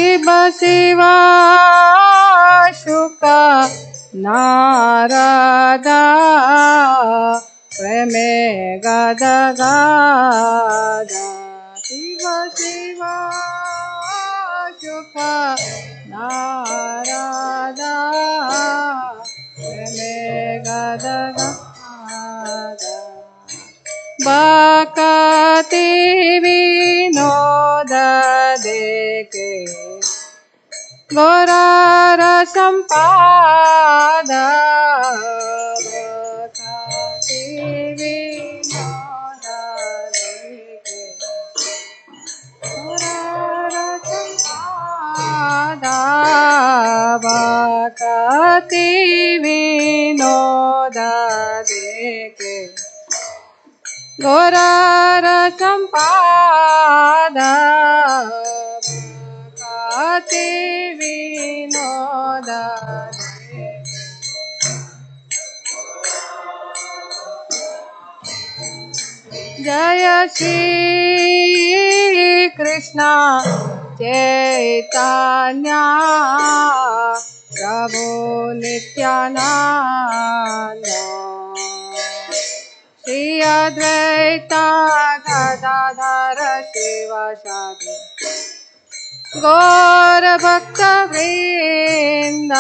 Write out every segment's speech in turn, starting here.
शिव शिव शुक नारदा प्रेमे गदगदा शिव शिव शुक नारदा प्रेमे गदगदा भक्ति विनोद देखे गौरार संपाद भक्ति विनोद देखे गौरार संपाद भक्ति विनोद देखे गौरार संपाद भक्ति विनोद जय श्री कृष्ण चैतन्य प्रभु नित्यानंद श्री अद्वैत गदाधर शिवासादि गौर भक्त वृंद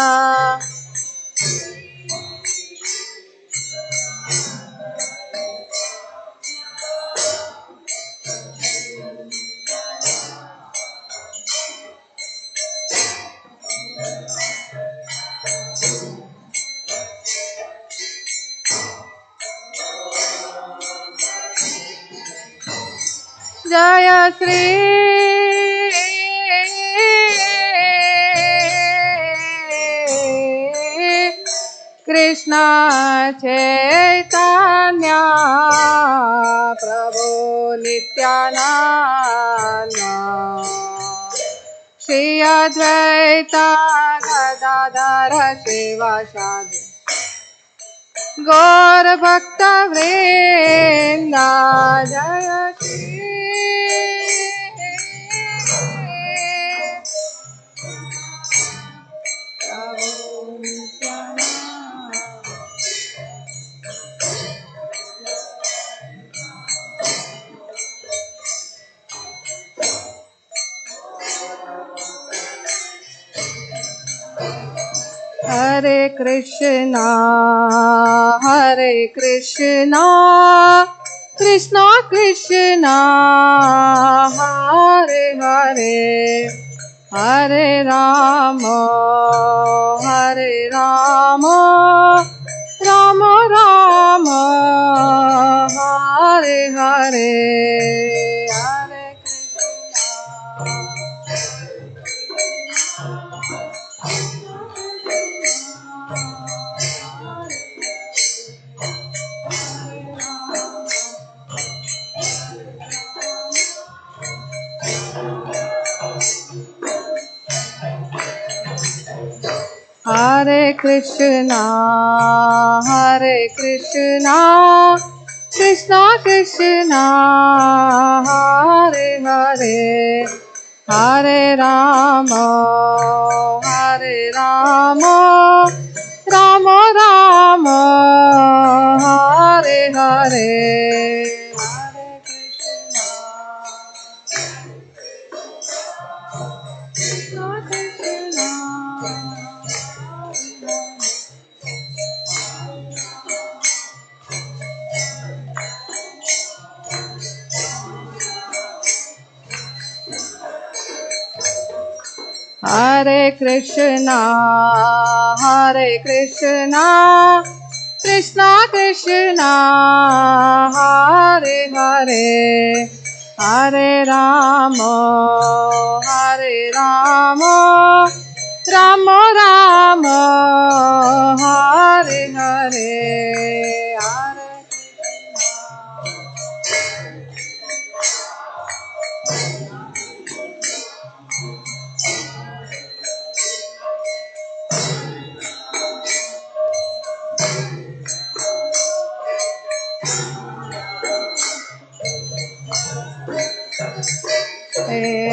जय श्री कृष्ण चैतन्य प्रभु नित्यानंद श्री अद्वैत गदाधर शिवासादि गौर भक्त वृंद जय श्री हरे कृष्णा कृष्णा कृष्णा हरे हरे हरे राम राम राम हरे हरे हरे कृष्णा कृष्णा कृष्णा हरे हरे हरे राम राम राम हरे हरे हरे कृष्णा कृष्णा हरे Krishna Krishna Krishna Hare Hare Hare Ram Ram Ram Hare Hare Hare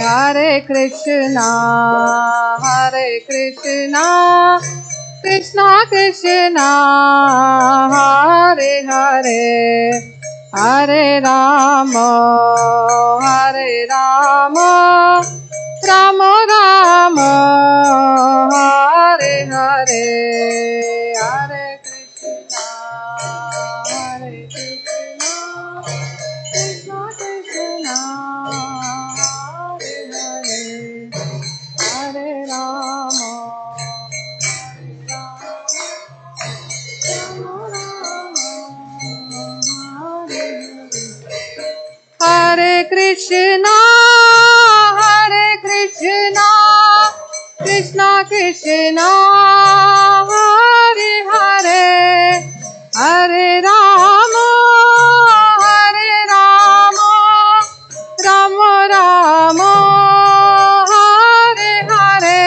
Hare Krishna, Krishna Krishna, Hare Hare, Hare Rama, Rama Rama, Hare Hare, Hare Krishna, Krishna Krishna, Hare Hare, Hare Rama, Hare Krishna, Krishna Krishna, Hare Hare, Hare Rama, Rama Rama, Hare Hare,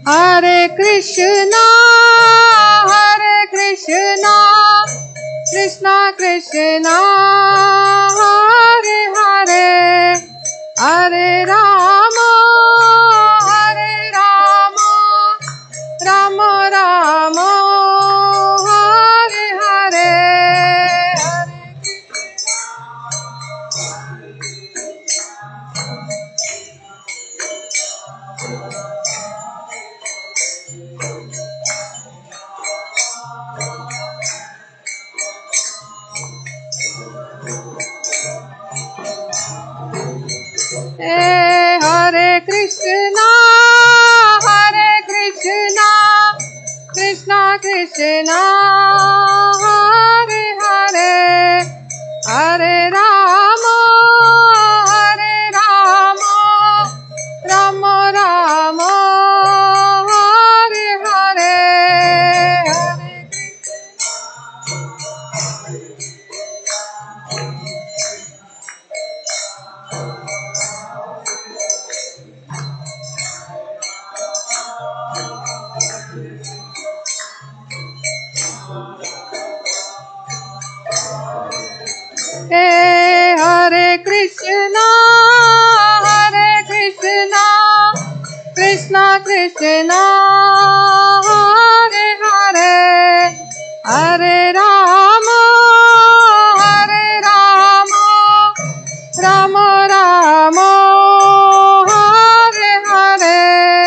Hare Hare Krishna, Krishna Krishna, Hare Hare, Hare Rama, Rama Rama, Hare Hare, Hare Hare Krishna, Krishna Krishna, Hare Hare, Hare Rama, Rama Rama, Hare Hare,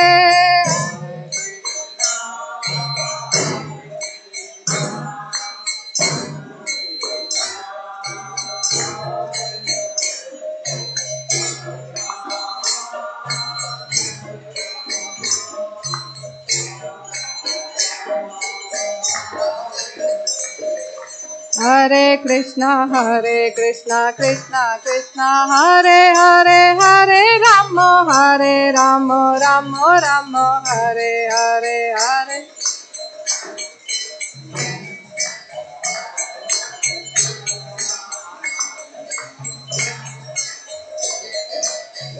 Hare Hare Krishna, Krishna Krishna, Hare Hare, Hare Rama, Rama Rama, Hare Hare.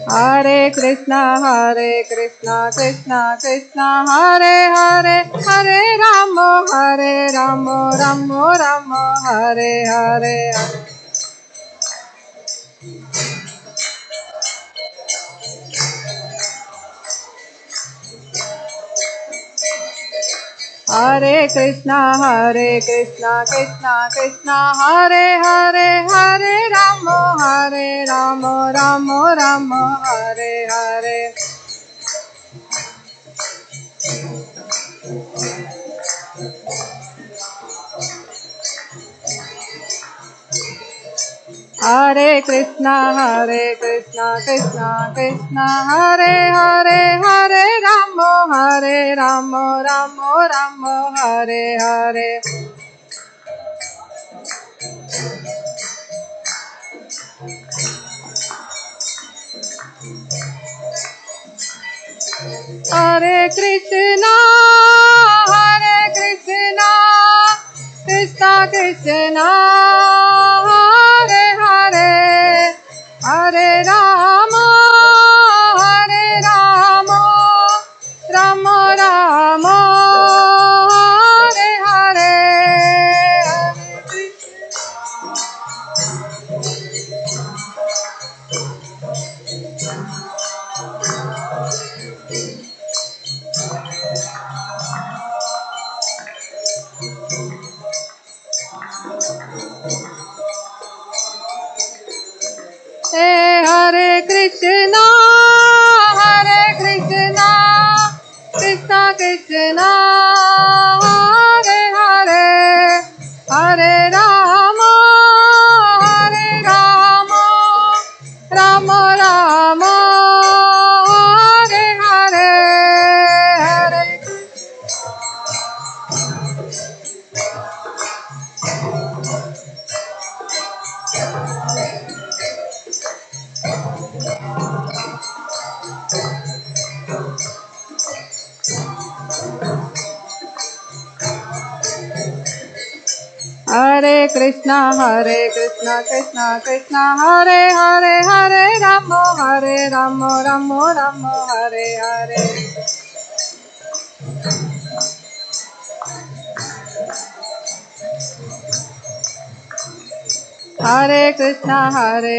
Hare Krishna, Krishna Krishna, Hare Hare, Hare Rama, Rama Rama, Hare Hare, Hare Hare Krishna, Krishna Krishna, Hare Hare, Hare Rama, Rama Rama, Hare Hare, Hare Krishna, Krishna Krishna, Hare Hare, Hare Rama, Rama Rama, Hare Hare. Hare Krishna, Krishna Krishna, Hare Hare, Hare Rama, Rama Rama, Hare Hare. Hare Krishna, Krishna Krishna, Hare Hare, Hare Rama, Rama Rama, Hare Hare, Hare Hare Krishna, Krishna Krishna, Hare Hare, Hare Rama, Rama Rama, Hare Hare, Hare Hare Krishna, Krishna Krishna, Hare Hare, Hare Ramo, Ramo Ramo, Hare Hare. Hare Krishna,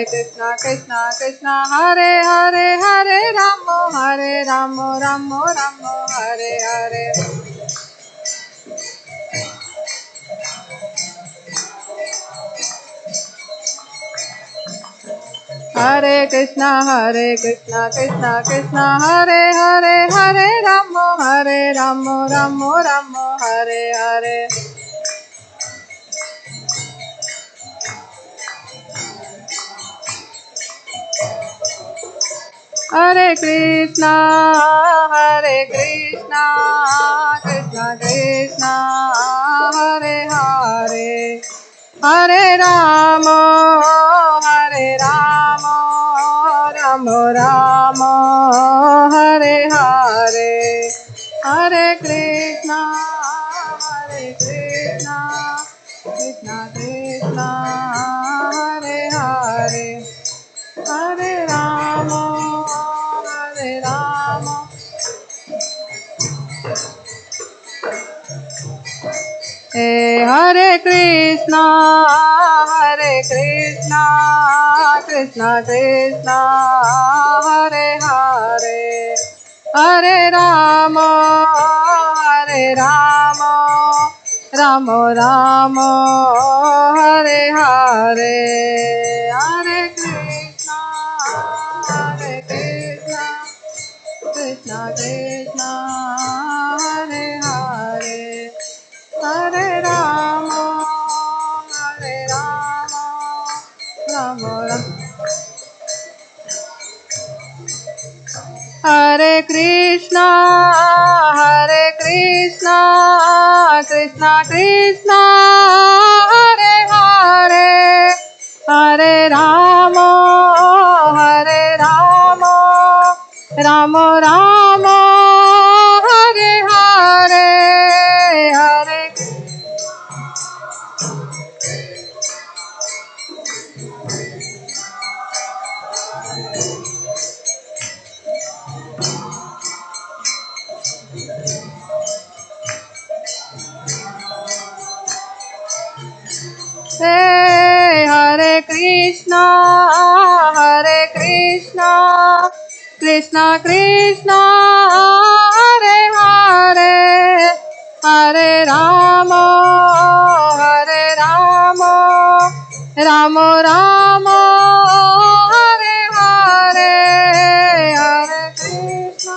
Krishna Krishna, Hare Hare, Hare Ramo, Ramo Ramo, Hare Hare. Hare Krishna, Krishna Krishna, Hare Hare, Hare Ramo, Ramo Ramo, Hare Hare. Hare Krishna, Krishna Krishna, Hare Hare, Hare Rama, Ramo Ramo, Hare Hare, Hare Krishna, Krishna Krishna, Hare Hare, Hare Rama, Hare Krishna, Krishna Krishna, Hare Hare, Hare Rama, Ramo Ramo, Hare Hare, Hare Krishna, Krishna Krishna, Hare Hare, Hare Rama, Ramo Ramo. Hare Krishna, Krishna Krishna, Hare Hare, Hare Rama, Ramo Ramo, Hare Hare, Hare Hare Krishna, Krishna Krishna, Hare Hare, Hare Rama, Ramo Ramo, Hare Hare, Hare Krishna.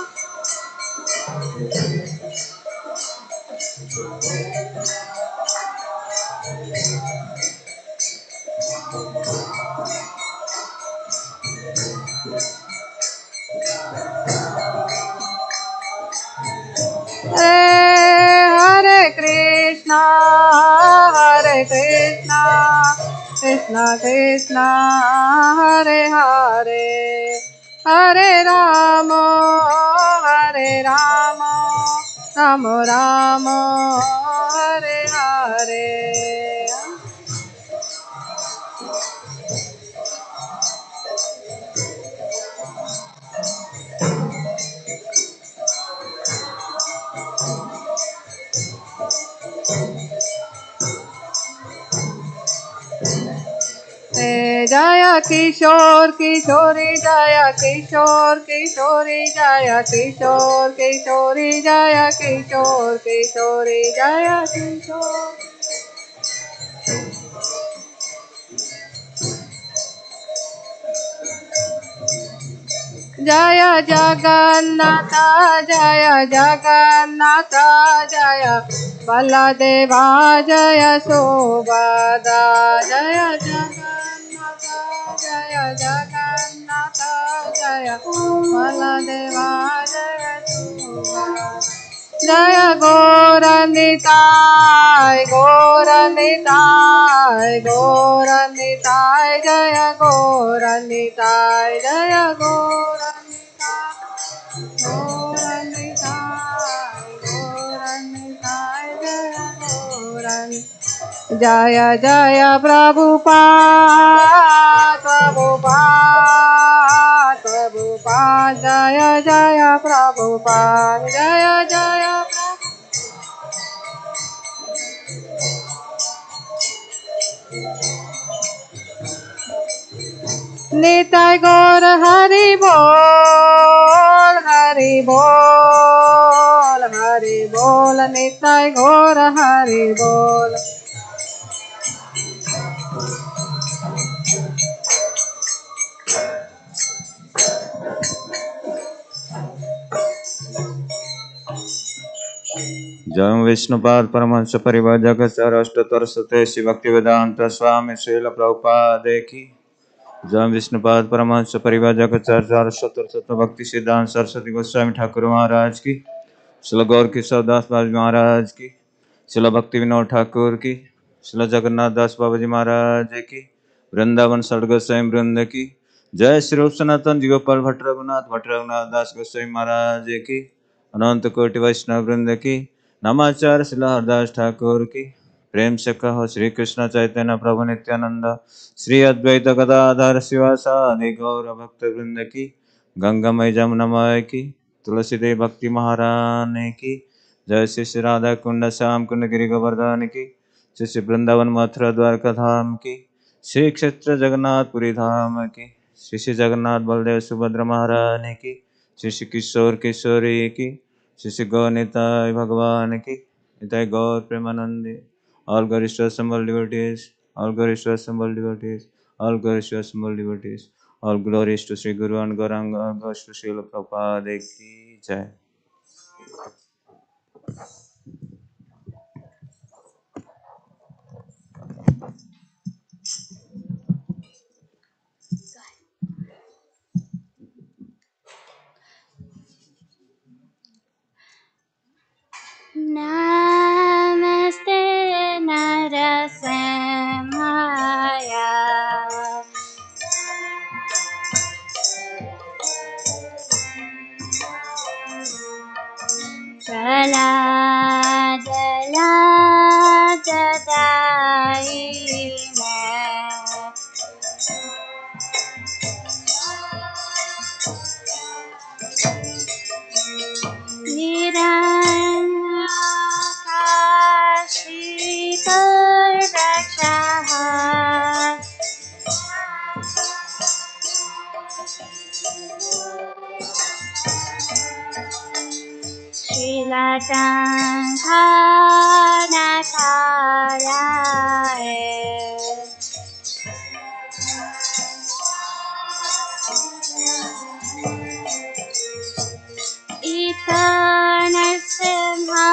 Hare Krishna, Krishna Krishna, Hare Hare, Hare Rama, Ramo Ramo, Hare Hare. जय किशोर किशोरी जय किशोर किशोरी जय किशोर किशोरी जय किशोर किशोरी जय किशोर जय जगन्नाथ जय जगन्नाथ जय बलदेवा जय सुभद्रा जय जगन्नाथ जय जगन्नाथ जय बलदेवा जय सुभद्रा जय गौरनिताय गौरनिताय गौरनिताय जय गौरनिताय जय गौरनिताय गौरनिताय गौरनिताय जय गौरनिताय जय जय प्रभुपाद प्रभुपाद प्रभुपाद जय जय प्रभुपाद जय जय निताय गौर हरि बोल हरि बोल हरि बोल निताय गौर हरि बोल जय विष्णुपाद परमहंस परिव्राजक अष्टोत्तर श्री भक्तिवेदांत स्वामी श्रील प्रभुपाद की जय विष्णुपाद परमहंस परिव्राजक अष्टोत्तर भक्ति सिद्धांत सरस्वती गोस्वामी ठाकुर महाराज की, श्रील गौर किशोर दास बाबा महाराज की, श्रील भक्ति विनोद ठाकुर की, श्रील जगन्नाथ दास बाबा जी महाराज की, वृंदावन सड़ गोस्वामी वृंद की जय। श्री रूप सनातन जी गोपाल भट्ट रघुनाथ दास गोस्वामी महाराज की, अनंत कोटि वैष्णव वृंद की, नमाचार्य श्री हरदास ठाकुर की। प्रेम से कहो श्री कृष्ण चैतन्य प्रभु नित्यानंद श्री अद्वैत गदाधर शिवासादि गौर भक्त वृंद की, गंगामय जमुनामय की, तुलसीदेव भक्ति महारानी की जय। श्री श्री राधा कुंड श्याम कुंड गिरि गोवर्धन की, श्री श्री वृंदावन मथुरा द्वारका धाम की, श्री क्षेत्र जगन्नाथपुरी धाम की, श्री श्री जगन्नाथ बलदेव सुभद्रा महारानी की, श्री श्री किशोर किशोरी की, श्री श्री गौनिताय भगवान की, निताय गौर Premanandi. All glorious to assembled devotees, all glorious to assembled devotees, all glorious to assembled devotees, all glorious to Sri Guru and Gauranga, all glorious to Srila Prabhupada ki jai. Namaste Narasimhaya Praladayine Nirakashi Narasimha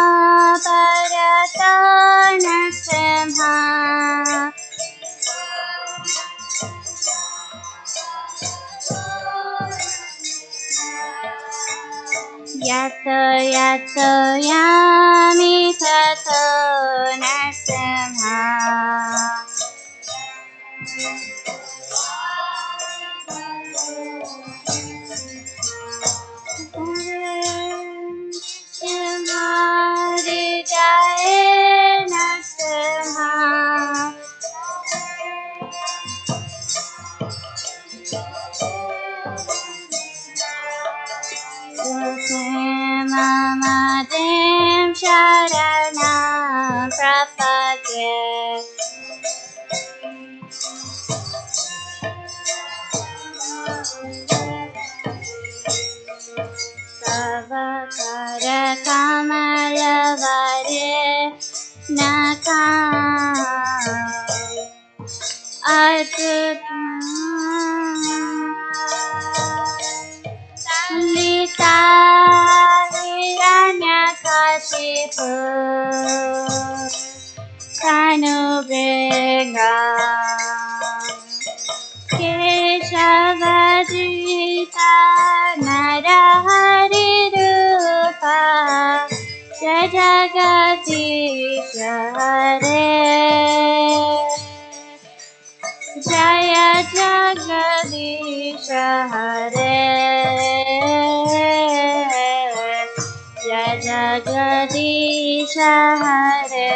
Bharata Narasimha Yato yato yami tato Narasimha Simhari Jai Narasimha Mamadim Sharanam Prapate कर कमल नका संलिता हिरण्यकशिपु तनुभृङ्गा केशवधृता नरहरिरूपा जय जगदीश हरे जय जगदीश हरे जय जगदीश हरे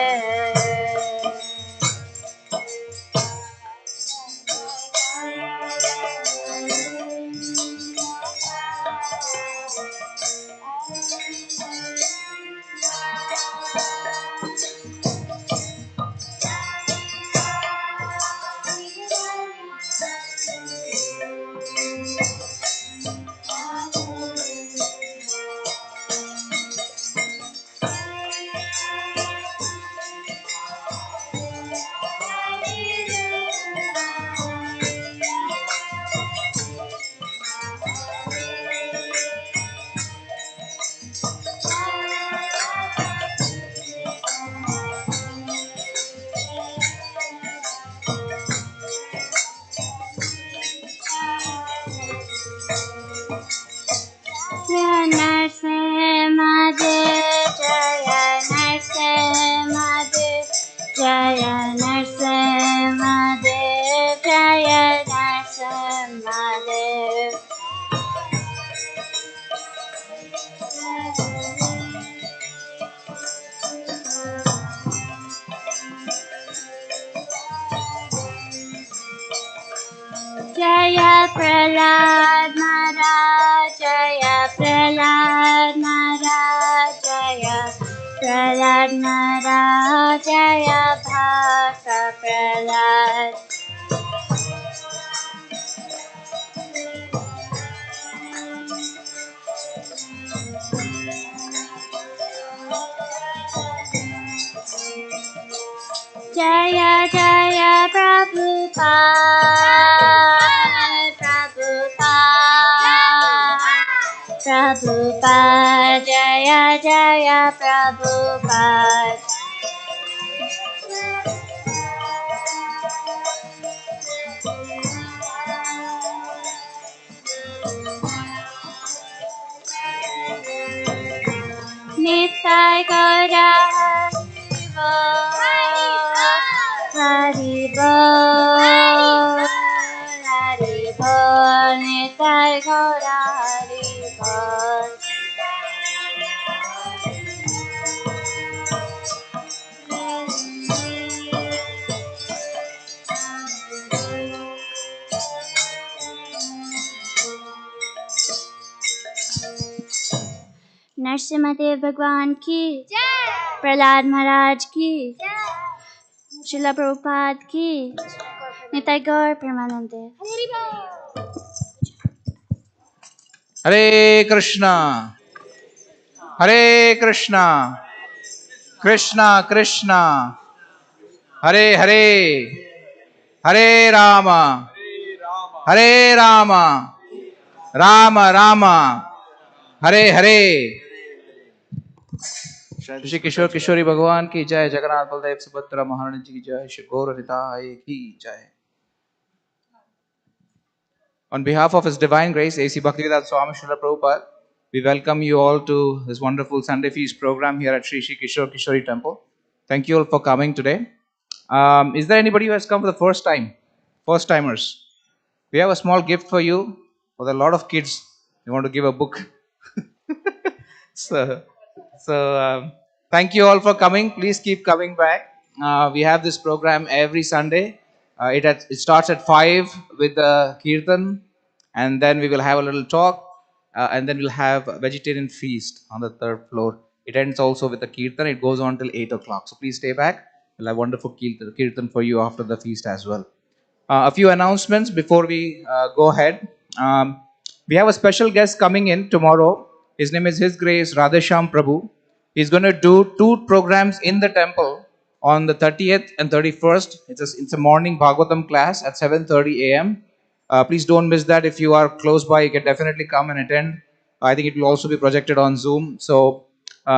जय प्रहलाद महाराज जय प्रहलाद महाराज जय प्रहलाद महाराज जय भक्त प्रहलाद जय जय प्रभुपाद प्रभुपाद जय जय प्रभुपाद नित्य गौर हरि बोल हरि बोल नित्य गौर हरि बोल नरसिम्हदेव भगवान की प्रहलाद महाराज की श्रीला प्रभुपाद की निताई गौर प्रेमानंद हरे कृष्णा कृष्णा कृष्णा हरे हरे हरे राम राम राम हरे हरे श्री किशोर किशोरी भगवान की जय जगन्नाथ बलदेव सुभद्रा महारानी जी की जय श्री गौर निताय की जय On behalf of His Divine Grace, A.C. Bhaktivedanta Swami Srila Prabhupada, we welcome you all to this wonderful Sunday Feast program here at Sri Sri Kishore Kishori Temple. Thank you all for coming today. Is there anybody who has come for the first time? First timers. We have a small gift for you. For a lot of kids, we want to give a book. So thank you all for coming. Please keep coming back. We have this program every Sunday. It starts at 5 with the Kirtan, and then we will have a little talk, and then we'll have a vegetarian feast on the third floor. It ends also with the Kirtan. It goes on till 8 o'clock. So please stay back. We'll have wonderful Kirtan for you after the feast as well. A few announcements before we go ahead. We have a special guest coming in tomorrow. His name is His Grace Radhesham Prabhu. He's going to do 2 programs in the temple on the 30th and 31st. It's a morning Bhagavatam class at 7:30 a.m. Please don't miss that. If you are close by, you can definitely come and attend. I think it will also be projected on Zoom. So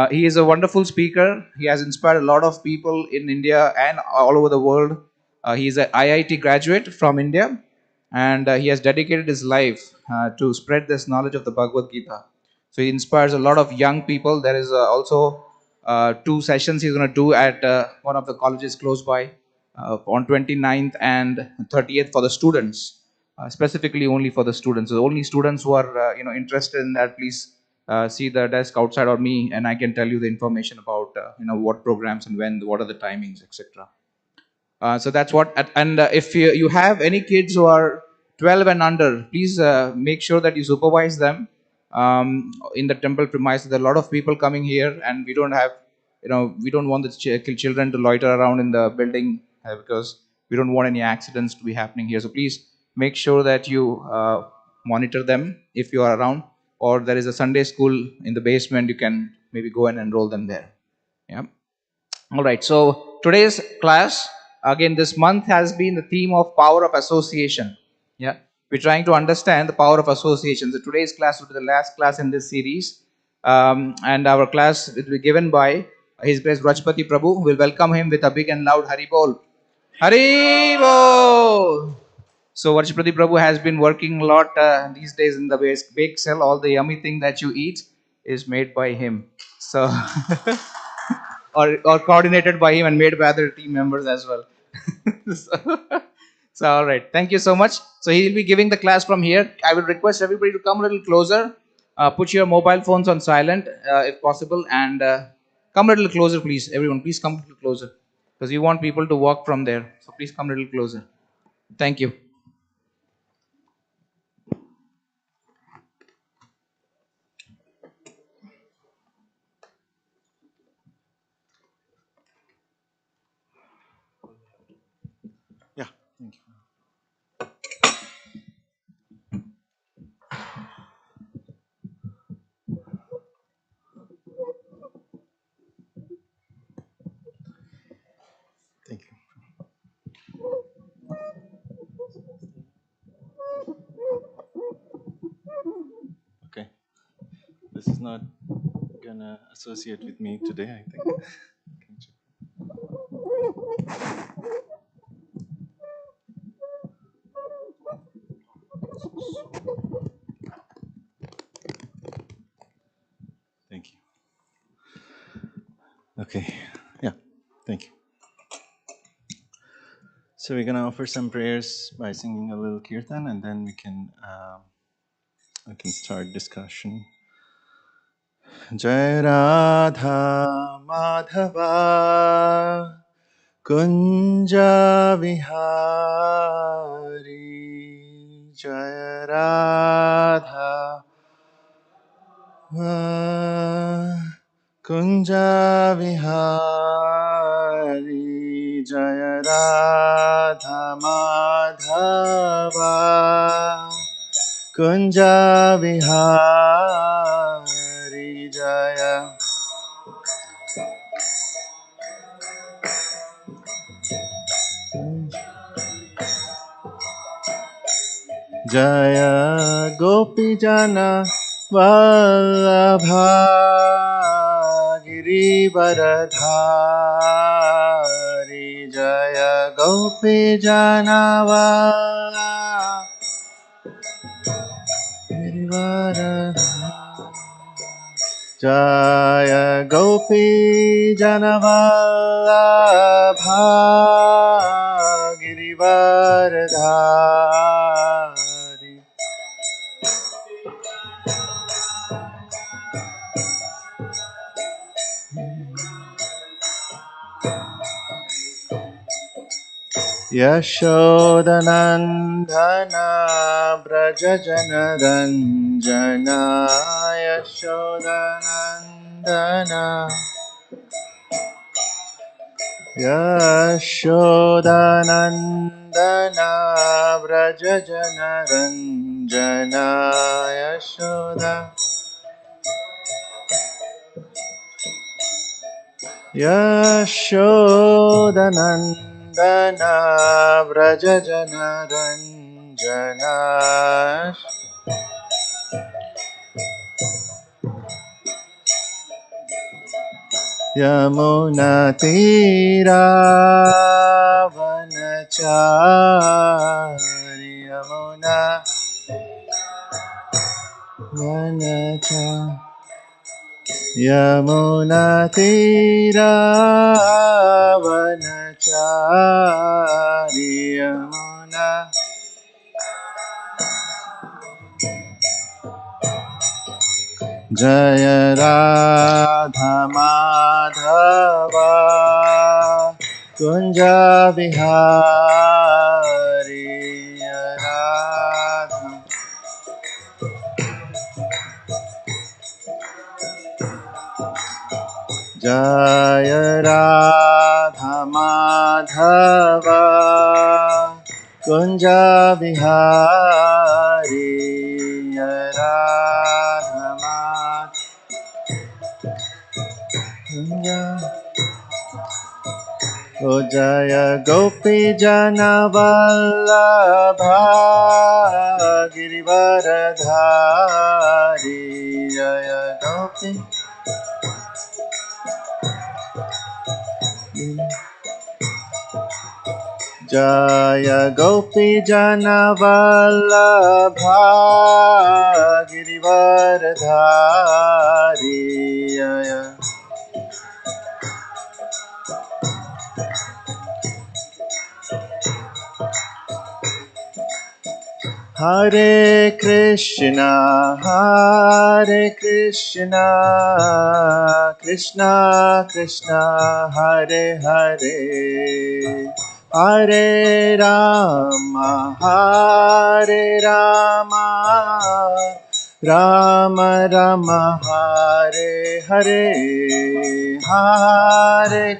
he is a wonderful speaker. He has inspired a lot of people in India and all over the world. He is an IIT graduate from India, and he has dedicated his life to spread this knowledge of the Bhagavad Gita. So he inspires a lot of young people. There is also 2 sessions he's going to do at one of the colleges close by on 29th and 30th for the students, specifically only for the students. So only students who are interested in that, please see the desk outside or me, and I can tell you the information about what programs and when, what are the timings, etc. So that's what. And if you have any kids who are 12 and under, please make sure that you supervise them in the temple premises. There are a lot of people coming here, and we don't have, we don't want the children to loiter around in the building because we don't want any accidents to be happening here. So please make sure that you monitor them if you are around, or there is a Sunday school in the basement. You can maybe go and enroll them there. Yeah. All right. So today's class, again, this month has been the theme of power of association. Yeah. We're trying to understand the power of association. So today's class will be the last class in this series. And our class will be given by His Grace Rajpati Prabhu. We'll welcome him with a big and loud Hari Bol. Hari Bol! So Varshapati Prabhu has been working a lot these days in the bake sale. All the yummy thing that you eat is made by him. So or coordinated by him and made by other team members as well. so, so all right, thank you so much. So he will be giving the class from here. I will request everybody to come a little closer. Put your mobile phones on silent if possible, and come a little closer, please. Everyone, please come a little closer because we want people to walk from there. So please come a little closer. Thank you. Yeah, thank you. Thank you. Okay. This is not gonna associate with me today, I think. Thank you. Okay. Yeah. Thank you. So we're gonna offer some prayers by singing a little kirtan, and then we can start discussion. Jai Radha Madhava Kunja Vihari Jai Radha Kunja Vihari Jaya Radha Madhava Kunja Vihari Jaya Jaya Gopi Jana Vallabha Girivaradhari Jaya Gopi Jana Vallabha Girivaradhari Jaya Gopi Jana Vallabha Girivaradhari Yashodanandana Brajajana Ranjana Yashodanandana Yashodanandana Brajajana Ranjana Yashoda यशोदनन्दना व्रजजनरञ्जना यमुनातीरावनचारि Yamuna वनचारि यमुनातीरावनचारि Yamuna जय राधा माधवा कुंज बिहारी राधा जय राधा माधवा कुंज बिहारी राधा माधवा ओ जय गोपी जन वल्लभा गिरिवरधारी जय गोपी जय गोपी जन वल्लभा गिरिवरधारी जय Hare Krishna, Krishna Krishna, Hare Hare, Hare Rama, Rama Rama, Hare Hare, Hare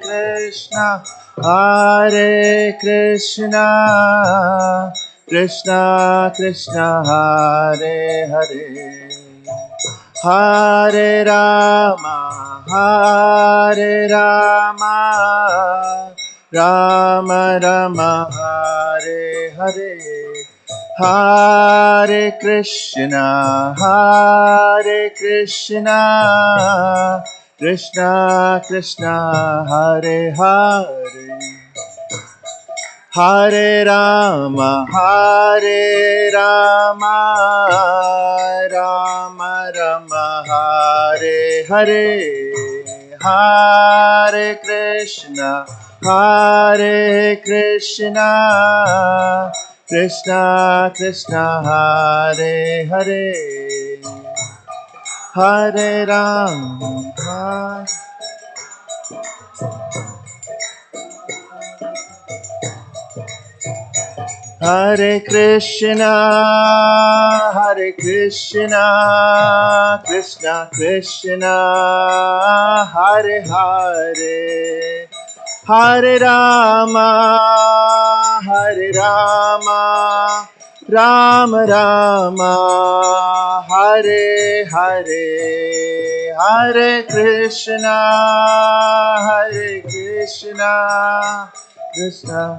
Krishna, Krishna Krishna, Hare Hare, Hare Rama, Rama Rama, Hare Hare, Hare Krishna, Krishna Krishna, Hare Hare, Hare Rama, Rama Rama, Hare Hare, Hare Krishna, Krishna Krishna, Hare Hare, Hare Rama, Hare Krishna, Krishna Krishna, Hare Hare, Hare Rama, Rama Rama, Hare Hare, Hare Krishna, Krishna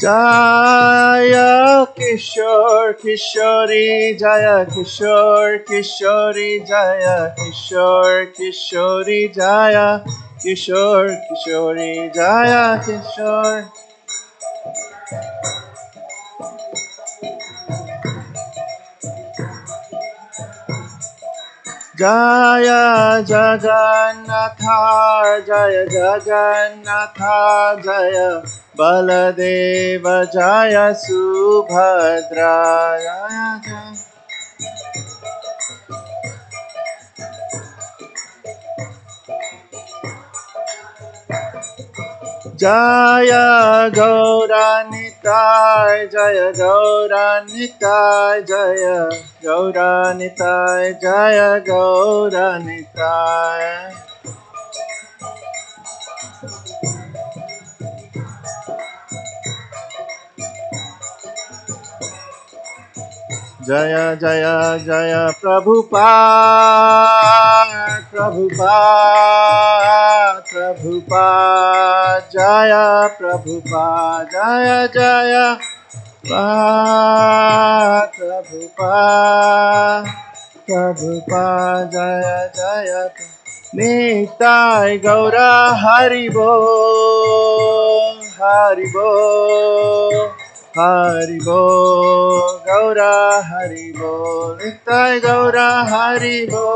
Jaya Kishore Kishori, Jaya Kishore Kishori, Jaya Kishore Kishori, Jaya Kishore Kishori, Jaya Kishore Jaya Jagannatha, Jaya Jagannatha, Jaya Baladeva, Jaya Subhadra, Jaya Gauranitai, Jaya Gauranitai, Jaya Gauranitai, Jaya Gauranitai. Jaya Jaya Jaya Prabhupada, Prabhupada, Prabhupada, Jaya Prabhupada, Jaya Jaya Prabhupada, Prabhupada, Jaya Jaya Nitai Gaura Haribo, Haribo, Haribo, Gaura Haribo, Nitai Gaura Haribo,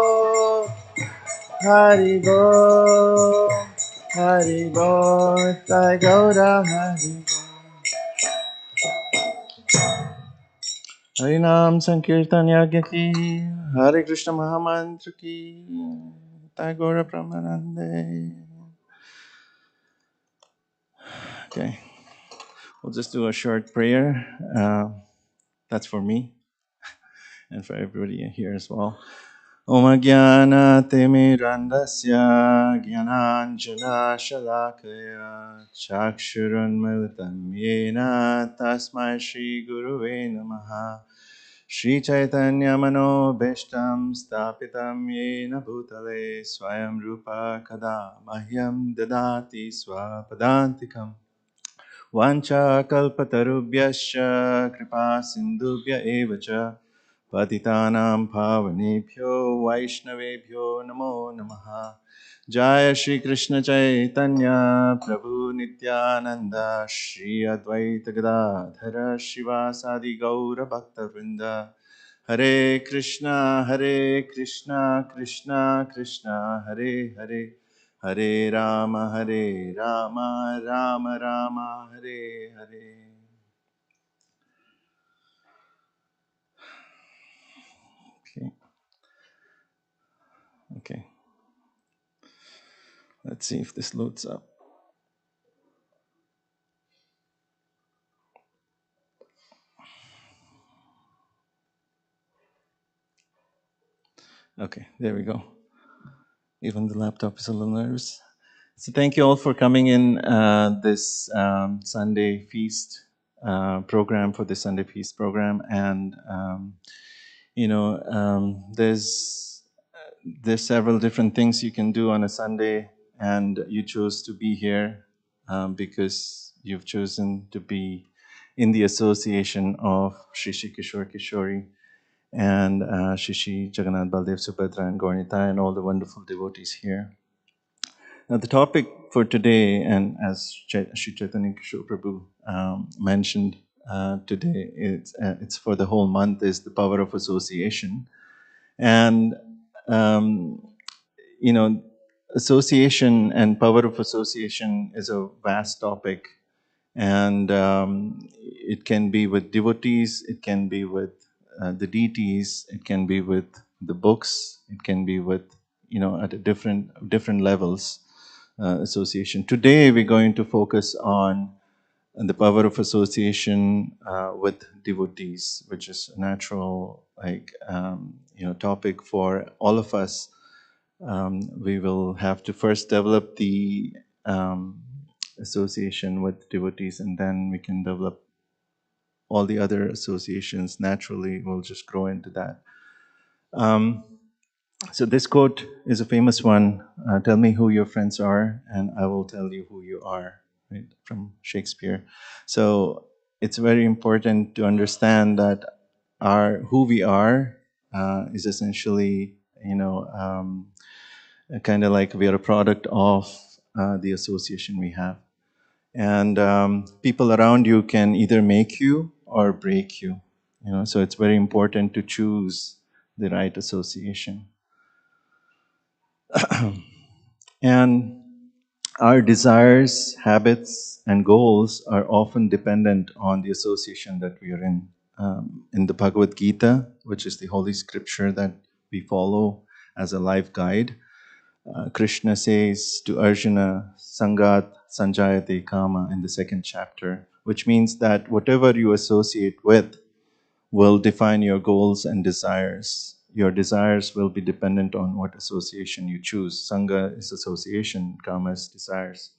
Haribo, Haribo, Nitai Gaura Haribo. Harinam Sankirtan Yagya ki, Hare Krishna Mahamantra ki, Tagora Pramanande. Okay, we'll just do a short prayer. That's for me and for everybody here as well. Om Jnana Timirandasya Jnananjana Shalakaya Chakshurun Militam Yena Tasmai Shri Guruve Namaha Shri Chaitanya Mano Bhishtam Stapitam Yena Bhutale Swayam Rupa Kada Mahyam Dadati Swapadantikam Vancha kalpatarubhyascha kripa sindhubhya evacha patitanam pavanebhyo vaishnavebhyo namo namaha. Jaya Shri Krishna Chaitanya Prabhu Nityananda Shri Advaita Gadadhara Shivasadi Gaura Bhakta Vrinda. Hare Krishna, Hare Krishna, Krishna Krishna, Hare Hare, Hare Rama, Hare Rama, Rama Rama, Hare Hare. Okay, okay. Let's see if this loads up. Okay, there we go. Even the laptop is a little nervous. So thank you all for coming in this Sunday feast program, for the Sunday feast program. And, there's several different things you can do on a Sunday, and you chose to be here because you've chosen to be in the association of Shri Shri Kishore Kishori and Shri Shri Jagannath Baldev Subhadra and Gaurnita and all the wonderful devotees here. Now, the topic for today, and as Shri Chaitanya Kishore Prabhu mentioned today, it's for the whole month, is the power of association. And, association and power of association is a vast topic. And it can be with devotees, it can be with the deities, it can be with the books, it can be with, at a different levels, association. Today we're going to focus on the power of association with devotees, which is a natural, topic for all of us. We will have to first develop the association with devotees, and then we can develop all the other associations naturally. We'll just grow into that. So this quote is a famous one. Tell me who your friends are, and I will tell you who you are. Right? From Shakespeare. So it's very important to understand that who we are is essentially, kind of like we are a product of the association we have. And people around you can either make you or break you. So it's very important to choose the right association. And our desires, habits, and goals are often dependent on the association that we are in. In the Bhagavad Gita, which is the holy scripture that we follow as a life guide, Krishna says to Arjuna, Sangat Sanjayate Kama in the second chapter, which means that whatever you associate with will define your goals and desires. Your desires will be dependent on what association you choose. Sangha is association, Kama is desires.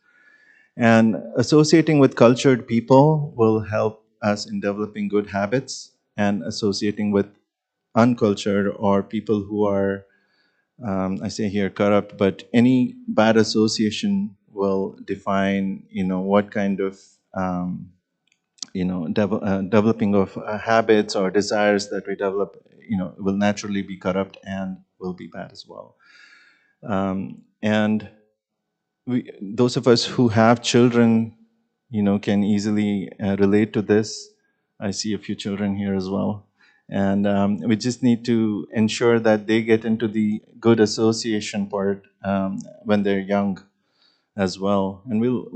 And associating with cultured people will help us in developing good habits, and associating with uncultured or people who are, I say here corrupt, but any bad association will define, what kind of, developing of habits or desires that we develop, will naturally be corrupt and will be bad as well. And those of us who have children, can easily relate to this. I see a few children here as well. And we just need to ensure that they get into the good association part when they're young as well. And we'll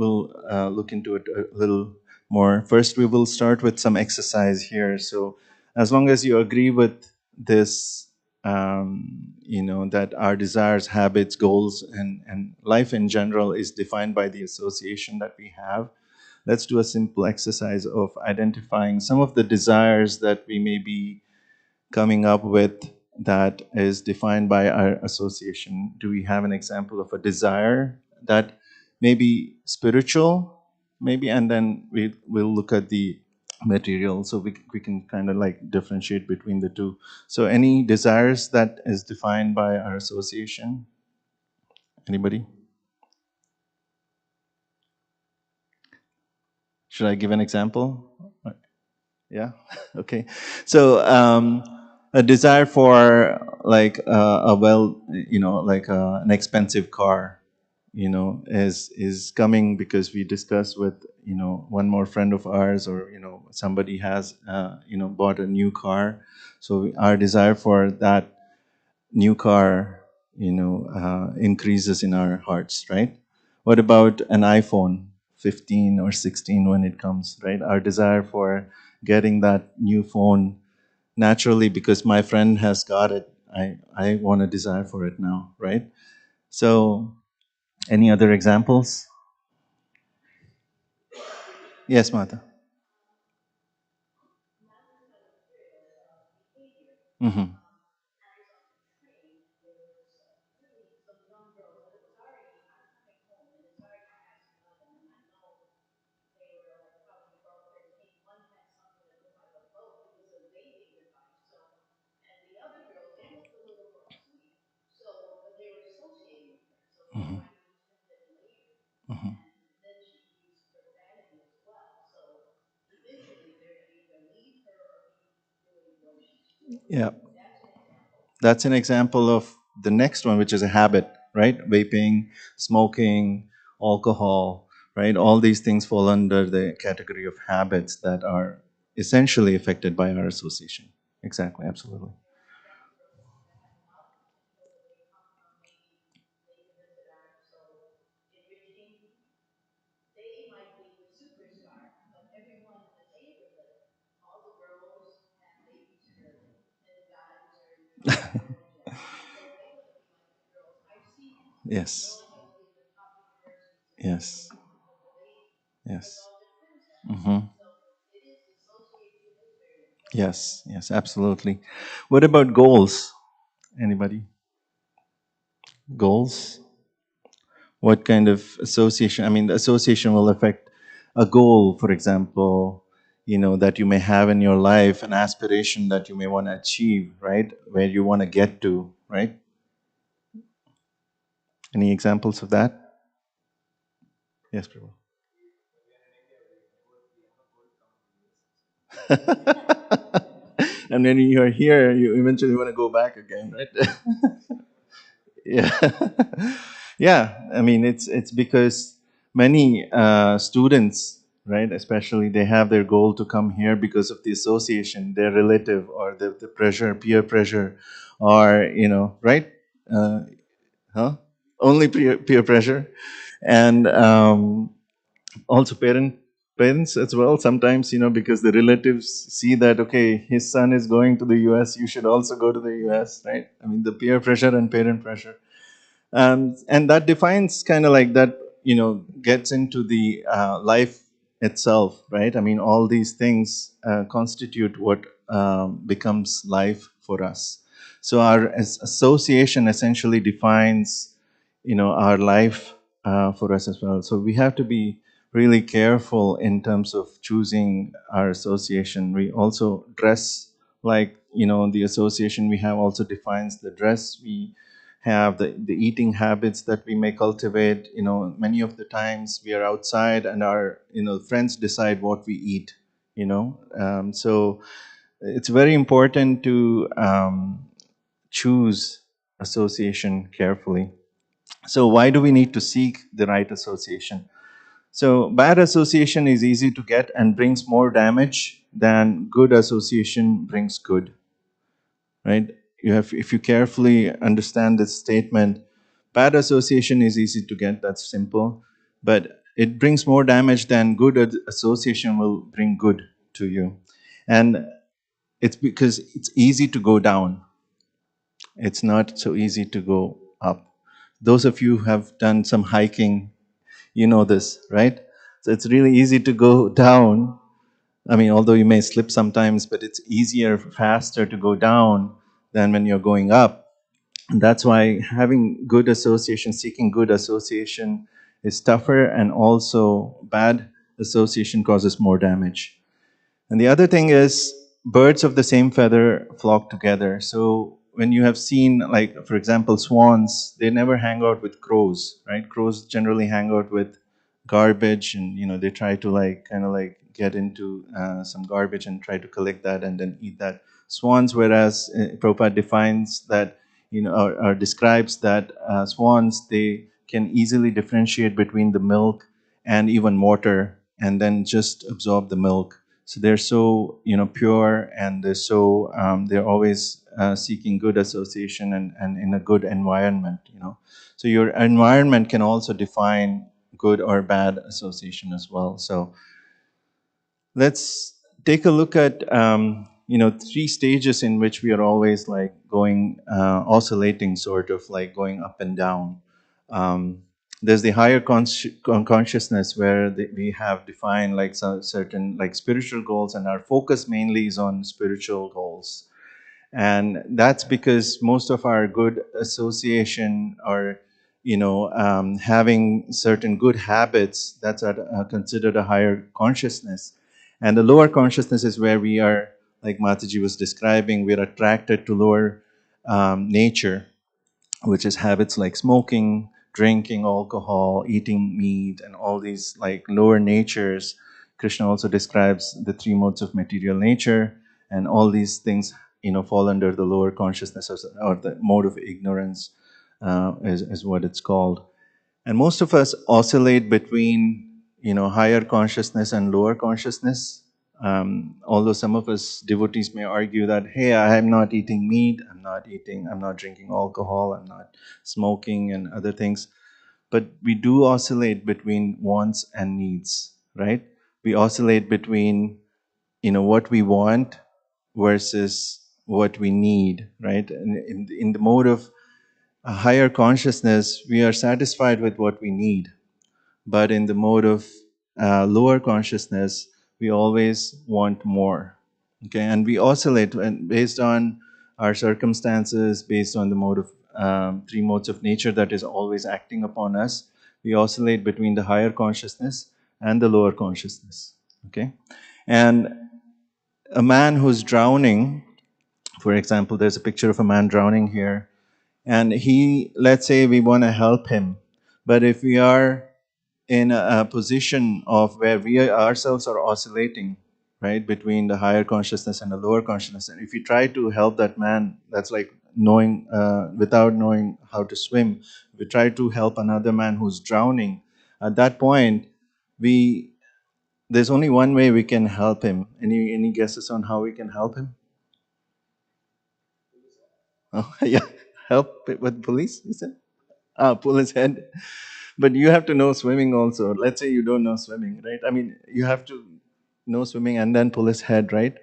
look into it a little more. First, we will start with some exercise here. So as long as you agree with this, that our desires, habits, goals, and life in general is defined by the association that we have, let's do a simple exercise of identifying some of the desires that we may be coming up with that is defined by our association. Do we have an example of a desire that may be spiritual, maybe, and then we'll look at the material so we can kind of like differentiate between the two. So any desires that is defined by our association? Anybody? Should I give an example? Yeah. Okay. So a desire for like a well, like an expensive car, is coming because we discussed with one more friend of ours, or somebody has bought a new car. So our desire for that new car, increases in our hearts, right? What about an iPhone 15 or 16 when it comes, right? Our desire for getting that new phone naturally, because my friend has got it, I want a desire for it now, right? So, any other examples? Yes, Mata. Mm-hmm. Mm-hmm. Mm-hmm. Yeah. That's an example of the next one, which is a habit, right? Vaping, smoking, alcohol, right? All these things fall under the category of habits that are essentially affected by our association. Exactly, absolutely. Yes. Yes. Yes. Hmm. Yes. Yes. Absolutely. What about goals? Anybody? Goals? What kind of association? I mean, the association will affect a goal, for example, that you may have in your life, an aspiration that you may want to achieve, right? Where you want to get to, right? Any examples of that? Yes, Prabhu. And when you're here, you eventually want to go back again, right? Yeah. Yeah, I mean, it's because many students, right, especially, they have their goal to come here because of the association, their relative, or the pressure, peer pressure, or right, uh, huh, only peer pressure. And also parents as well sometimes, because the relatives see that, okay, his son is going to the US, you should also go to the US, right? I mean, the peer pressure and parent pressure, and that defines kind of like that, gets into the life itself, right? I mean, all these things constitute what becomes life for us. So our association essentially defines, our life for us as well. So we have to be really careful in terms of choosing our association. We also dress like the association we have also defines the dress we have, the eating habits that we may cultivate. Many of the times we are outside and our friends decide what we eat. So it's very important to choose association carefully. So why do we need to seek the right association? So bad association is easy to get and brings more damage than good association brings good, right? If you carefully understand this statement, bad association is easy to get, that's simple, but it brings more damage than good association will bring good to you. And it's because it's easy to go down. It's not so easy to go up. Those of you who have done some hiking, you know this, right? So it's really easy to go down. I mean, although you may slip sometimes, but it's easier, faster to go down than when you're going up. And that's why having good association, seeking good association is tougher, and also bad association causes more damage. And the other thing is, birds of the same feather flock together. So when you have seen, like, for example, swans, they never hang out with crows, right? Crows generally hang out with garbage, and they try to kind of get into some garbage and try to collect that and then eat that. Swans, whereas Prabhupada defines that, or describes that swans, they can easily differentiate between the milk and even water, and then just absorb the milk. So they're so pure, and they're always seeking good association and in a good environment. So your environment can also define good or bad association as well. So let's take a look at 3 stages in which we are always going oscillating, sort of like going up and down. There's the higher consciousness, where we have defined certain spiritual goals, and our focus mainly is on spiritual goals. And that's because most of our good association, or having certain good habits, that's considered a higher consciousness. And the lower consciousness is where we are, like Mataji was describing, we're attracted to lower nature, which is habits like smoking, drinking alcohol, eating meat, and all these lower natures. Krishna also describes the 3 modes of material nature, and all these things fall under the lower consciousness, or the mode of ignorance, is what it's called. And most of us oscillate between higher consciousness and lower consciousness. Although some of us devotees may argue that, hey, I am not eating meat, I'm not drinking alcohol, I'm not smoking and other things. But we do oscillate between wants and needs, right? We oscillate between what we want versus what we need, right? And in the mode of a higher consciousness, we are satisfied with what we need. But in the mode of lower consciousness, we always want more. Okay, and we oscillate, and based on our circumstances, based on the mode of 3 modes of nature that is always acting upon us, we oscillate between the higher consciousness and the lower consciousness. Okay, and a man who's drowning, for example, there's a picture of a man drowning here, and let's say we want to help him, but if we are in a position of where we ourselves are oscillating, right, between the higher consciousness and the lower consciousness, and if you try to help that man, that's like knowing, without knowing how to swim, if we try to help another man who's drowning, at that point, there's only one way we can help him. Any guesses on how we can help him? Oh, yeah, help with police, you said? Pull his head. But you have to know swimming also. Let's say you don't know swimming, right? I mean, you have to know swimming and then pull his head, right?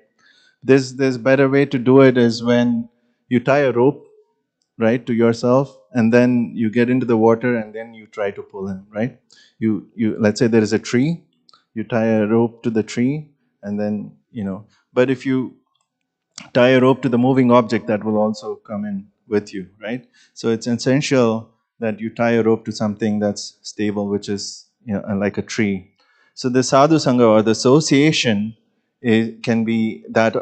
There's better way to do it is when you tie a rope, right, to yourself, and then you get into the water and then you try to pull him, right? You let's say there is a tree, you tie a rope to the tree, and then But if you tie a rope to the moving object, that will also come in with you, right? So it's essential that you tie a rope to something that's stable, which is like a tree. So the sadhu sangha, or the association, it can be that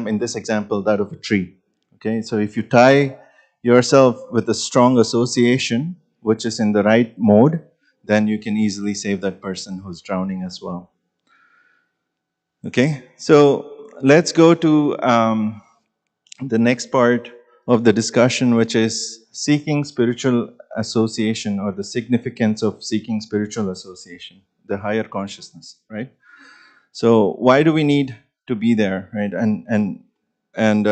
in this example, that of a tree. Okay, so if you tie yourself with a strong association, which is in the right mode, then you can easily save that person who's drowning as well. Okay, so let's go to the next part of the discussion, which is seeking spiritual association, or the significance of seeking spiritual association, the higher consciousness, right? So why do we need to be there, right? And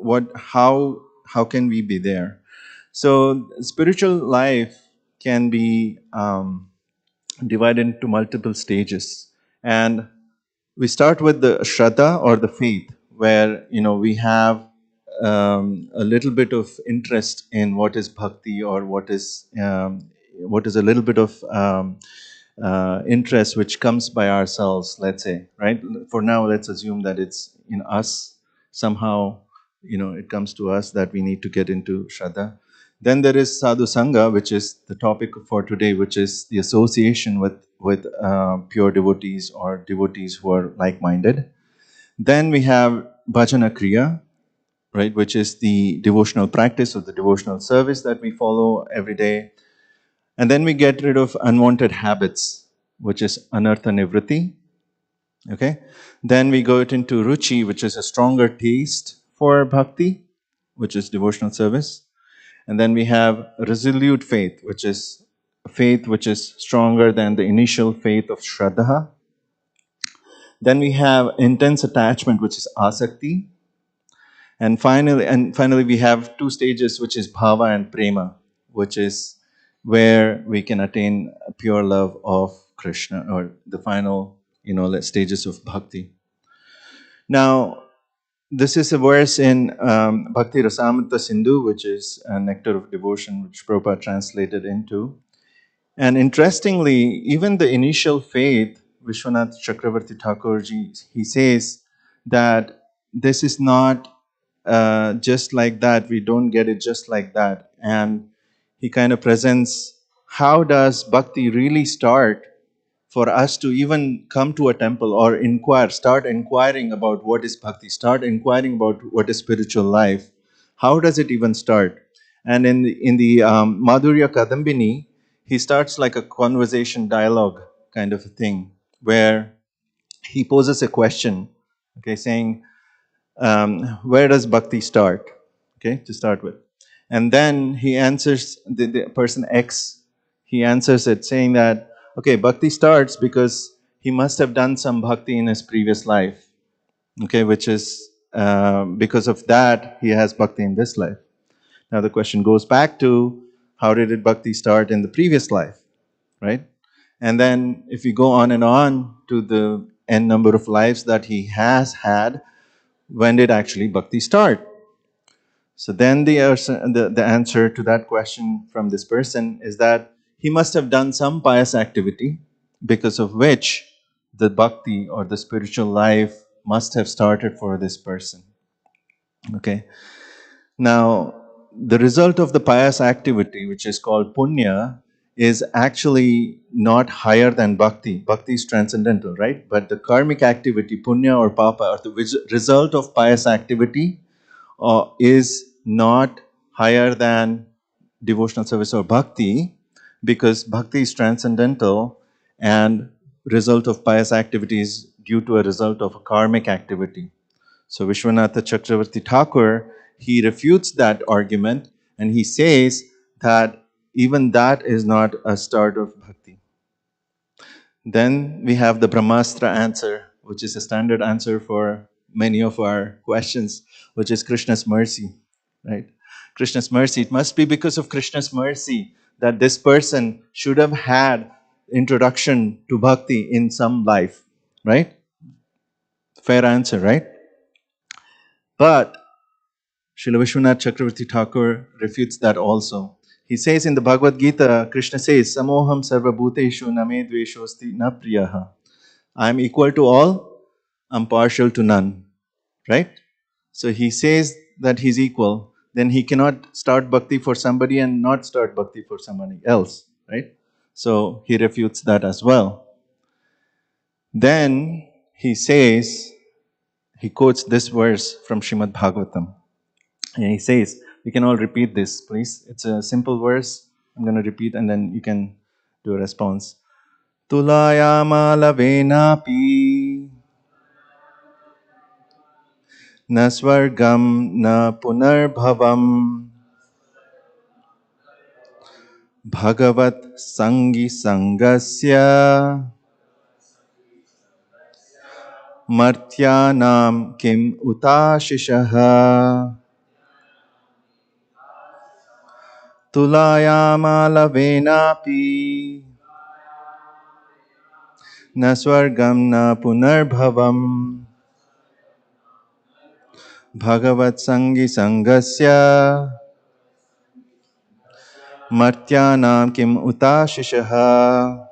what how can we be there? So spiritual life can be divided into multiple stages, and we start with the shraddha, or the faith, where we have a little bit of interest in what is bhakti, or what is a little bit of interest which comes by ourselves, let's say, right? For now, let's assume that it's in us somehow. It comes to us that we need to get into shraddha. Then there is sadhu sangha, which is the topic for today, which is the association with pure devotees, or devotees who are like-minded. Then we have bhajana kriya, right, which is the devotional practice, or the devotional service that we follow every day. And then we get rid of unwanted habits, which is anartha nivritti. Okay. Then we go into ruchi, which is a stronger taste for bhakti, which is devotional service. And then we have resolute faith, which is faith which is stronger than the initial faith of shraddha. Then we have intense attachment, which is asakti. And finally, we have two stages, which is bhava and prema, which is where we can attain a pure love of Krishna, or the final, stages of bhakti. Now, this is a verse in Bhakti Rasamrita Sindhu, which is a nectar of devotion, which Prabhupada translated into. And interestingly, even the initial faith, Vishwanath Chakravarti Thakurji, he says that this is not just like that. We don't get it just like that. And he kind of presents, how does bhakti really start for us to even come to a temple, or start inquiring about what is bhakti, start inquiring about what is spiritual life. How does it even start? And in the Madhurya Kadambini, he starts like a conversation dialogue kind of a thing, where he poses a question, okay, saying, where does bhakti start? Okay, to start with. And then he answers, the person X, he answers it saying that, okay, bhakti starts because he must have done some bhakti in his previous life. Okay, which is, because of that, he has bhakti in this life. Now the question goes back to, how did bhakti start in the previous life, right? And then if you go on and on to the n number of lives that he has had, when did actually bhakti start? So then the answer to that question from this person is that he must have done some pious activity, because of which the bhakti, or the spiritual life, must have started for this person. Okay. Now, the result of the pious activity, which is called punya, is actually not higher than bhakti. Bhakti is transcendental, right? But the karmic activity, punya or papa, or the result of pious activity, is not higher than devotional service or bhakti, because bhakti is transcendental, and result of pious activity is due to a result of a karmic activity. So Vishwanatha Chakravarti Thakur, he refutes that argument, and he says that even that is not a start of bhakti. Then we have the Brahmastra answer, which is a standard answer for many of our questions, which is Krishna's mercy, right? Krishna's mercy. It must be because of Krishna's mercy that this person should have had introduction to bhakti in some life, right? Fair answer, right? But Srila Vishwanath Chakravarti Thakur refutes that also. He says in the Bhagavad Gita, Krishna says, Samoham sarva bhuteshu name dveshosti na priyaha. I am equal to all, I'm partial to none. Right? So he says that he's equal. Then he cannot start bhakti for somebody and not start bhakti for somebody else. Right? So he refutes that as well. Then he says, he quotes this verse from Srimad Bhagavatam. And he says, we can all repeat this, please. It's a simple verse. I'm going to repeat and then you can do a response. Tulayama lavenapi na swargam na punarbhavam bhagavat sangi sangasya martyanam kim utashishaha tulayama lavenapi na swargam na punarbhavam bhagavat sangi sangasya martyanam kim utashishaha.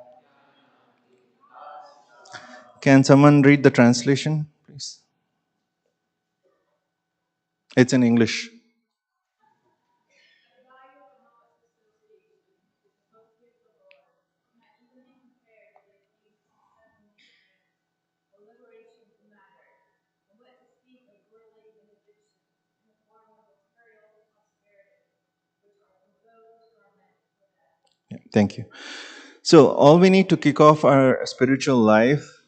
Can someone read the translation, please? It's in English. Yeah, thank you. So, all we need to kick off our spiritual life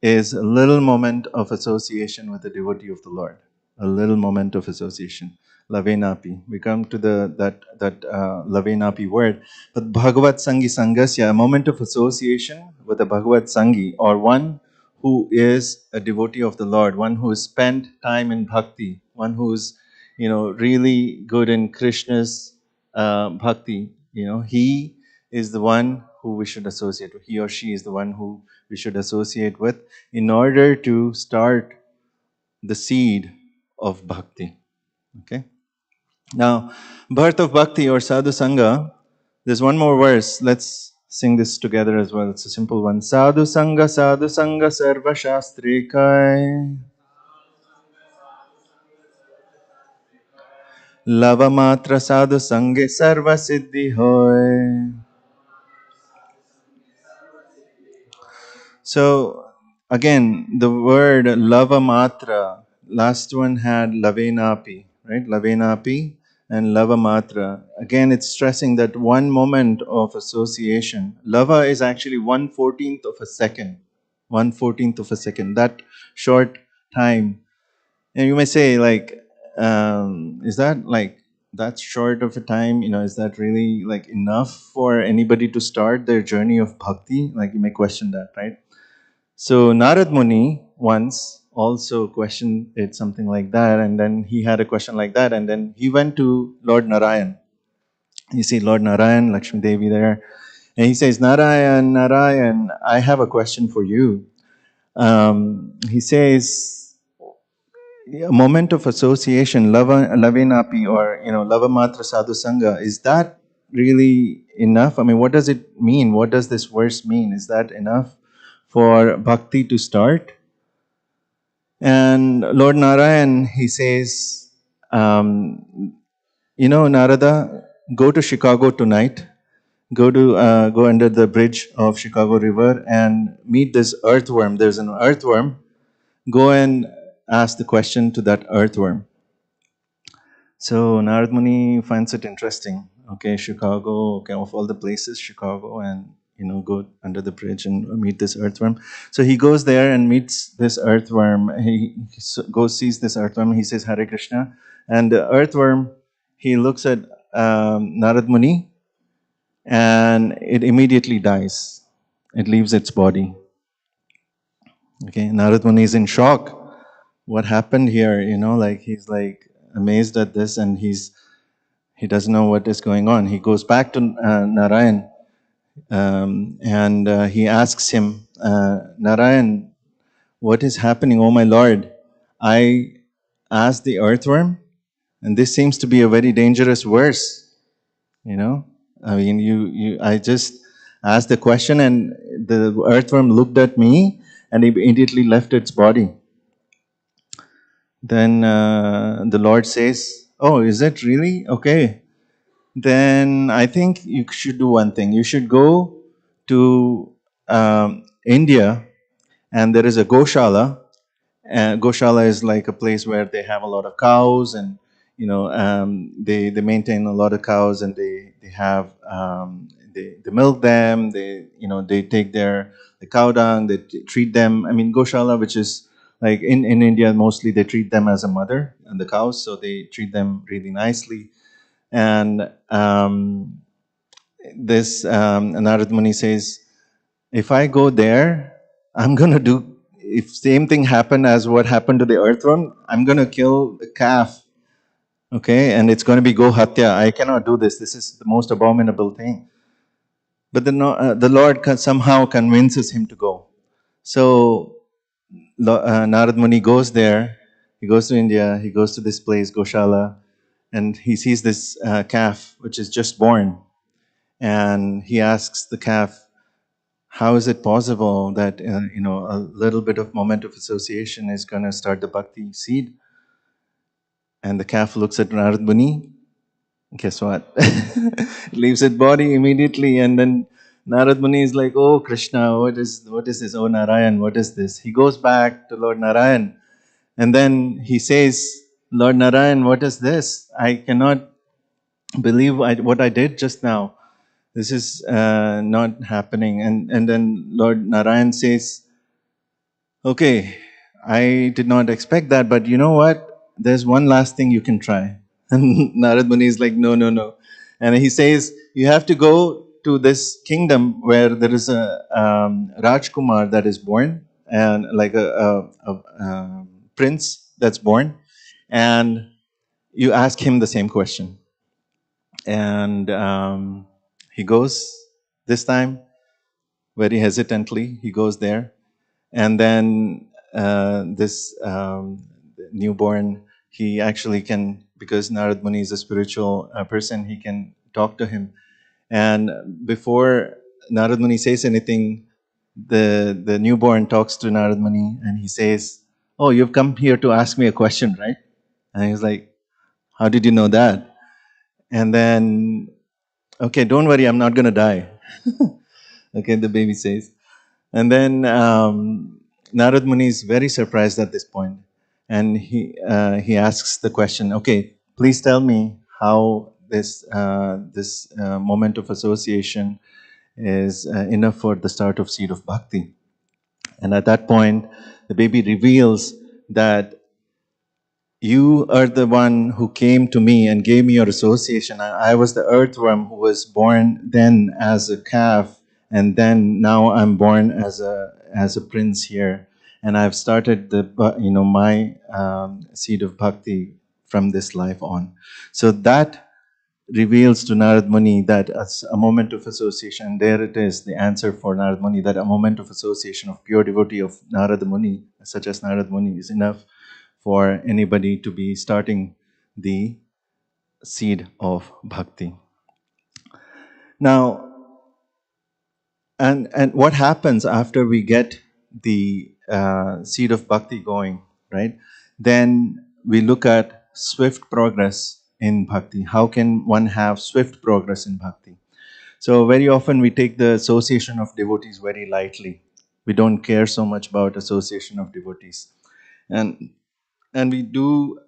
is a little moment of association with the devotee of the Lord. A little moment of association. Lavenapi. We come to that Lavenapi word. But Bhagavat Sangi Sangasya, a moment of association with the Bhagavat Sangi, or one who is a devotee of the Lord, one who has spent time in bhakti, one who's really good in Krishna's bhakti. He is the one who we should associate with. He or she is the one who we should associate with in order to start the seed of bhakti. Okay. Now, birth of bhakti or sadhu sangha. There's one more verse. Let's sing this together as well. It's a simple one. Sadhu sangha sarva shastri kai. Lava matra sadhu sange sarva siddhi hoy. So again, the word lava matra, last one had lavenapi, right? Lavenapi and lava matra. Again, it's stressing that one moment of association. Lava is actually 1/14 of a second. 1/14 of a second. That short time. And you may say, like, is that like that short of a time? Is that really like enough for anybody to start their journey of bhakti? Like, you may question that, right? So Narad Muni once also questioned it something like that, and then he had a question like that, and then he went to Lord Narayan. You see Lord Narayan, Lakshmi Devi there, and he says, Narayan, Narayan, I have a question for you. He says, a moment of association, lavenapi, or lava matra sadhu sangha, is that really enough? I mean, what does it mean? What does this verse mean? Is that enough for bhakti to start? And Lord Narayan, he says, Narada, go to Chicago tonight. Go under the bridge of Chicago River and meet this earthworm. There's an earthworm. Go and ask the question to that earthworm. So Narad Muni finds it interesting. Okay, Chicago, okay, of all the places, Chicago, and go under the bridge and meet this earthworm. So he goes there and meets this earthworm. He goes, sees this earthworm. He says, Hare Krishna. And the earthworm, he looks at Narad Muni, and it immediately dies. It leaves its body. Okay, Narad Muni is in shock. What happened here? He's like amazed at this, and he doesn't know what is going on. He goes back to Narayan, and he asks him, Narayan, what is happening? Oh my Lord, I asked the earthworm, and this seems to be a very dangerous verse. I mean, I just asked the question, and the earthworm looked at me, and immediately left its body. Then the Lord says, oh, is it really? Okay. Then I think you should do one thing. You should go to India And there is a Goshala. Goshala is like a place where they have a lot of cows, and they maintain a lot of cows, and they have they milk them. They take the cow dung. They treat them. I mean, Goshala, which is like in India, mostly they treat them as a mother and the cows, so they treat them really nicely. And this Narad Muni says, if I go there, I'm gonna do, if same thing happened as what happened to the earthworm, I'm gonna kill the calf. Okay, and it's gonna be go hatya. I cannot do this. This is the most abominable thing. But the Lord somehow convinces him to go. So Narad Muni goes there. He goes to India. He goes to this place, Goshala, and he sees this calf which is just born, and he asks the calf, how is it possible that a little bit of moment of association is going to start the bhakti seed? And the calf looks at Narad Muni. Guess what? Leaves its body immediately, and then Narad Muni is like, "Oh Krishna, what is this? Oh Narayan, what is this?" He goes back to Lord Narayan, and then he says, "Lord Narayan, what is this? I cannot believe what I did just now. This is not happening." And then Lord Narayan says, okay, I did not expect that, but you know what? There's one last thing you can try. And Narad Muni is like, no, no, no. And he says, you have to go to this kingdom where there is a Rajkumar that is born, and like a prince that's born, and you ask him the same question. And he goes this time very hesitantly. He goes there, and then this newborn, he actually can, because Narad Muni is a spiritual person, he can talk to him. And before Narad Muni says anything, the newborn talks to Narad Muni, and he says, "Oh, you've come here to ask me a question, right?" And he's like, "How did you know that?" And then, "Okay, don't worry, I'm not going to die." Okay, the baby says. And then Narad Muni is very surprised at this point, and he asks the question, "Okay, please tell me how this moment of association is enough for the start of seed of bhakti." And at that point, the baby reveals that you are the one who came to me and gave me your association. I was the earthworm who was born then as a calf, and then now I'm born as a prince here, and I've started my seed of bhakti from this life on. So that reveals to Narad Muni that as a moment of association, there it is, the answer for Narad Muni, that a moment of association of pure devotee of Narad Muni, such as Narad Muni, is enough for anybody to be starting the seed of bhakti. Now, and what happens after we get the seed of bhakti going, right? Then we look at swift progress in bhakti. How can one have swift progress in bhakti? So very often we take the association of devotees very lightly. We don't care so much about association of devotees. And we do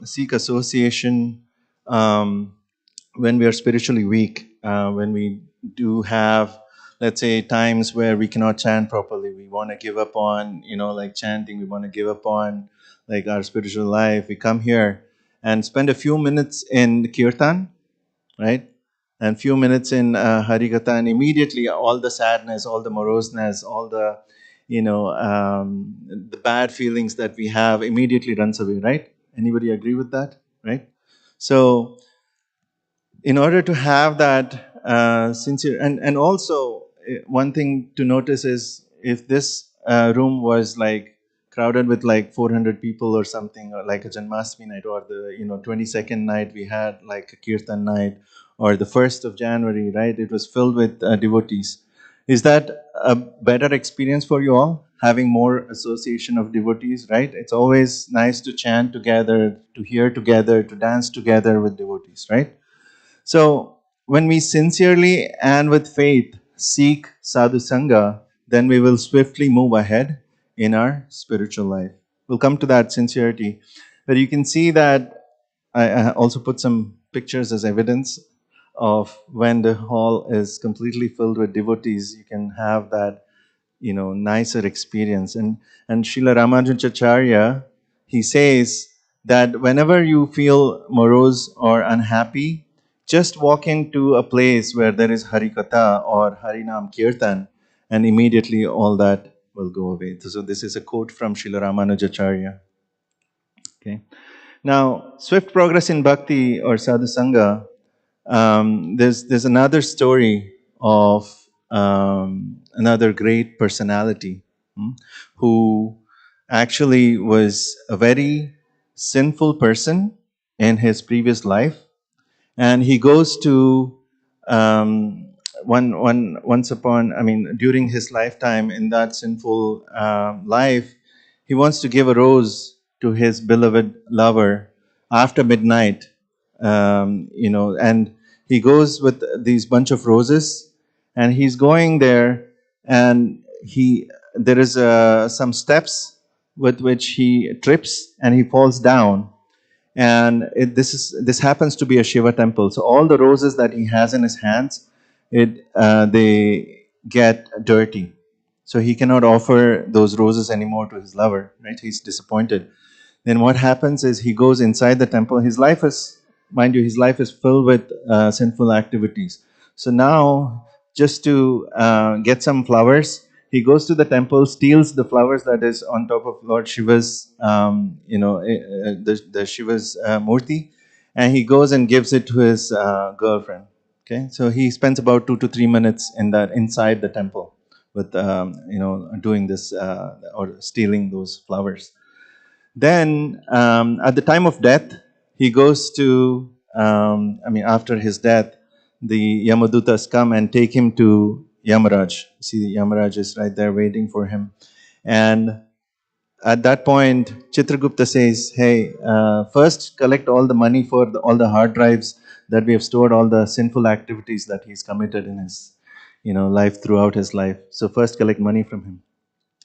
seek association when we are spiritually weak, when we do have, let's say, times where we cannot chant properly. We want to give up on, like chanting. We want to give up on like our spiritual life. We come here and spend a few minutes in kirtan, right? And few minutes in Harikatha, and immediately all the sadness, all the moroseness, all the the bad feelings that we have immediately runs away, right? Anybody agree with that, right? So in order to have that sincere, and also one thing to notice is, if this room was like crowded with like 400 people or something, or like a Janmashtami night, or the 22nd night we had like a Kirtan night, or the 1st of January, right? It was filled with devotees. Is that a better experience for you all, having more association of devotees, right? It's always nice to chant together, to hear together, to dance together with devotees, right? So when we sincerely and with faith seek sadhu sangha, then we will swiftly move ahead, in our spiritual life. We'll come to that sincerity. But you can see that I also put some pictures as evidence of when the hall is completely filled with devotees, you can have that, nicer experience. And Srila Ramanujacharya, he says that whenever you feel morose or unhappy, just walk into a place where there is Harikatha or Harinam Kirtan, and immediately all that will go away. So this is a quote from Srila Ramanujacharya. Okay. Now, swift progress in bhakti or sadhusanga, there's another story of another great personality, who actually was a very sinful person in his previous life, and he goes to once upon, during his lifetime in that sinful life, he wants to give a rose to his beloved lover after midnight, and he goes with these bunch of roses, and he's going there, and there is some steps with which he trips and he falls down, and this happens to be a Shiva temple. So all the roses that he has in his hands, they get dirty. So he cannot offer those roses anymore to his lover, right? He's disappointed. Then what happens is he goes inside the temple. His life is, mind you, his life is filled with sinful activities. So now, just to get some flowers, he goes to the temple, steals the flowers that is on top of Lord Shiva's, the Shiva's murti, and he goes and gives it to his girlfriend. Okay, so he spends about 2 to 3 minutes inside the temple with doing this or stealing those flowers. Then, at the time of death, he goes to, after his death, the Yamadutas come and take him to Yamaraj. See, Yamaraj is right there waiting for him. And at that point, Chitragupta says, hey, first collect all the money for all the hard drives that we have stored, all the sinful activities that he's committed in his life, throughout his life. So first collect money from him.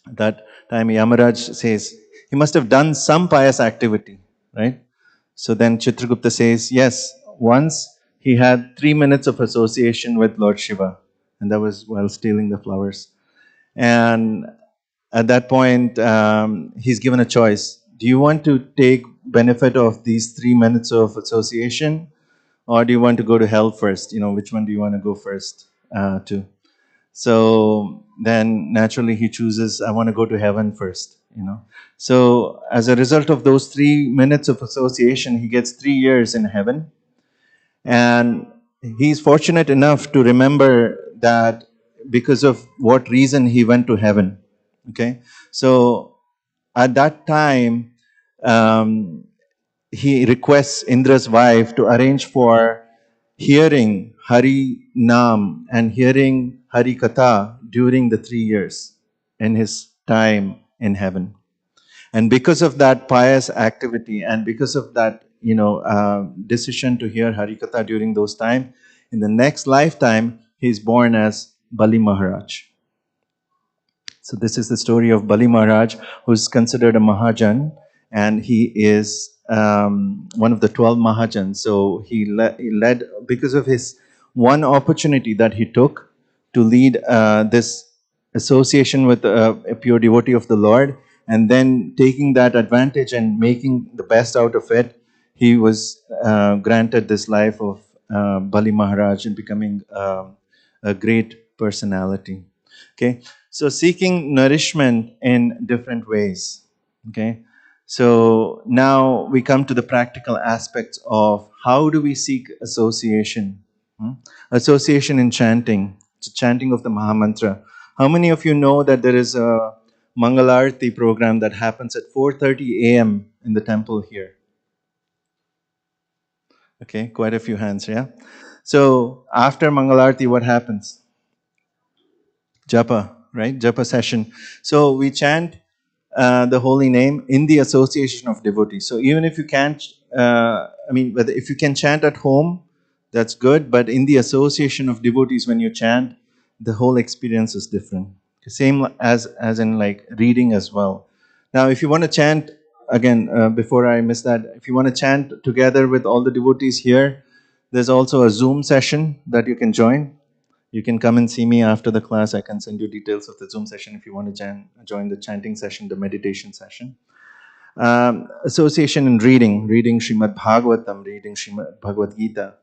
At that time, Yamaraj says, he must have done some pious activity, right? So then Chitragupta says, yes, once he had 3 minutes of association with Lord Shiva, and that was while stealing the flowers. And at that point, he's given a choice. Do you want to take benefit of these 3 minutes of association, or do you want to go to hell first? Which one do you want to go first to? So then naturally he chooses, I want to go to heaven first, So as a result of those 3 minutes of association, he gets 3 years in heaven. And he's fortunate enough to remember that because of what reason he went to heaven. Okay. So at that time, he requests Indra's wife to arrange for hearing Hari Nam and hearing Hari Katha during the 3 years in his time in heaven. And because of that pious activity and because of that, decision to hear Hari Katha during those time, in the next lifetime, he's born as Bali Maharaj. So this is the story of Bali Maharaj, who's considered a Mahajan, and he is one of the 12 Mahajans. So he led, because of his one opportunity that he took to lead this association with a pure devotee of the Lord, and then taking that advantage and making the best out of it, he was granted this life of Bali Maharaj and becoming a great personality. Okay, so seeking nourishment in different ways. Okay, so now we come to the practical aspects of how do we seek association. Association in chanting, chanting of the Mahamantra. How many of you know that there is a Mangalarti program that happens at 4:30 a.m. in the temple here? Okay, quite a few hands, yeah? So after Mangalarti, what happens? Japa, right? Japa session. So we chant the holy name in the association of devotees. So even if you can't, whether if you can chant at home, that's good. But in the association of devotees, when you chant, the whole experience is different. Same as in like reading as well. Now, if you want to chant again, before I miss that, if you want to chant together with all the devotees here, there's also a Zoom session that you can join. You can come and see me after the class. I can send you details of the Zoom session if you want to join the chanting session, the meditation session. Association in reading Srimad Bhagavatam, reading Srimad Bhagavad Gita.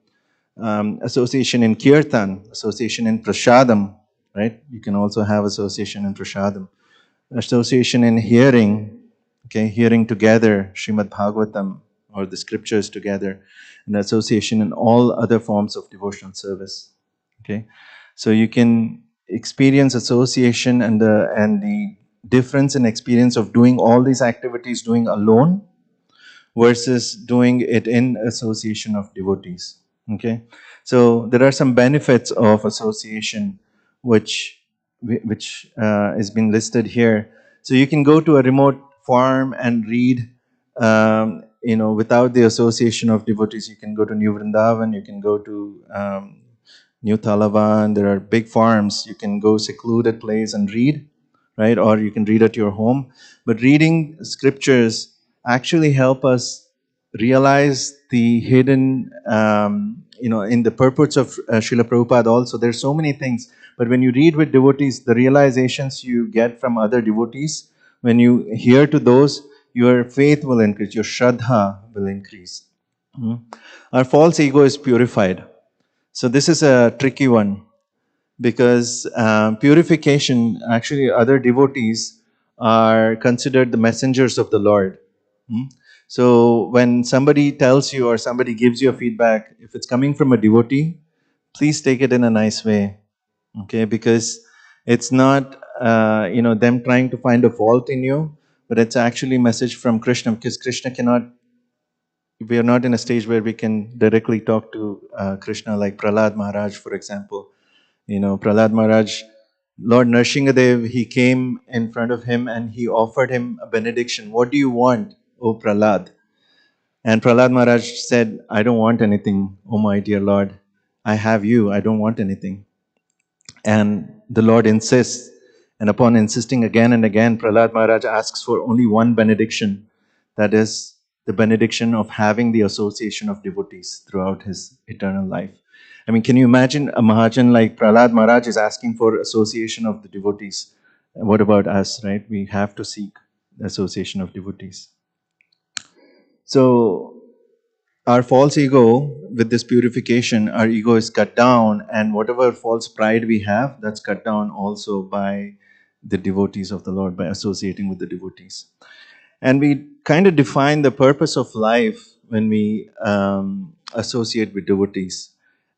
Association in Kirtan, association in Prasadam, right? You can also have association in Prasadam. Association in hearing, okay, hearing together Srimad Bhagavatam or the scriptures together, and association in all other forms of devotional service. Okay, so you can experience association and the difference in experience of doing all these activities doing alone versus doing it in association of devotees. Okay, so there are some benefits of association which is being listed here. So you can go to a remote farm and read, without the association of devotees. You can go to New Vrindavan, you can go to New Talavan. There are big farms. You can go secluded place and read, right? Or you can read at your home. But reading scriptures actually help us realize the hidden, in the purports of Srila Prabhupada also. There's so many things. But when you read with devotees, the realizations you get from other devotees, when you hear to those, your faith will increase, your shraddha will increase. Our false ego is purified. So this is a tricky one because purification, actually, other devotees are considered the messengers of the Lord. So when somebody tells you or somebody gives you a feedback, if it's coming from a devotee, please take it in a nice way, okay? Because it's not them trying to find a fault in you, but it's actually a message from Krishna, because Krishna cannot. We are not in a stage where we can directly talk to Krishna, like Prahlad Maharaj, for example. Prahlad Maharaj, Lord Narsinghadev, he came in front of him and he offered him a benediction. What do you want, O Prahlad? And Prahlad Maharaj said, I don't want anything, oh my dear Lord. I have you, I don't want anything. And the Lord insists. And upon insisting again and again, Prahlad Maharaj asks for only one benediction. That is the benediction of having the association of devotees throughout his eternal life. I mean, can you imagine a Mahajan like Prahlad Maharaj is asking for association of the devotees? What about us, right? We have to seek the association of devotees. So, our false ego, with this purification, our ego is cut down, and whatever false pride we have, that's cut down also by the devotees of the Lord, by associating with the devotees. And we kind of define the purpose of life when we associate with devotees.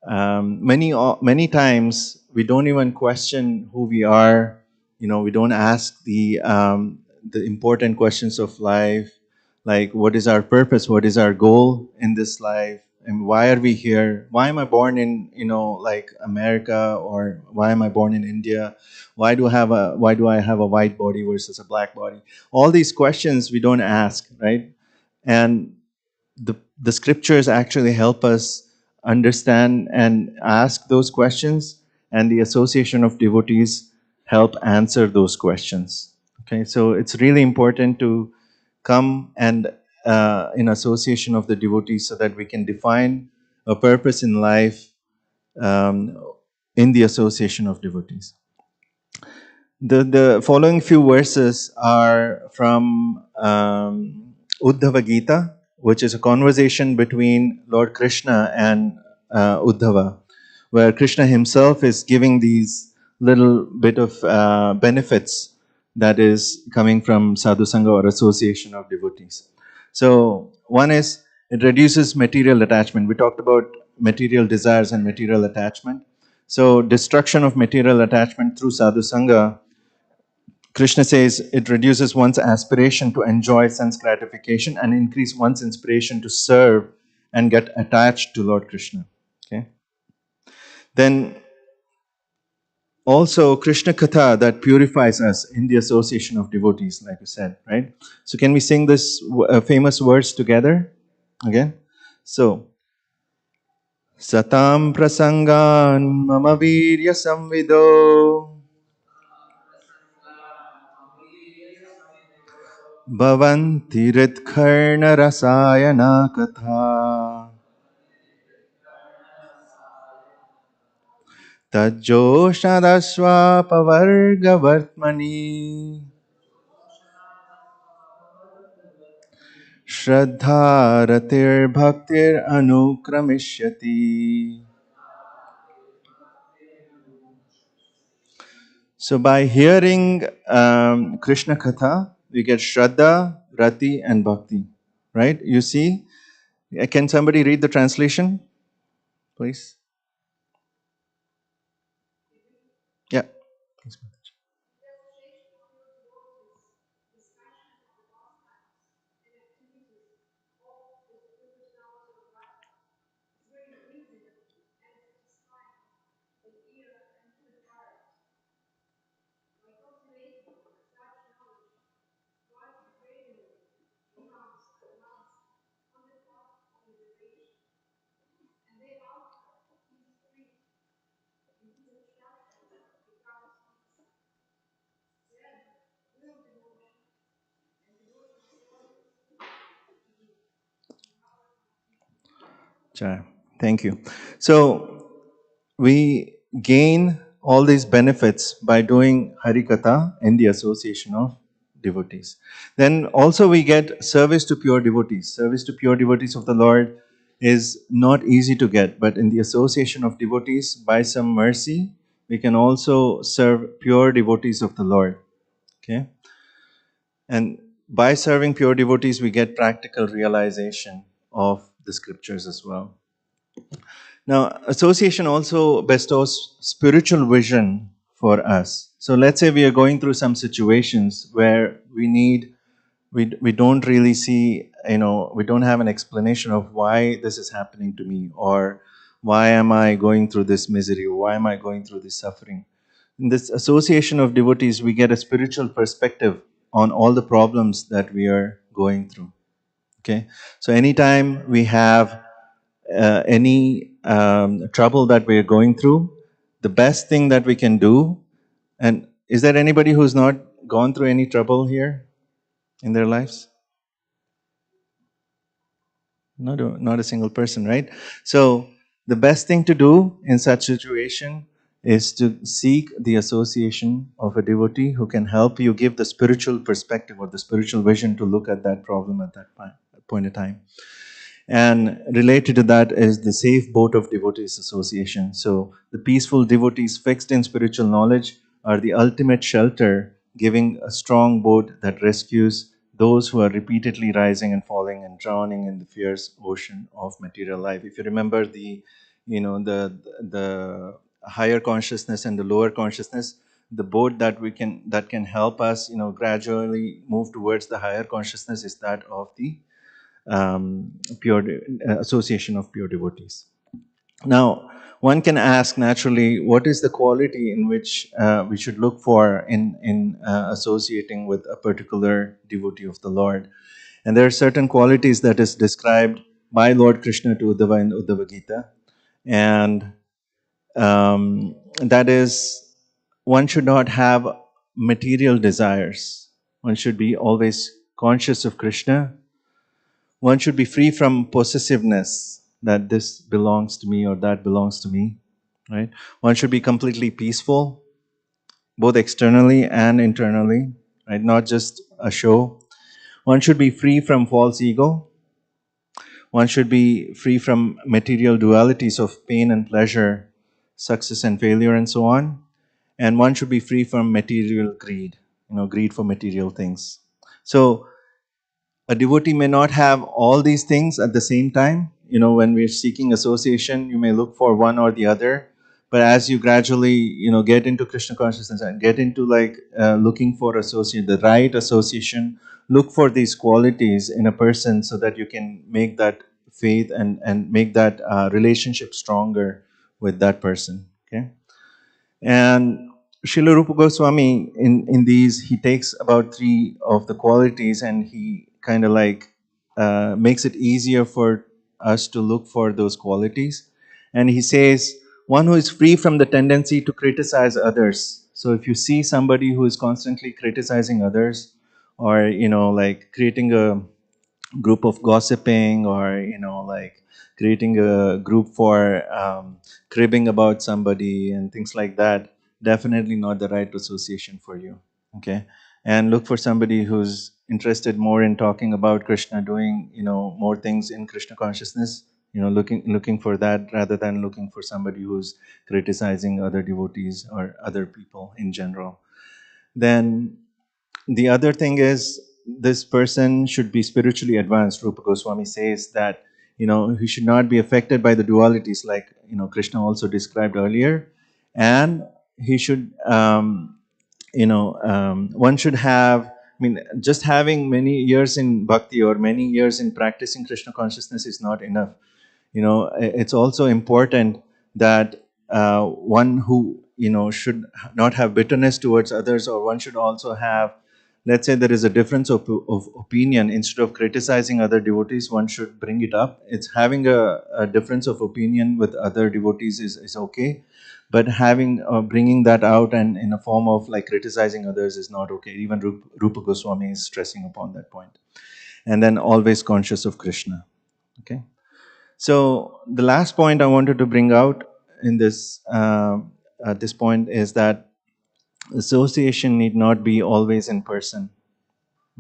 Many times we don't even question who we are. We don't ask the important questions of life, like what is our purpose, what is our goal in this life, and why are we here? Why am I born in like America, or why am I born in India? Why do I have a white body versus a black body? All these questions we don't ask, right? And the scriptures actually help us understand and ask those questions, and the association of devotees help answer those questions. Okay, so it's really important to come and in association of the devotees, so that we can define a purpose in life in the association of devotees. The following few verses are from Uddhava Gita, which is a conversation between Lord Krishna and Uddhava, where Krishna himself is giving these little bit of benefits that is coming from sadhu sangha or association of devotees. So one is, it reduces material attachment. We talked about material desires and material attachment. So destruction of material attachment through sadhu sangha, Krishna says, it reduces one's aspiration to enjoy sense gratification and increase one's inspiration to serve and get attached to Lord Krishna. Okay. Then also Krishna Katha, that purifies us in the association of devotees, like you said, right? So can we sing this famous verse together again? So, Satam prasangan mama virya samvido भवन्ति हृत्कर्णरसायना कथा तज्जोषदश्वापवर्गवर्त्मनि श्रद्धारतिर्भक्तिरनुक्रमिष्यति. So by hearing Krishna Katha, we get Shraddha, Rati and Bhakti. Right? You see? Can somebody read the translation, please? Yeah. Chai. Thank you. So we gain all these benefits by doing Harikatha in the association of devotees. Then also we get service to pure devotees. Service to pure devotees of the Lord is not easy to get, but in the association of devotees, by some mercy, we can also serve pure devotees of the Lord. Okay? And by serving pure devotees, we get practical realization of the scriptures as well. Now, association also bestows spiritual vision for us. So let's say we are going through some situations where we don't really see, we don't have an explanation of why this is happening to me, or why am I going through this misery, or why am I going through this suffering. In this association of devotees, we get a spiritual perspective on all the problems that we are going through. Okay, so anytime we have any trouble that we are going through, the best thing that we can do, and is there anybody who's not gone through any trouble here in their lives? Not a single person, right? So the best thing to do in such situation is to seek the association of a devotee who can help you give the spiritual perspective or the spiritual vision to look at that problem at that point in time. And related to that is the Safe Boat of Devotees Association. So the peaceful devotees fixed in spiritual knowledge are the ultimate shelter, giving a strong boat that rescues those who are repeatedly rising and falling and drowning in the fierce ocean of material life. If you remember the higher consciousness and the lower consciousness, the boat that can help us gradually move towards the higher consciousness is that of the pure association of pure devotees. Now, one can ask naturally, what is the quality in which we should look for in associating with a particular devotee of the Lord? And there are certain qualities that is described by Lord Krishna to Uddhava in Uddhava Gita, and that is, one should not have material desires. One should be always conscious of Krishna. One should be free from possessiveness, that this belongs to me or that belongs to me, right? One should be completely peaceful, both externally and internally, right? Not just a show. One should be free from false ego. One should be free from material dualities of pain and pleasure, success and failure, and so on. And one should be free from material greed, greed for material things. So a devotee may not have all these things at the same time. When we're seeking association, you may look for one or the other. But as you gradually, get into Krishna consciousness and get into looking for the right association, look for these qualities in a person so that you can make that faith and make that relationship stronger with that person. Okay. And Srila Rupa Goswami, in these, he takes about 3 of the qualities and he kind of makes it easier for us to look for those qualities. And he says, one who is free from the tendency to criticize others. So if you see somebody who is constantly criticizing others, or like creating a group of gossiping, or like creating a group for cribbing about somebody and things like that, definitely not the right association for you. Okay. And look for somebody who's interested more in talking about Krishna, doing more things in Krishna consciousness, looking for that, rather than looking for somebody who's criticizing other devotees or other people in general. Then the other thing is, this person should be spiritually advanced. Rupa Goswami says that he should not be affected by the dualities, like Krishna also described earlier. And he should one should have, just having many years in bhakti or many years in practicing Krishna consciousness is not enough. It's also important that one who should not have bitterness towards others, or one should also have, let's say there is a difference of opinion, instead of criticizing other devotees, one should bring it up. It's having a difference of opinion with other devotees is okay, but having bringing that out and in a form of like criticizing others is not okay. Even Rupa Goswami is stressing upon that point. And then always conscious of Krishna. Okay. So the last point I wanted to bring out in this at this point is that association need not be always in person.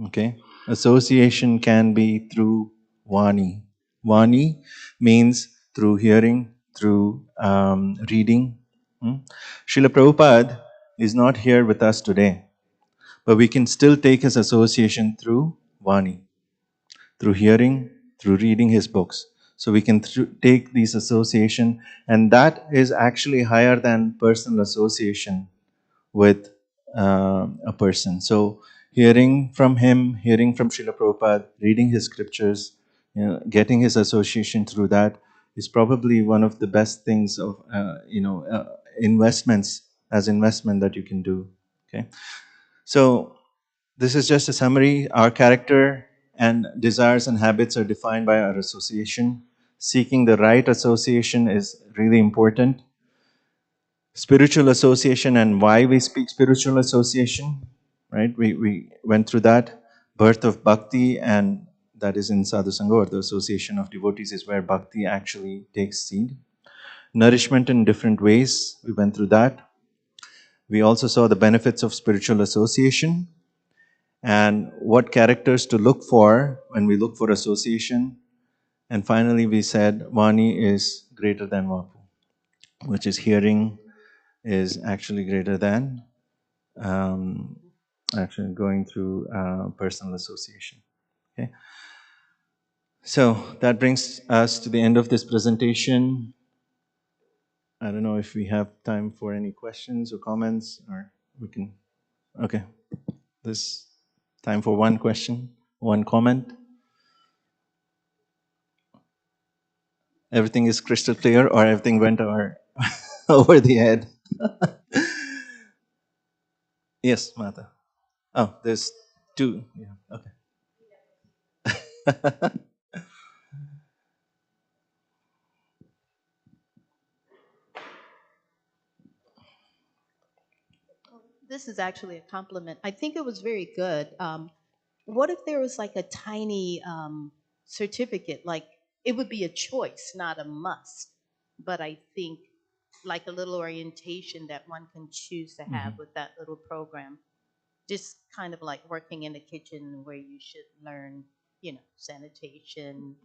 Okay, association can be through Vani. Vani means through hearing, through reading. Srila Prabhupada is not here with us today, but we can still take his association through Vani, through hearing, through reading his books. So we can take these association, and that is actually higher than personal association with a person. So hearing from him, hearing from Srila Prabhupada, reading his scriptures, getting his association through that is probably one of the best things of investments, as investment that you can do. Okay, so this is just a summary. Our character and desires and habits are defined by our association. Seeking the right association is really important. Spiritual association and why we speak spiritual association, right? We went through that. Birth of bhakti, and that is in Sadhu Sangha, or the association of devotees, is where bhakti actually takes seed. Nourishment in different ways, we went through that. We also saw the benefits of spiritual association and what characters to look for when we look for association. And finally, we said Vani is greater than Vapu, which is hearing is actually greater than actually going through personal association. Okay, so that brings us to the end of this presentation. I don't know if we have time for any questions or comments, or we can. Okay, this time for one question, one comment. Everything is crystal clear, or everything went over the head? Yes, Mata. Oh, there's two. Yeah. Okay. This is actually a compliment. I think it was very good. What if there was like a tiny certificate? Like it would be a choice, not a must. But I think like a little orientation that one can choose to have with that little program. Just kind of like working in the kitchen where you should learn, sanitation,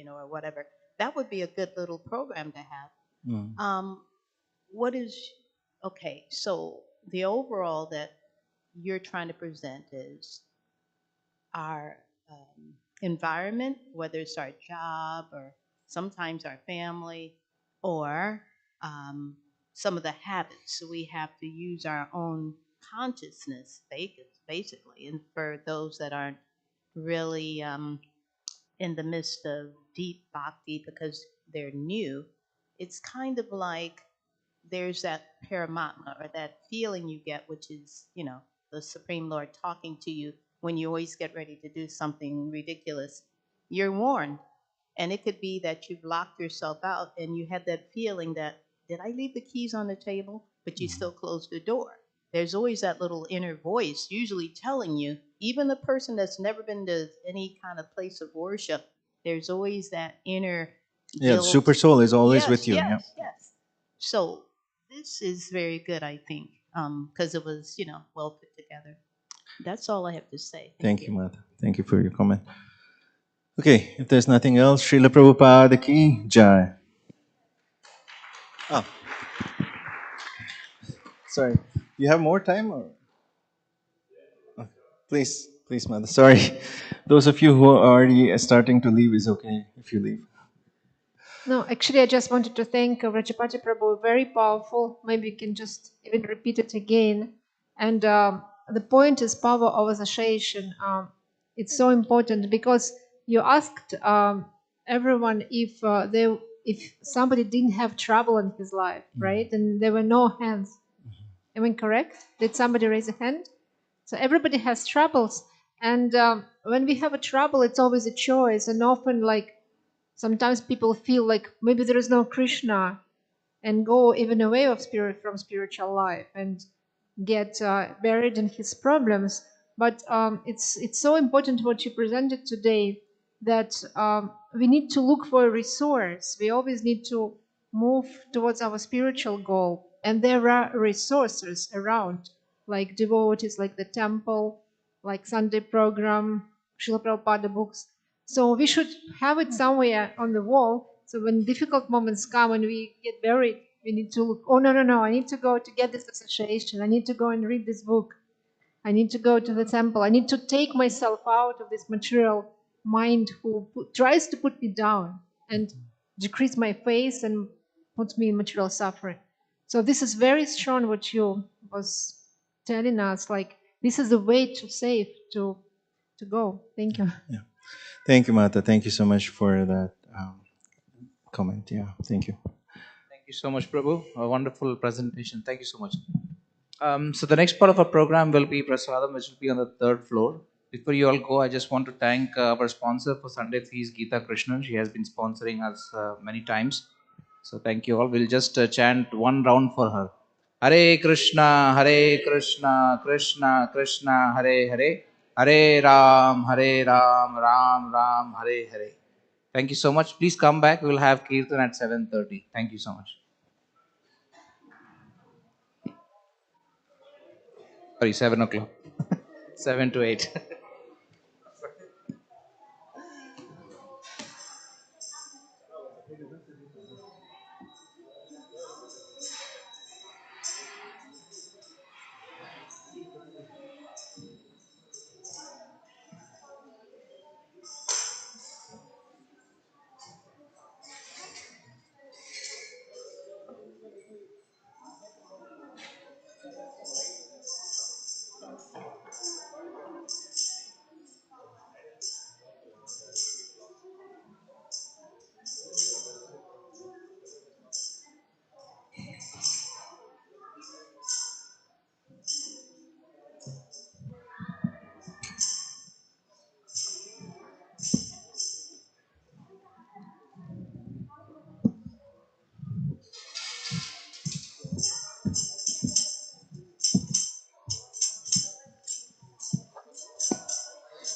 or whatever. That would be a good little program to have. What is okay? So the overall that you're trying to present is our environment, whether it's our job or sometimes our family, or some of the habits. So we have to use our own consciousness, basically. And for those that aren't really in the midst of deep bhakti because they're new, it's kind of like there's that paramatma, or that feeling you get, which is, the Supreme Lord talking to you when you always get ready to do something ridiculous. You're warned. And it could be that you've locked yourself out and you had that feeling that, did I leave the keys on the table? But you still closed the door. there's always that little inner voice usually telling you, even the person that's never been to any kind of place of worship, there's always that inner Yeah, the guilt. super soul is always Yes, with you. yes, Yeah. yes. So this is very good, I think, because it was, well put together. That's all I have to say. Thank you, Mata. Thank you for your comment. Okay, if there's nothing else, Srila Prabhupada ki jai. Oh, sorry. You have more time, or please, Mata. Sorry, those of you who are already starting to leave is okay if you leave. No, actually, I just wanted to thank Rajapati Prabhu. Very powerful. Maybe you can just even repeat it again. And the point is power of association. It's so important because you asked everyone if somebody didn't have trouble in his life, right? And there were no hands. Am I correct? Did somebody raise a hand? So everybody has troubles, and when we have a trouble, it's always a choice, and often like. Sometimes people feel like maybe there is no Krishna and go even away from spiritual life and get buried in his problems. But it's so important what you presented today that we need to look for a resource. We always need to move towards our spiritual goal. And there are resources around, like devotees, like the temple, like Sunday program, Srila Prabhupada books. So we should have it somewhere on the wall. So when difficult moments come and we get buried, we need to look, oh, no, I need to go to get this association. I need to go and read this book. I need to go to the temple. I need to take myself out of this material mind who tries to put me down and decrease my faith and puts me in material suffering. So this is very strong what you was telling us. Like this is the way to save, to go. Thank you. Yeah. Thank you, Mata. Thank you so much for that comment. Yeah, thank you. Thank you so much, Prabhu. A wonderful presentation. Thank you so much. So the next part of our program will be Prasadam, which will be on the third floor. Before you all go, I just want to thank our sponsor for Sunday feast, Geeta Krishnan. She has been sponsoring us many times. So thank you all. We'll just chant one round for her. Hare Krishna, Krishna Krishna, Hare Hare, Hare Ram, Ram Ram, Hare Hare. Thank you so much. Please come back. We will have Kirtan at 7:30. Thank you so much. Sorry, 7 o'clock. 7 to 8.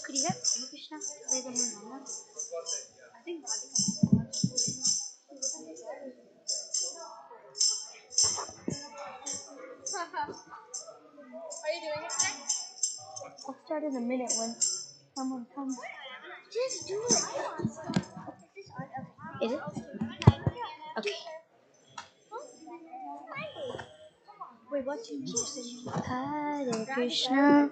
Could you have Krishna play the Nirvana? I think Are you doing it today? I'll start in a minute when someone comes. Just do it. Is it? Okay. Wait, what's your name? Hare Krishna.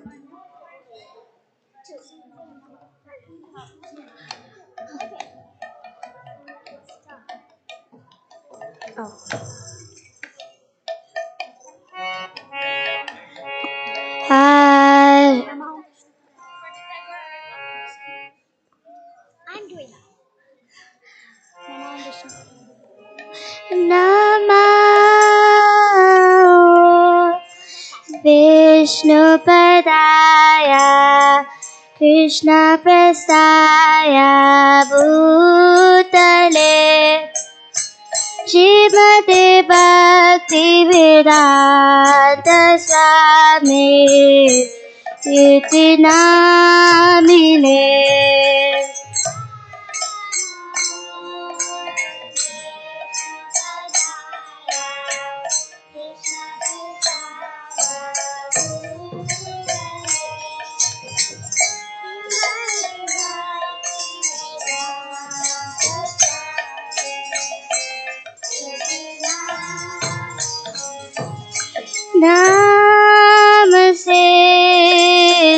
Oh. Hare. I'm doing that. Namo Vishnu Padaya Krishna Prasaya Bhutale श्रीमते भक्तिवेदान्त स्वामी इति नामिने। नमस्ते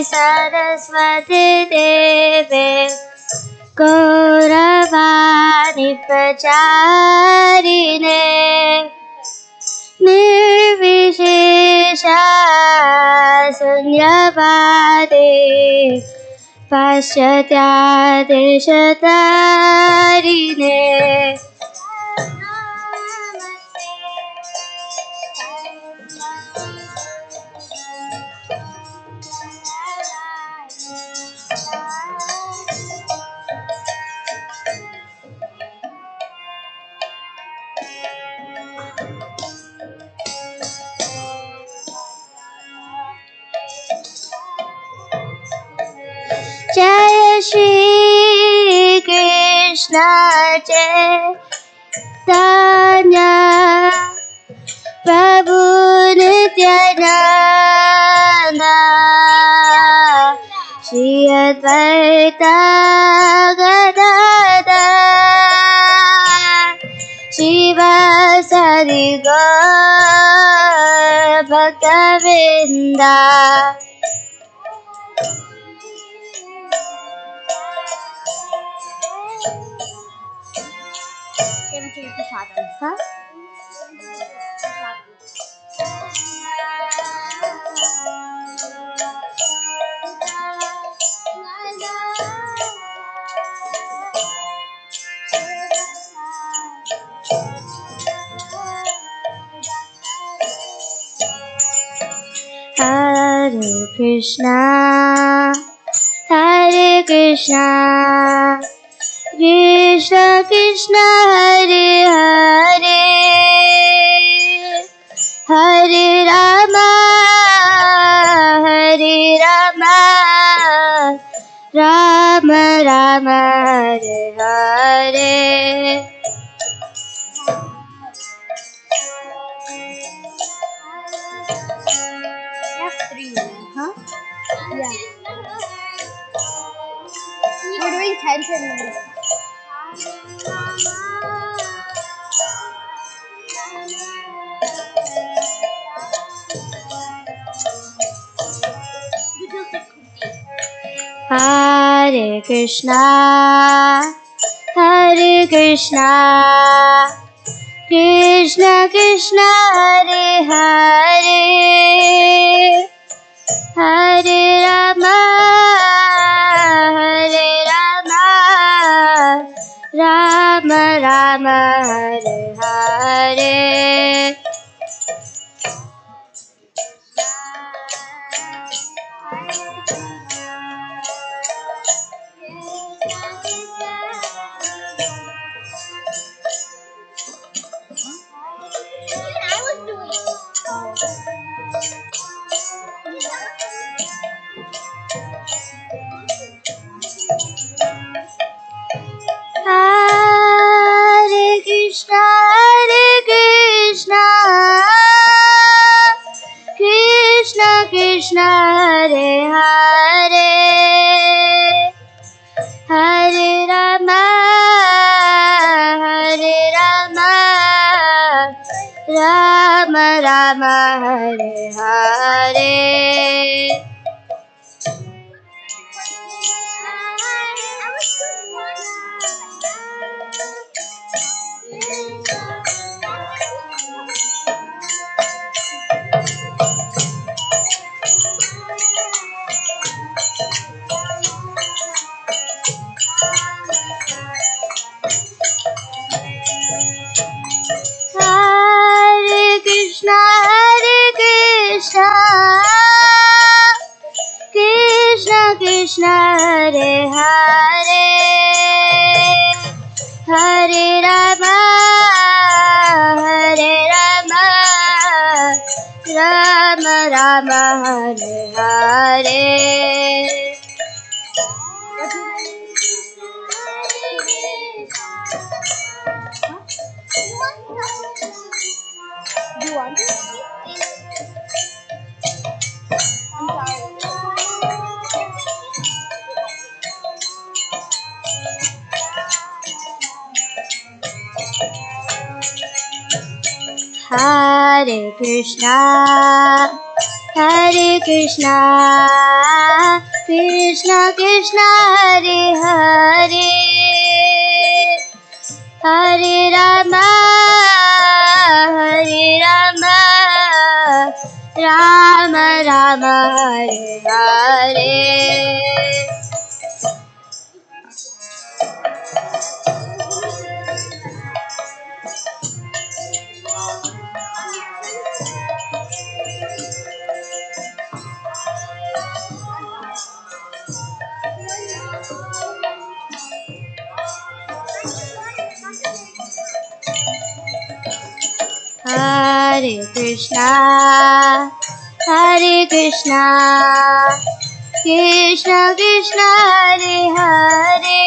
सरस्वती देवे गौरवाणी प्रचारिणे निर्विशेषा शून्यवादे पाश्चात्यादेशतारिणे। जय श्री कृष्ण चैतन्य प्रभु नित्यानंद श्री अद्वैत गदाधर शिवासादि गौर भक्तवृंदा। Hare Krishna, Hare Krishna, Krishna Krishna Hare Hare, Hare Rama, Hare Rama, Rama Rama Hare Hare. Yeah. We're doing 10 minutes. Hare Krishna, Hare Krishna, Krishna Krishna Hare Hare, Hare Rama, Hare Rama, Rama Rama Hare Hare. Hare Krishna, Krishna Krishna Hare Hare, Hare Rama, Hare Rama, Rama Rama Hare Hare. Hare Krishna, Hare. Do you want to? I'm sorry. Hare Krishna, Hare Krishna, Krishna Krishna, Hare Hare, Hare Rama, Hare Rama, Rama Rama, Hare Hare. Hare Krishna, Hare Krishna, Krishna Krishna, Hare Hare,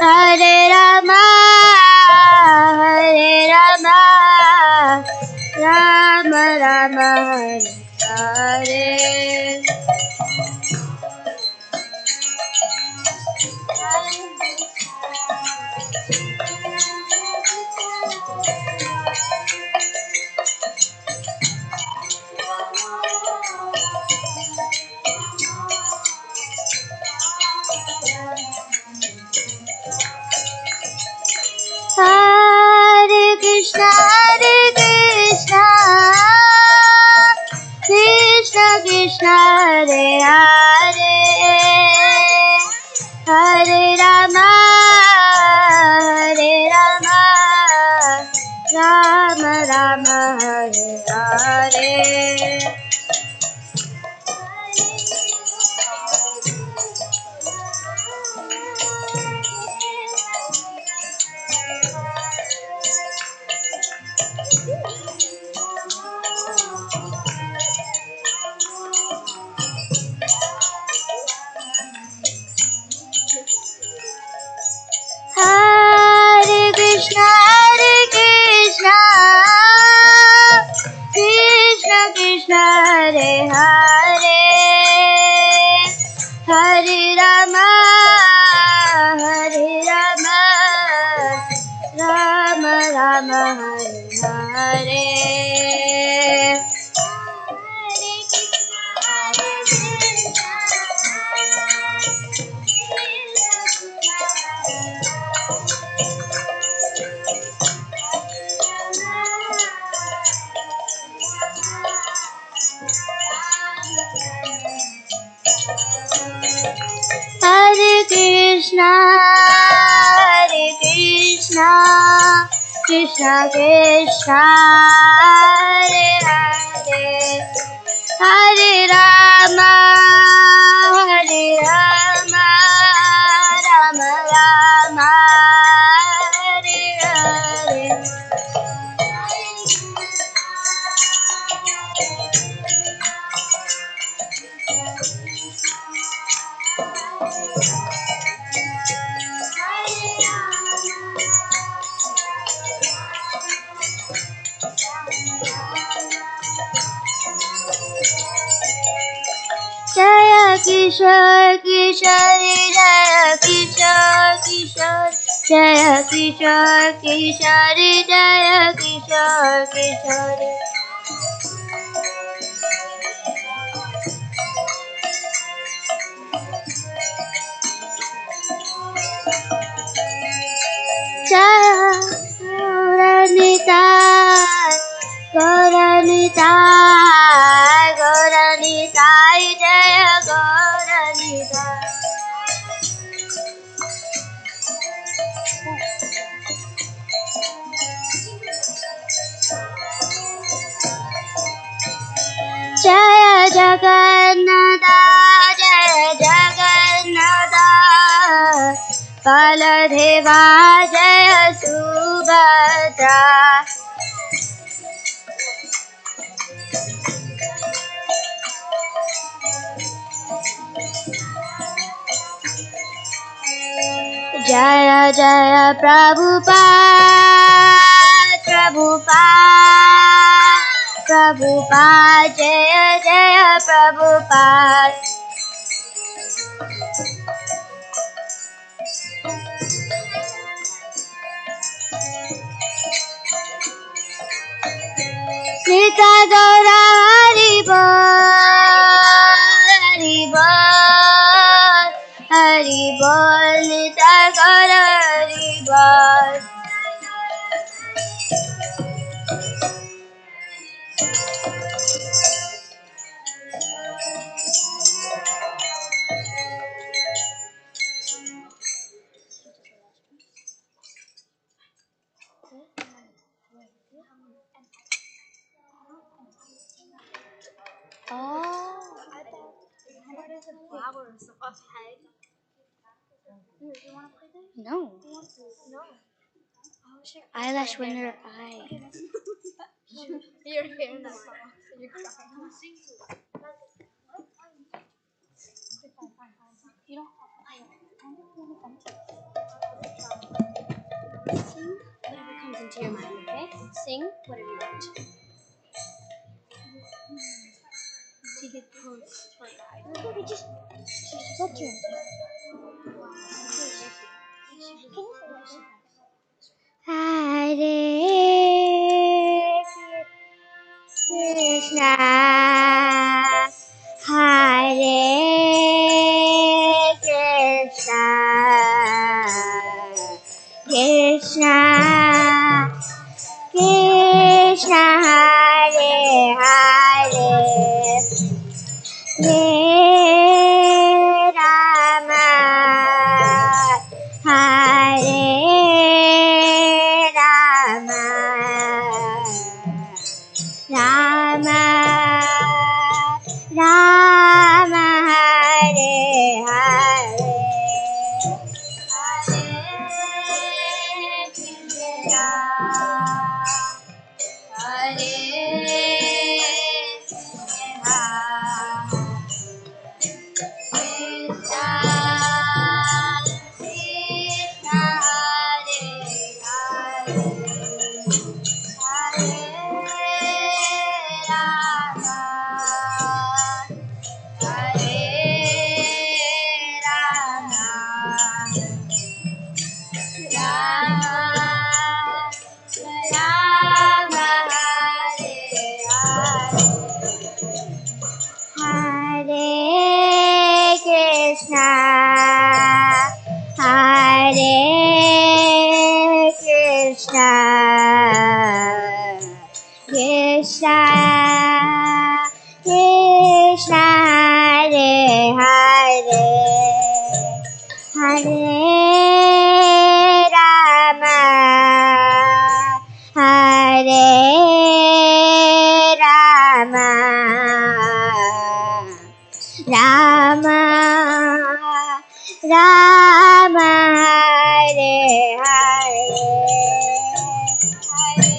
Hare Rama, Hare Rama, Rama Rama, Hare Hare. Hare Krishna, Krishna Krishna, Hare Hare, Hare Rama, Hare Rama, Rama Rama, Hare Hare. Hare Krishna, Krishna Krishna, Hare Hare, Hare Rama, Hare Rama, Rama Rama, Hare Hare. Hare Krishna, Krishna Krishna, Hare Hare, Hare Rama, Hare Rama, Rama Rama, Hare Hare. Jaya Kishore Kishore, Jaya Kishore Kishore, Jaya Kishore Kishore, Jaya Kishore Kishore. Jaya Gauranitai, Gauranitai, Gauranitai, Jaya Gauranitai. Jaya Jagannatha, Jaya Jagannatha, Baladeva, Jaya Subhadra. जय जय प्रभुपाद प्रभुपाद प्रभुपाद जय जय प्रभुपाद नित्य गौर हरि बोल हरि बोल नित्य गौर हरि बोल No. Eyelash winner eye. Your hair not so you're crying. You don't sing whatever comes into your mind, okay? Sing whatever you want. To get close to our guide. Okay, just let your Hare Krishna, Hare Krishna, Krishna, Krishna, Hare Hare, Hare Rama, Hare Rama, Rama, Rama, Hare Hare, Hare Krishna, Hare Krishna, Krishna, Krishna, Hare Hare, Hare Rama, Hare Rama, Rama, Rama, Hare Hare, Hare Krishna, Hare Krishna, Krishna, Krishna, Hare Hare, Hare Rama, Hare Rama, Rama, Rama, Hare Hare, Hare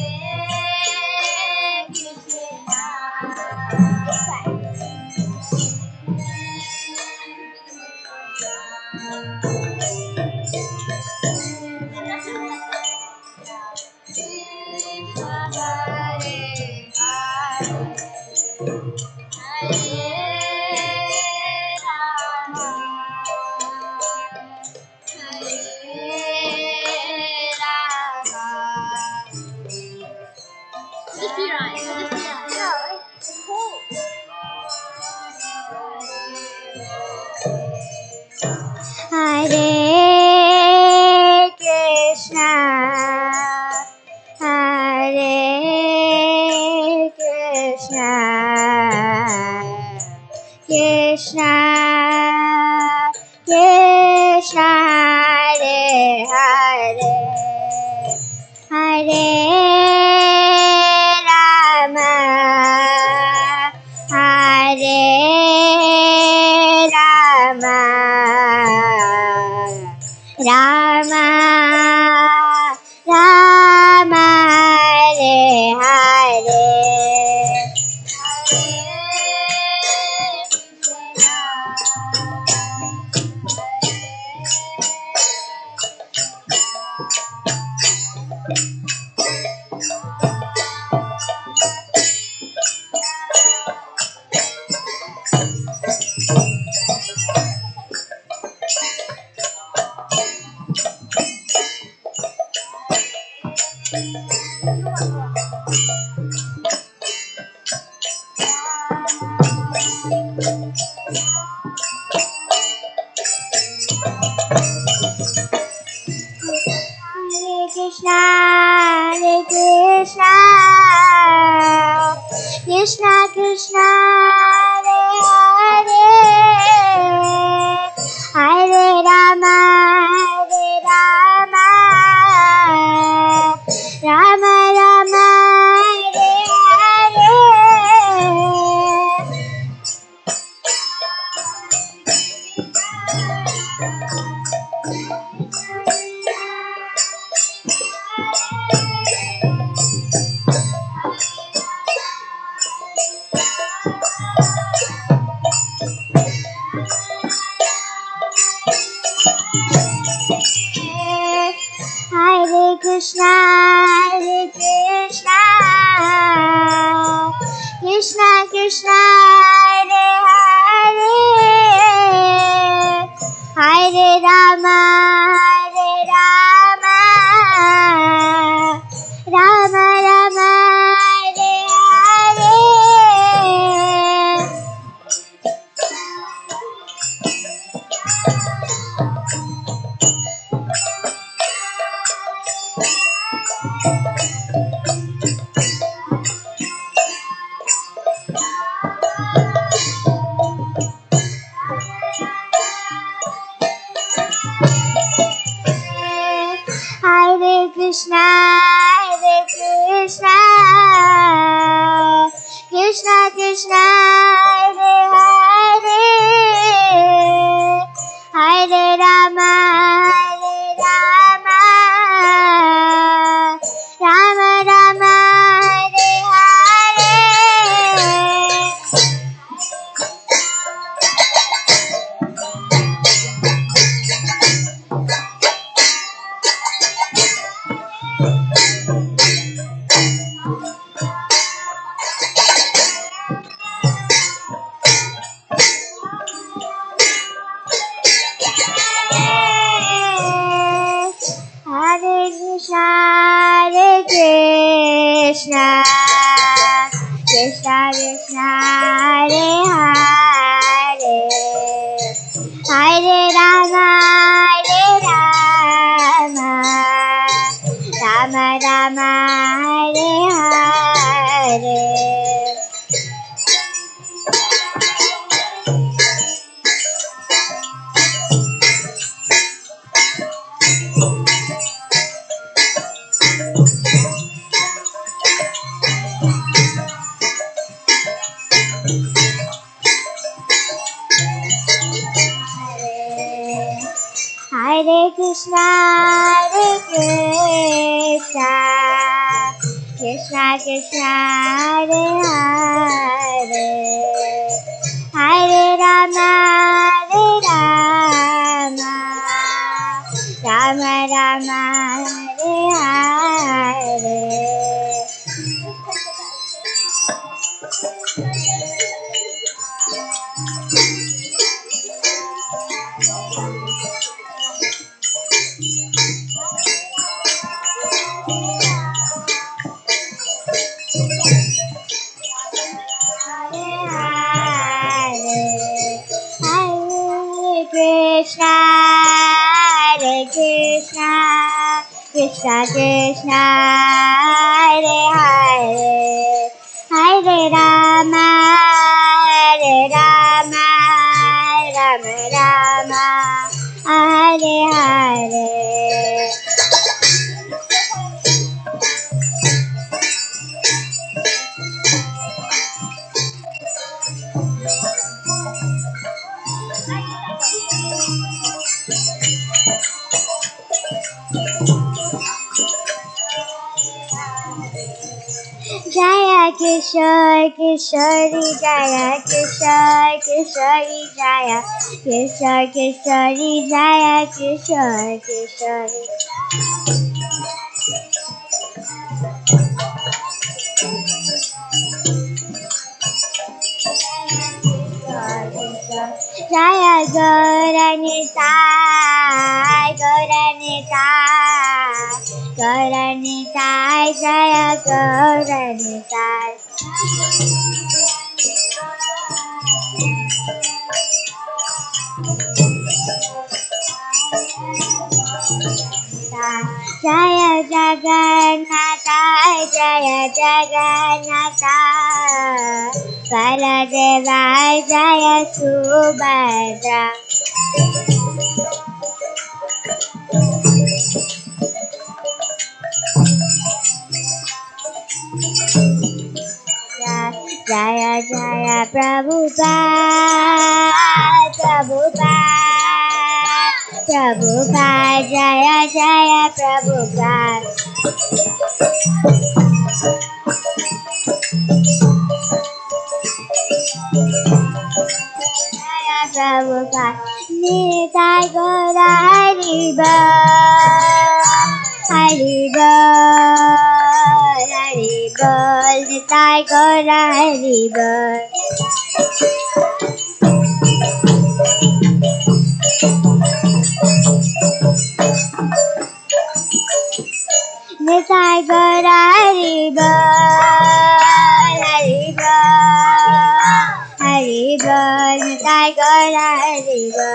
Just your eyes. Just your eyes. No, it's cool. Hare Krishna, Hare Krishna, Krishna, Krishna, Hare Hare, Hare Rama, Hare Rama, Rama, Rama, Hare Hare, Hare Krishna, Krishna, Krishna Krishna, Hare Hare, Hare Rama, Rama Rama, Hare Hare. Hare Krishna, Krishna Krishna, Hare Hare, Hare Rama, Rama Rama, Hare Hare. Hare Krishna, Krishna Krishna, Hare Hare, Hare Rama, Rama Rama, Hare Hare. Hare Krishna, Krishna Krishna, Hare Hare, Hare Rama, Rama Rama, Hare Hare. Hare Krishna, Krishna Krishna, Hare Hare, Hare Rama, Rama Rama, Hare Hare. Hare Krishna, Krishna Krishna, Hare Hare, Hare Rama, Rama Rama, Hare Hare. Jaya Kishore Kishori, Jaya Kishore Kishori, Jaya Kishore Kishori, Jaya Kishore Kishori. Jaya Gauranitai, Gauranitai, Jaya Gauranitai. Jaya Jagannatha, Jaya Jagannatha, Baladeva, Jaya Subhadra. Jaya Jaya Prabhupada, Prabhupada, Prabhupada, Jaya Jaya Prabhupada. Jaya Prabhupada, Nitai Gora Hariba, Hariba, Hariba, Nitai Gora Hariba. Nitai Gora Hariba, Hariba, Hariba, Nitai Gora Hariba.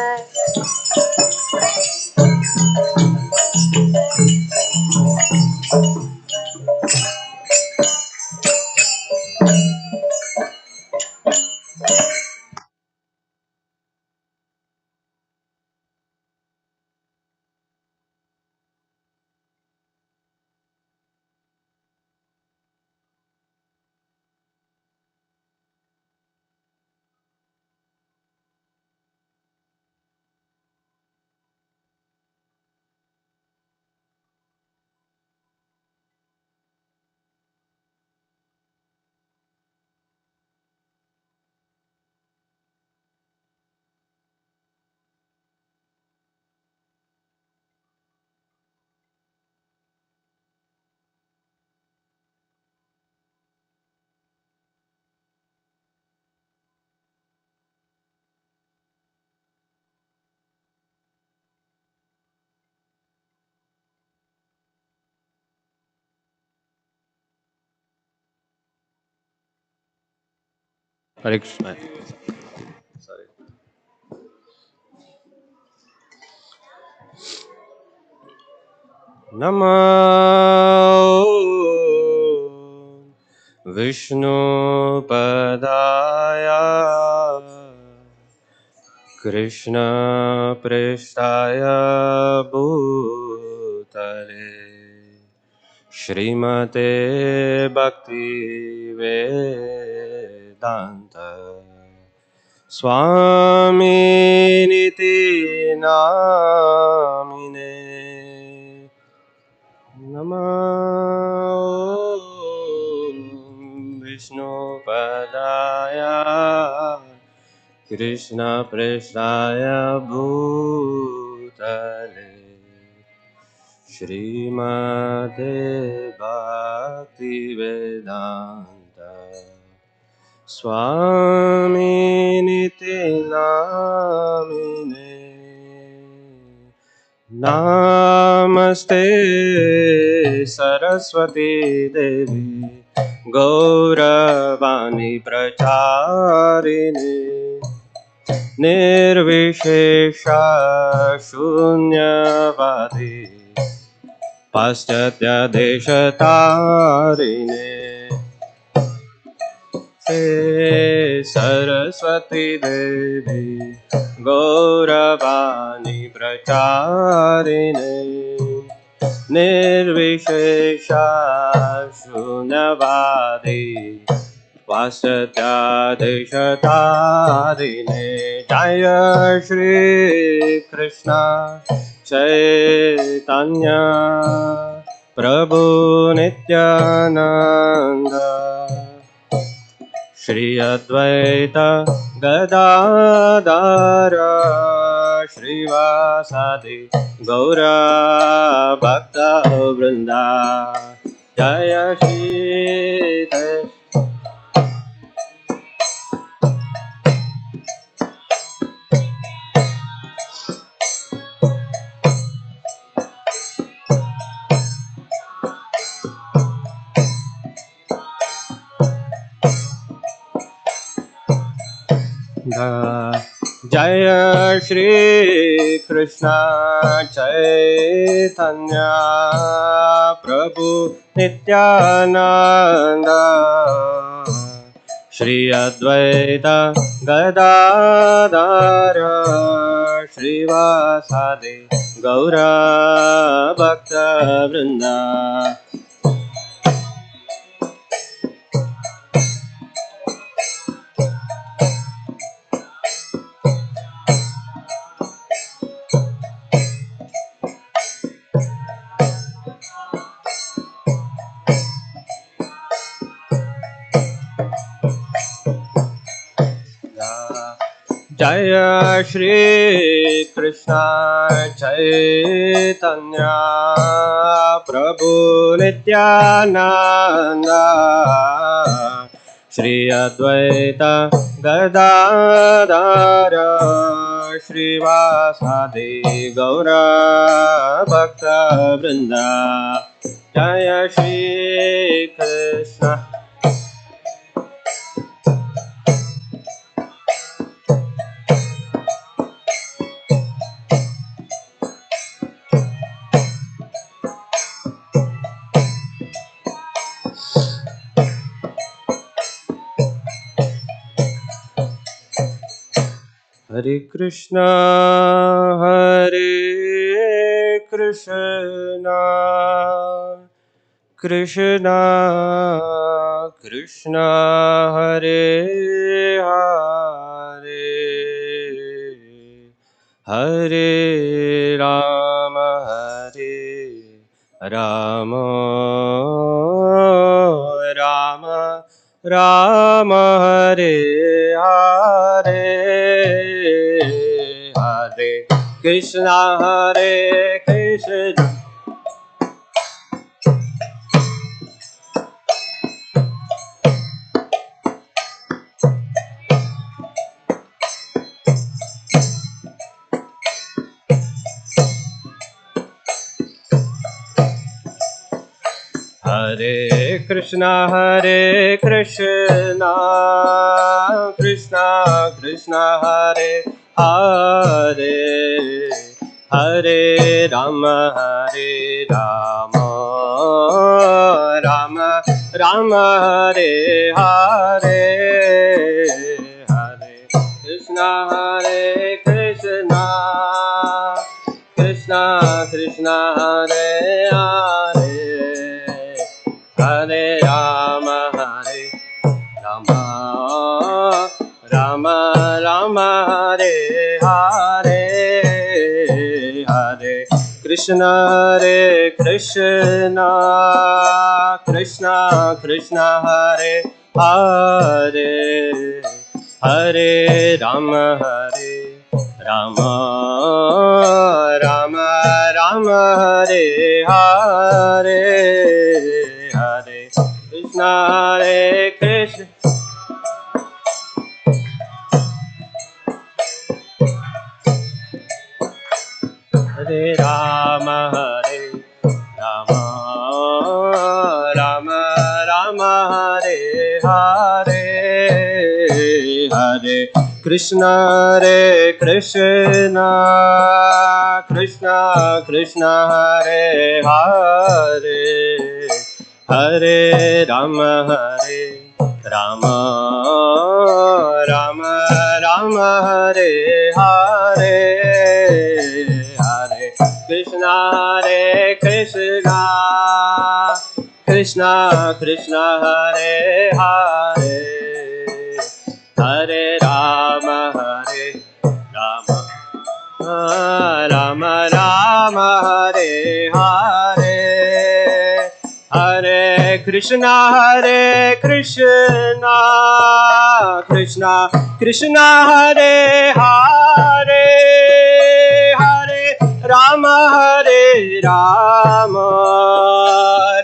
Hare Krishna. Namo Vishnu Padaya Krishna Prestaya Bhutale Srimate Bhakti Vedanta Swami Niti Namine Namo Vishnu Padaya Krishna Prestaya Bhutale Srimate Bhakti Vedanta Swami Niti Namine Namaste Saraswati Devi Gauravani Pracharini Nirvishesha Shunyavadi Paschatya Deshatarine Hey Saraswati Devi Gauravani Pracharini Nirvishesha Shunyavadi Vasatyadeshatarine Jaya Shri Krishna Chaitanya Prabhu Nityananda Shri Advaita Gadadara Srivasadi Gaura Bhakta Vrinda Jaya Shri Krishna जय श्री कृष्ण चैतन्य प्रभु नित्यानंद श्री अद्वैत गदाधर श्रीवासादि गौर भक्त वृंदा। जय श्री कृष्ण चैतन्य प्रभु नित्यानंद श्री अद्वैत गदाधर श्रीवासादि गौर भक्त वृंदा। जय श्री कृष्ण। हरे कृष्णा कृष्णा कृष्णा कृष्णा हरे हरे हरे राम राम राम राम हरे हरे हरे कृष्णा हरे कृष्णा कृष्णा कृष्णा हरे हरे हरे राम राम राम हरे हरे हरे कृष्णा कृष्णा कृष्णा कृष्णा हरे हरे हरे राम राम राम हरे हरे हरे कृष्णा कृष्णा कृष्णा कृष्णा हरे हरे हरे राम राम राम राम हरे हरे हरे कृष्णा कृष्ण हरे Ram Ram Ram Ram Hare Hare Hare Krishna Krishna Krishna Krishna Hare Hare Hare Ram Ram Ram Ram Hare Hare Hare Krishna Krishna Krishna Krishna Hare Hare Hare Ram Ram Ram Hare Hare Hare Krishna Krishna Krishna Krishna Hare Hare Hare Ram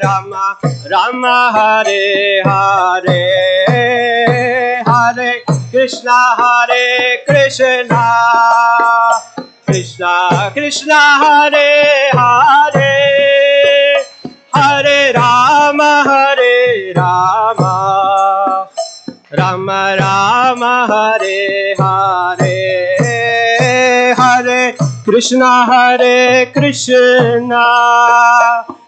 Ram Ram Hare Hare Hare Krishna Krishna Krishna Krishna Hare Hare Hare Ram Ram Ram Hare Hare Hare Krishna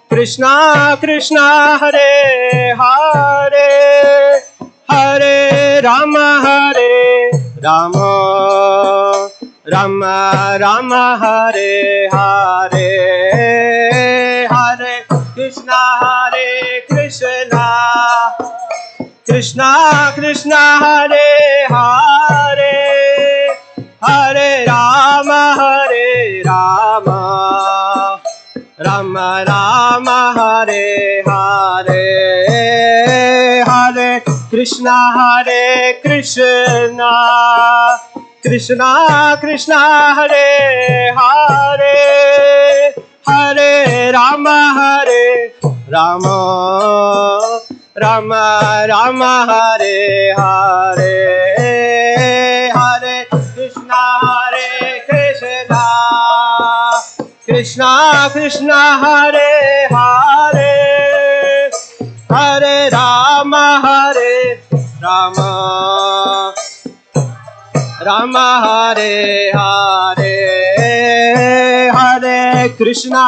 Krishna Krishna Hare Hare Hare Rama Rama Rama Hare Hare Hare Krishna Krishna Krishna Hare Hare Hare Rama Rama Rama Hare Hare Hare Krishna Krishna Krishna Hare Hare Hare Rama Rama Rama Hare Hare Hare Krishna Krishna Krishna Hare Hare Hare Rama Rama Hare Hare Hare Krishna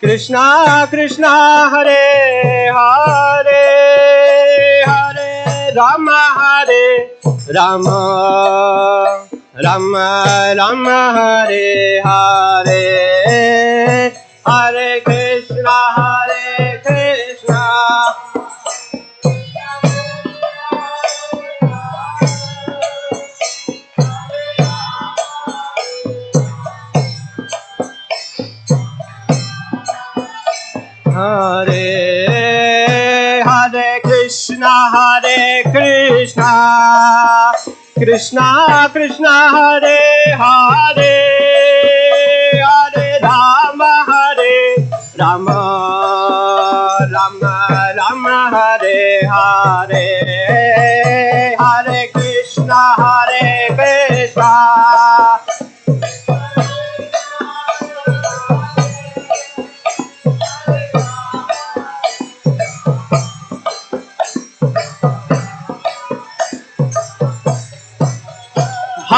Krishna Krishna Hare Hare Hare Rama Rama Hare Hare Hare Krishna Hare Hare Krishna Krishna Krishna Hare Hare Hare Rama Rama Hare Hare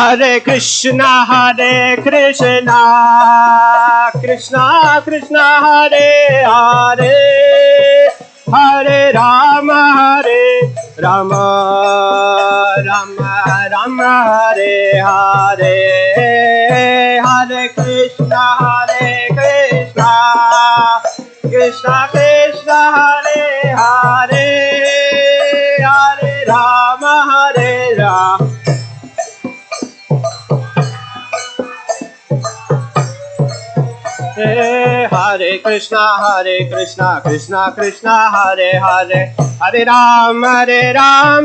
Hare Krishna Hare Krishna Krishna Krishna Hare Hare Hare Rama Rama Hare Hare Hare Krishna Krishna Krishna Hare Hare Hare Rama Hare Krishna Krishna Krishna Hare Hare Hare Ram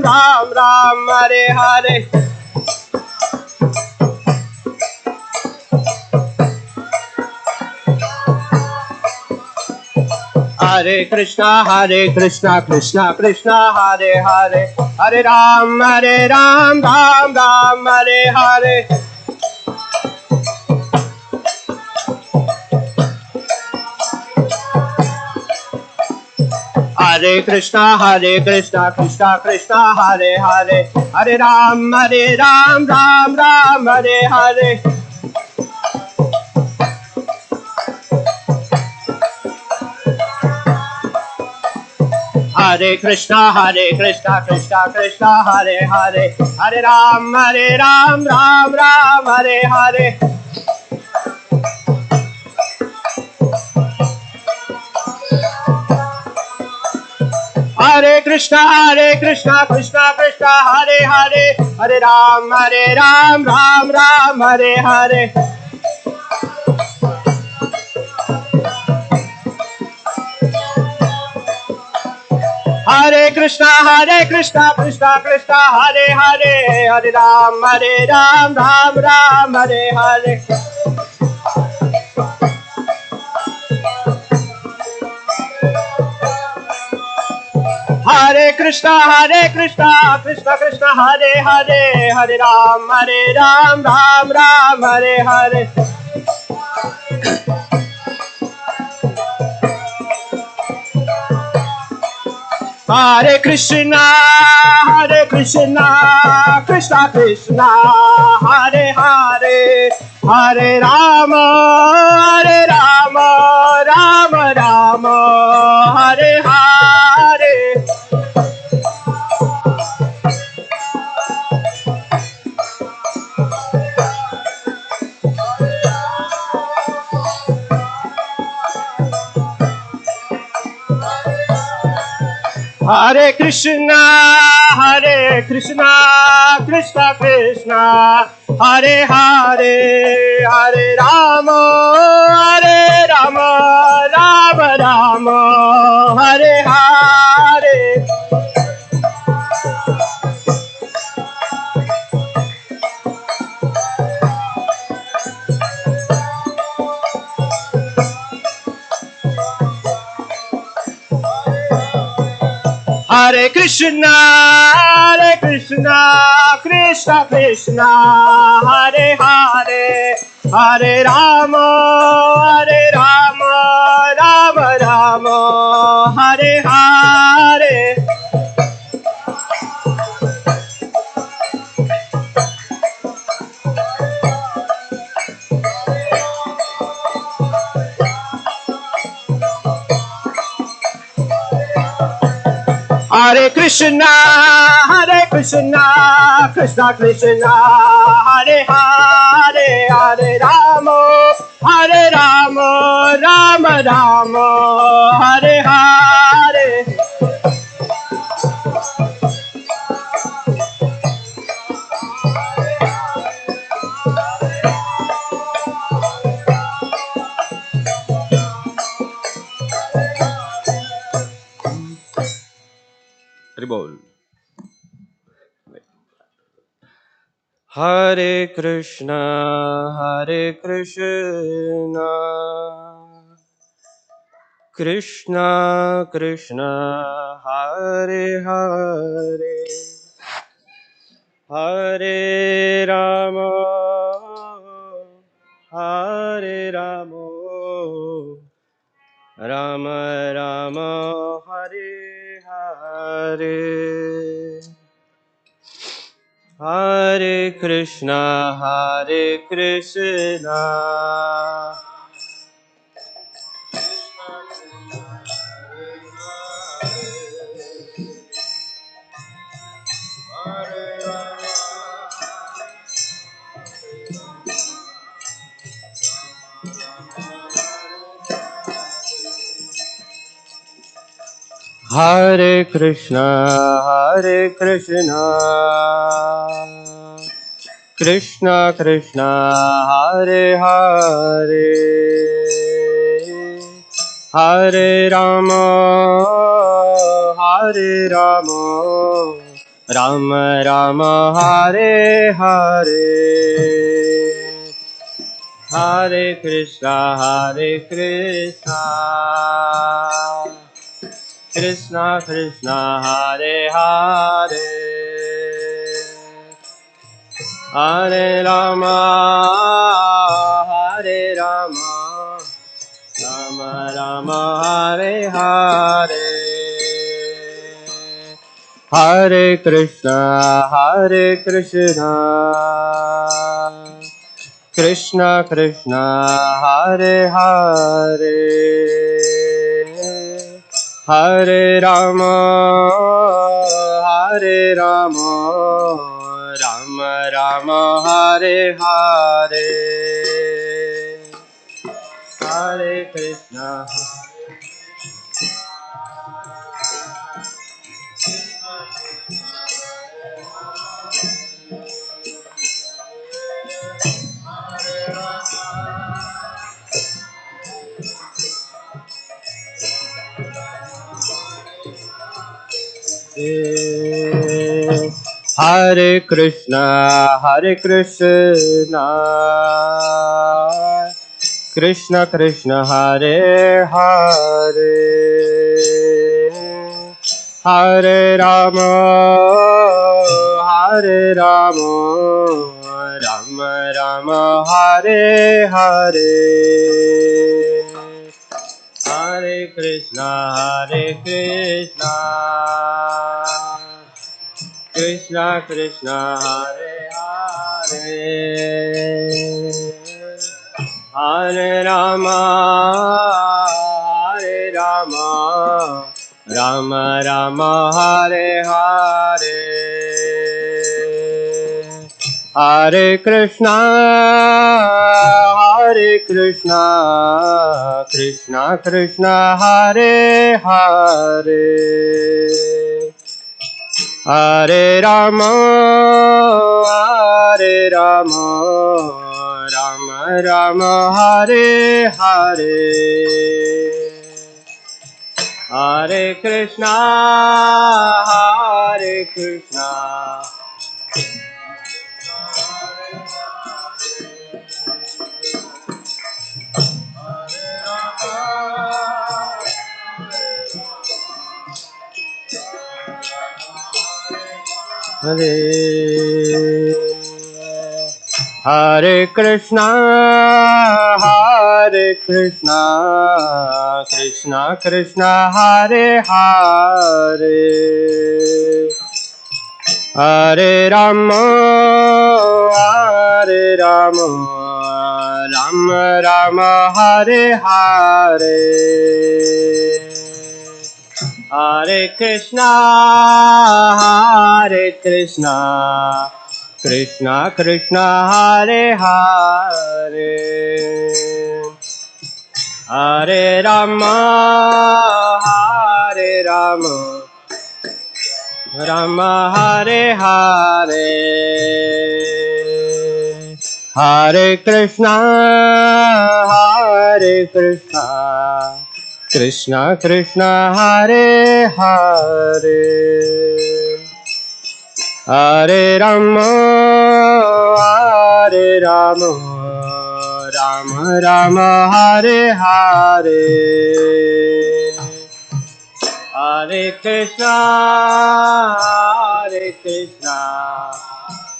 Ram Hare Hare Hare Krishna Krishna Krishna Hare Hare Hare Ram Ram Hare Hare Hare Krishna Krishna Krishna Hare Hare Hare Ram Ram Hare Hare Hare Krishna Krishna Krishna Hare Hare Hare Ram Ram Hare Hare Hare Krishna Krishna Krishna Hare Hare Hare Ram Ram Hare Hare Hare Krishna Krishna Krishna Hare Hare Hare Ram Ram Hare Hare Hare Krishna Krishna Krishna Hare Hare Hare Ram Ram Hare Hare Hare Krishna, Krishna Krishna, Hare Hare, Hare Rama, Rama Rama, Hare Hare. Hare Krishna, Krishna Krishna, Hare Hare, Hare Rama, Rama Rama, Hare Hare. Hare Krishna, Krishna Krishna, Hare Hare, Hare Rama, Rama Rama, Hare Hare. Hare Krishna, Krishna Krishna, Hare Hare, Hare Rama, Rama Rama, Hare Hare. Ribol. Hare Krishna, Krishna Krishna, Hare Hare, Hare Rama, Rama Rama, Hare Hare. Hare Krishna, Hare Krishna, Krishna Krishna, Hare Hare, Hare Rama, Rama Rama, Hare Hare. Hare Krishna, Krishna Krishna, Hare Hare, Hare Rama, Rama Rama, Hare Hare. Hare Krishna, Krishna Krishna, Hare Hare, Hare Rama, Rama Rama, Hare Hare. Hare Krishna. Hare Krishna, Krishna Krishna, Hare Hare, Hare Rama, Rama Rama, Hare Hare. Hare Krishna, Krishna Krishna, Hare Hare, Hare Rama, Hare Rama, Rama Rama, Hare Hare, Hare Krishna, Krishna Krishna, Hare Hare, Hare Rama, Rama Rama, Hare Hare, Hare Krishna, Hare Hare Krishna, Krishna Krishna, Hare Hare, Hare Rama, Rama Rama, Hare Hare, Hare Krishna, Krishna Krishna, Hare Hare, Hare Rama, Rama Hare Hare, Hare Krishna, Krishna Krishna, Hare Hare, Hare Rama, Rama Rama, Hare Hare, Hare Krishna,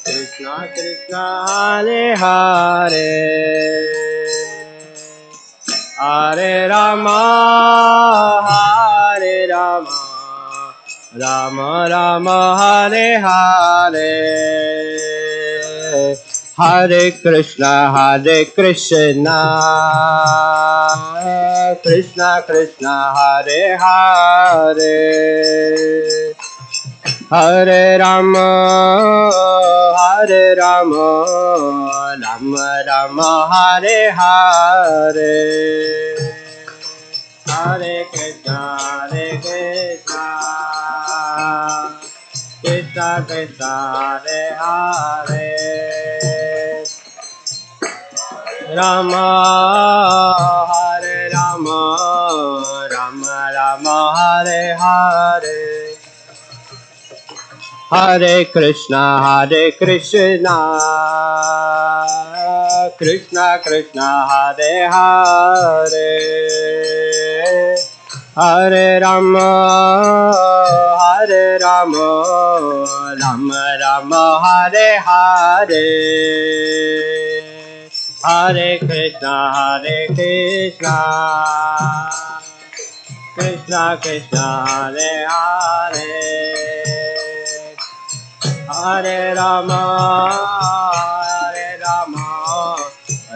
Krishna Krishna, Hare Hare, Hare Rama, Rama Rama, Hare Hare, Hare Krishna, Krishna Krishna, Hare Hare, Hare Rama, Rama Rama, Hare Hare, Hare Krishna, Krishna Krishna, Hare Hare, Rama, Rama Rama, Hare Hare, Hare Krishna, Krishna Krishna, Hare Hare, Hare Rama, Rama Rama, Hare Hare, Hare Krishna, Krishna Krishna, Hare Hare, Hare Rama,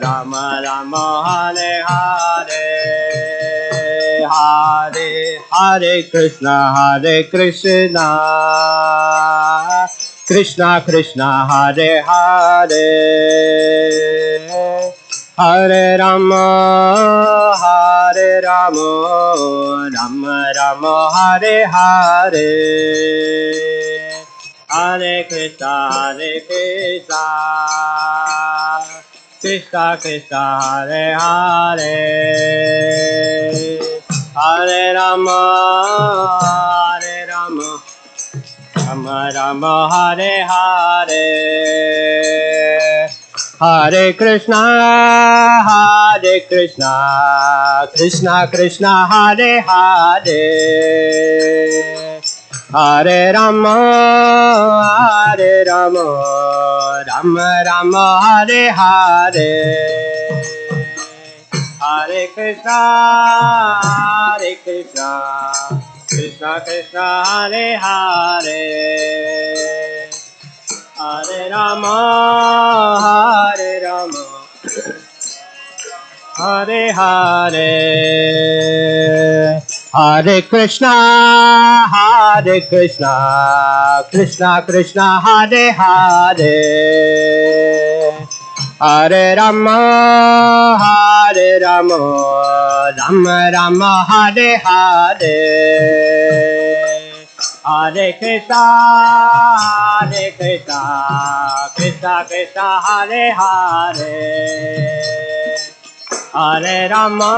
Rama Rama, Hare Hare, Hare Krishna, Krishna Krishna, Hare Hare, Hare Rama, Rama Rama, Hare Hare, Hare Krishna, Krishna Krishna, Hare Hare, Hare Rama, Rama Rama, Hare Hare, Hare Krishna, Krishna Krishna, Hare Hare, Hare Rama, Rama Rama, Hare Hare, Hare Krishna, Krishna Krishna, Hare Hare, Hare Rama, Hare Hare, Hare Krishna, Krishna Krishna, Hare Hare, Hare Rama, Rama Rama, Hare Hare, Hare Krishna, Krishna Krishna, Hare Hare, Hare Rama,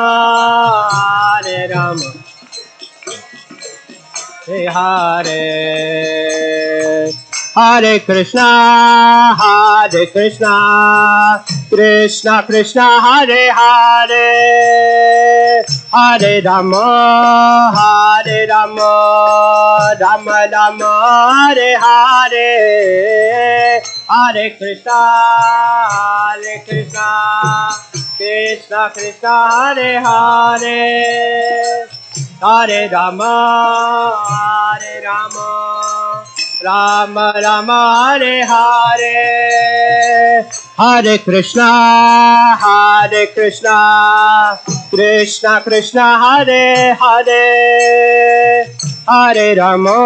Hare Hare, Hare Krishna, Krishna Krishna, Hare Hare, Hare Rama, Rama Rama, Hare Hare, Hare Krishna, Krishna Krishna, Hare Hare, Hare Rama, Rama Rama, Hare Hare, Hare Krishna, Krishna Krishna, Hare Hare, Hare Rama,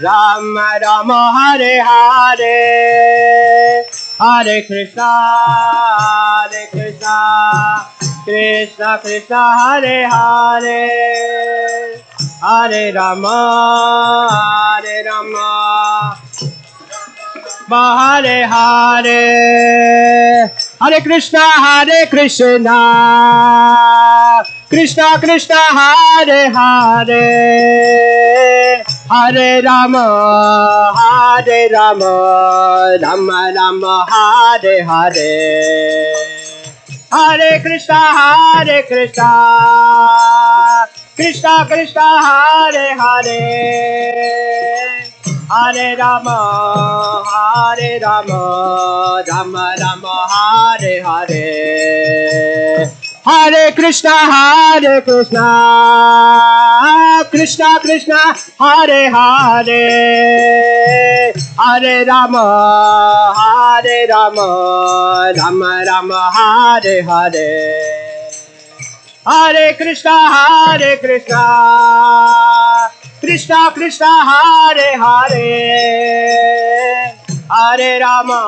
Rama Rama, Hare Hare, Hare Krishna, Krishna Krishna, Hare Hare, Hare Rama, Hare Hare, Hare Krishna, Krishna Krishna, Hare Hare, Hare Rama, Rama Rama, Hare Hare, Hare Krishna, Krishna Krishna, Hare Hare, Hare Rama, Rama Rama, Hare Hare, Hare Krishna, Krishna Krishna, Hare Hare, Hare Rama, Rama Rama, Hare Hare, Hare Krishna, Krishna Krishna, Hare Hare, Hare Rama,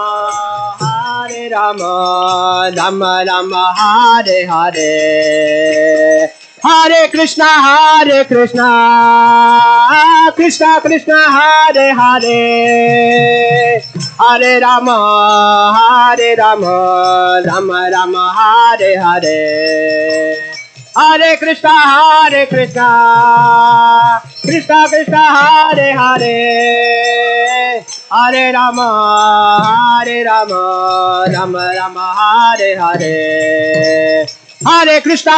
Rama Rama, Hare Hare, Hare Krishna, Krishna Krishna, Hare Hare, Hare Rama, Rama Rama, Hare Hare, Hare Krishna, Krishna Krishna, Hare Hare, Hare Rama, Rama Rama, Hare Hare, Hare Krishna,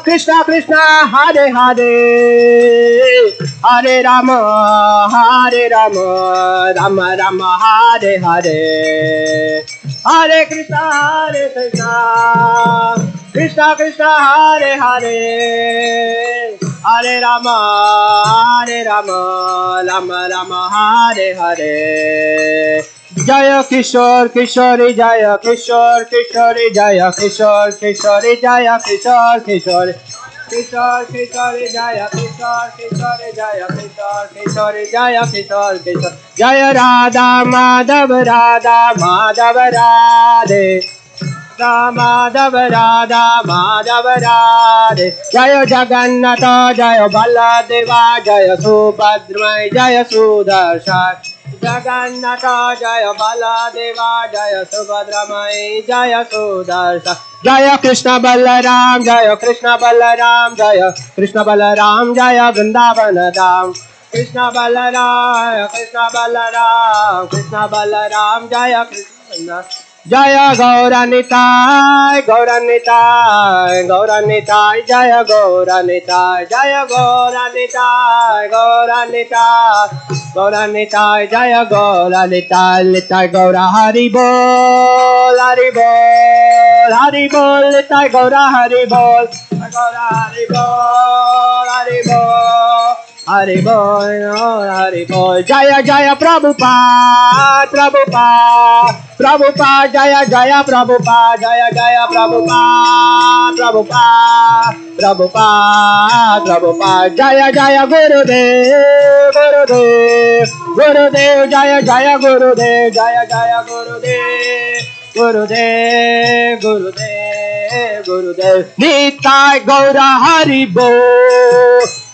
Krishna Krishna, Hare Hare, Hare Rama, Rama Rama, Hare Hare, Hare Krishna, Krishna Krishna, Hare Hare, Hare Rama, Rama Rama, Hare Hare, Jaya Kishore, Kishori, Jaya Kishore, Kishori, Jaya Kishore, Kishori, Jaya Kishore, Kishori, Kishore, Kishori, Jaya Kishore, Kishori, Jaya Kishore, Kishori, Jaya Kishore, Kishore, Jaya Radha Madhav, Radhe, Madhav Radha, Jaya Jagannatha, Jaya Baladeva, Jaya Subhadra, Jaya Sudarshan, Jagannatha, Jaya Baladeva, Jaya Subhadramai, Jaya Sudarshan, Jaya Krishna Balaram, Jaya Krishna Balaram, Jaya Krishna Balaram, Jaya Vrindavan Dham, Krishna Balaram, Krishna Balaram, Krishna Balaram, Jaya Krishna Jaya Gauranitai, Gauranitai, Gauranitai, Jaya Gauranitai, Jaya Gauranitai, Gauranitai, Gauranitai, Jaya Gauranitai, Litai Gaura Haribol, Haribol, Haribol, Litai Gaura Haribol, Gaura Haribol, Haribol. Haribol, Haribol, Jaya Jaya Prabhupada, Prabhupada, Prabhupada, Jaya Jaya Prabhupada, Jaya Jaya Prabhupada, Prabhupada, Prabhupada, Prabhupada, Jaya Jaya Gurudev, Gurudev, Gurudev, Jaya Jaya Gurudev, Jaya Jaya Gurudev, Gurudev, Gurudev, Gurudev, Nitai Gaura Haribol.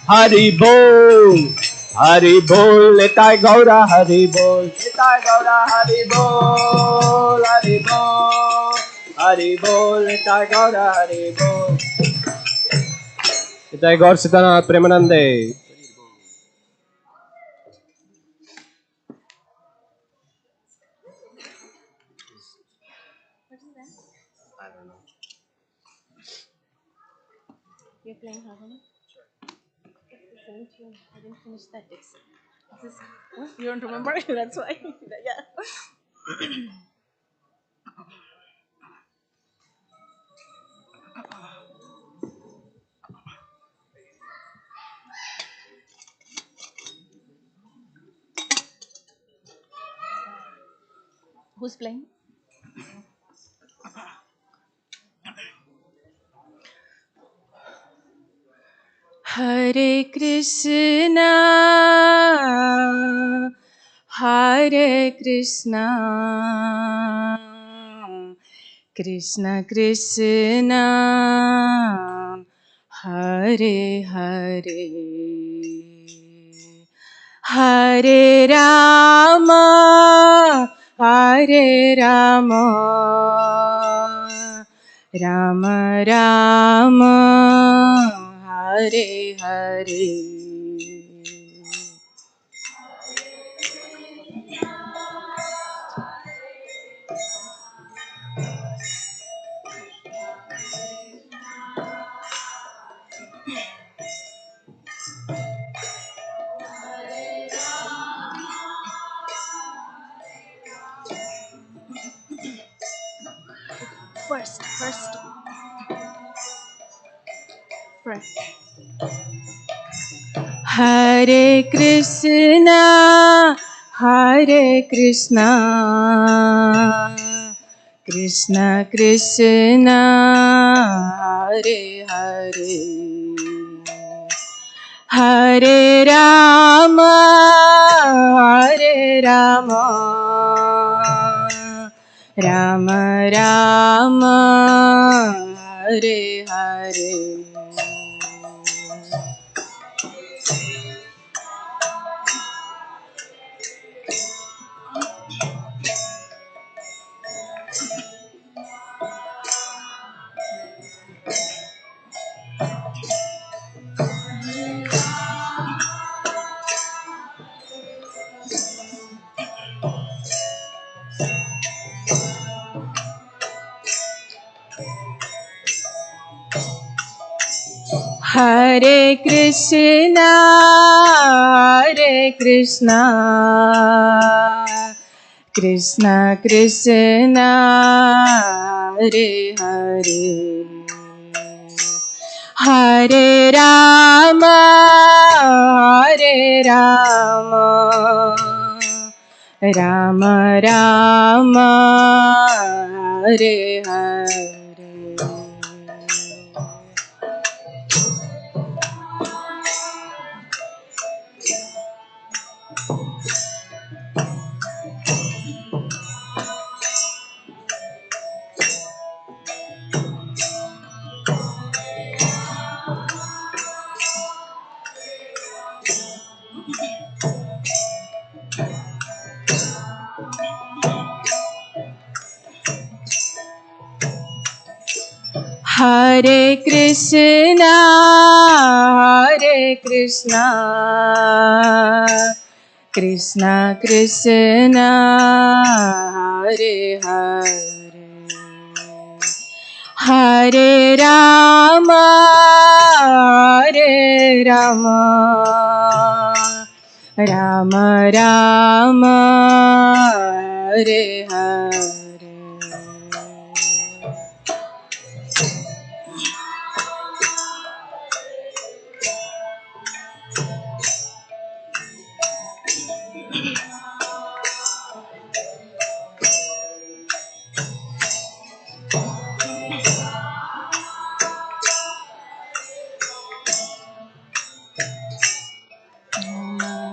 Hari Bol, Hari Bol, Nitai Gaura Hari Bol, Nitai Gaura Hari Bol, Hari Bol, Hari Bol, Nitai Gaura Hari Bol. Nitai Gaur Siddhanath Premanande. You're playing harmony? Sing tune. I didn't finish that. This is, what? You don't remember? That's why. Yeah. Who's playing? Hare Krishna, Hare Krishna, Krishna Krishna, Hare Hare, Hare Rama, Hare Rama, Rama Rama, Hare Hare. First. Hare Krishna, Hare Krishna, Krishna Krishna, Hare Hare, Hare Rama, Hare Rama, Rama Rama, Hare Hare. Hare Krishna, Hare Krishna, Krishna Krishna, Hare Hare, Hare Rama, Hare Rama, Rama Rama, Hare Hare. Hare Krishna, Hare Krishna, Krishna Krishna, Hare Rama, Hare Rama, Rama Rama, Hare Hare.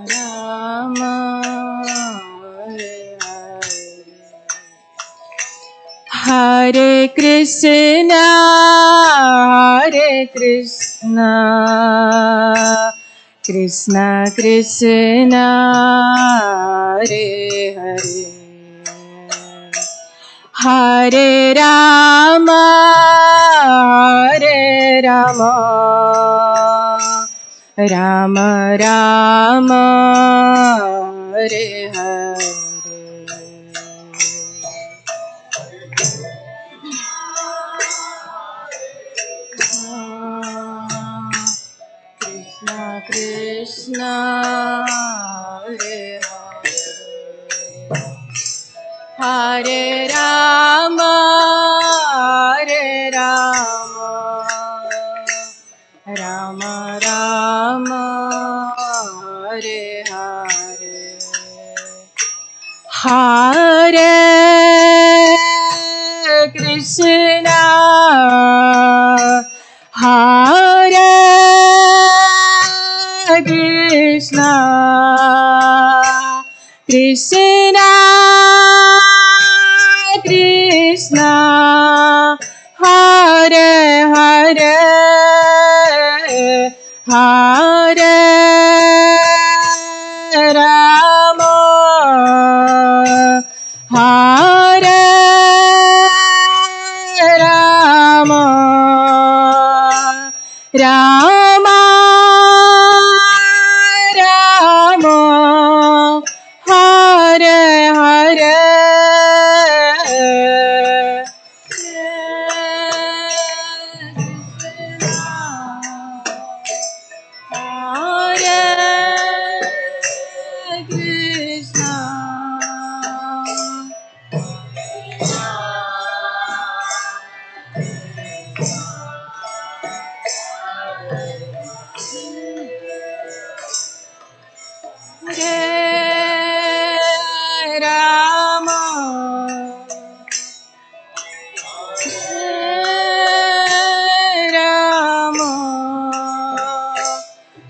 Rama, Hare Hare. Hare Krishna, Hare Krishna, Krishna Krishna, Hare Hare. Hare Rama, Hare Rama, Rama Rama, Hare Hare. Krishna Krishna, Hare Hare. Hare Rama, Hare Rama, Rama Rama, Hare Hare. Hare Krishna, Hare Krishna, Krishna Krishna, Hare Hare, Hare Rama, Hare Rama, Rama Rama, Hare Hare. Hare Krishna. Hare Rama, Hare Rama,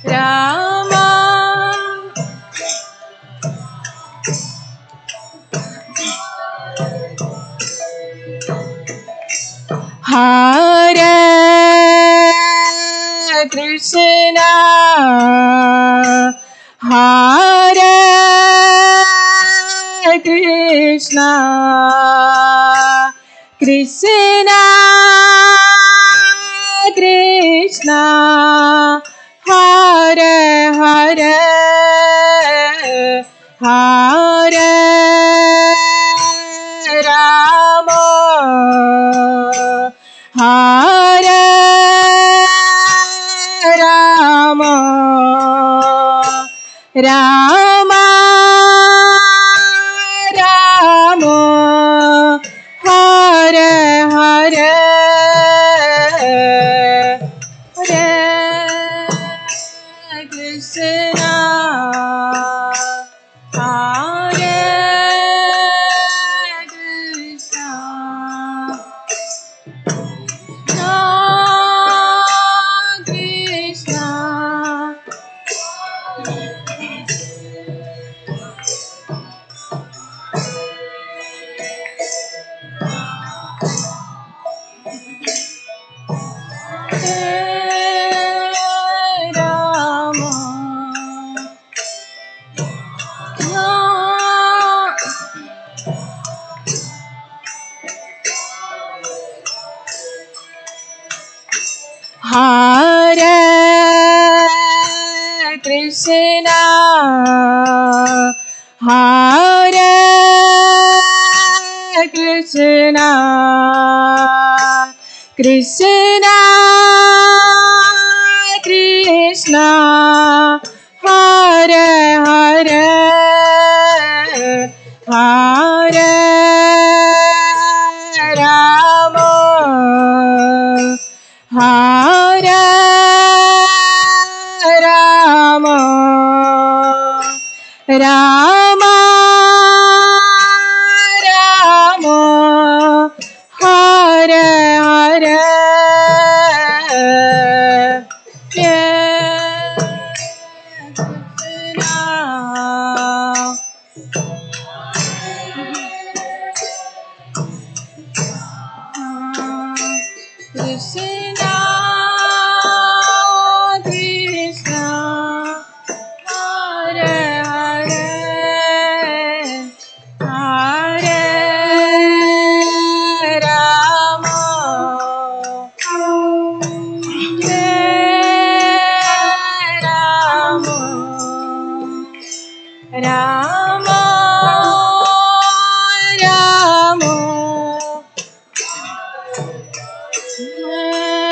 Rama Hare Krishna, Hare Krishna, Krishna Krishna, Hare Hare, Hare Rama, Hare Rama, Rama Rama, Hare Hare, Hare Krishna, Hare Krishna, Krishna Hare Rama, Hare Krishna, Hare Krishna Krishna Hare Hare Hare Rama Hare Rama Rama Rama Hare Hare Krishna Krishna Hare Hare Hare Rama Hare Rama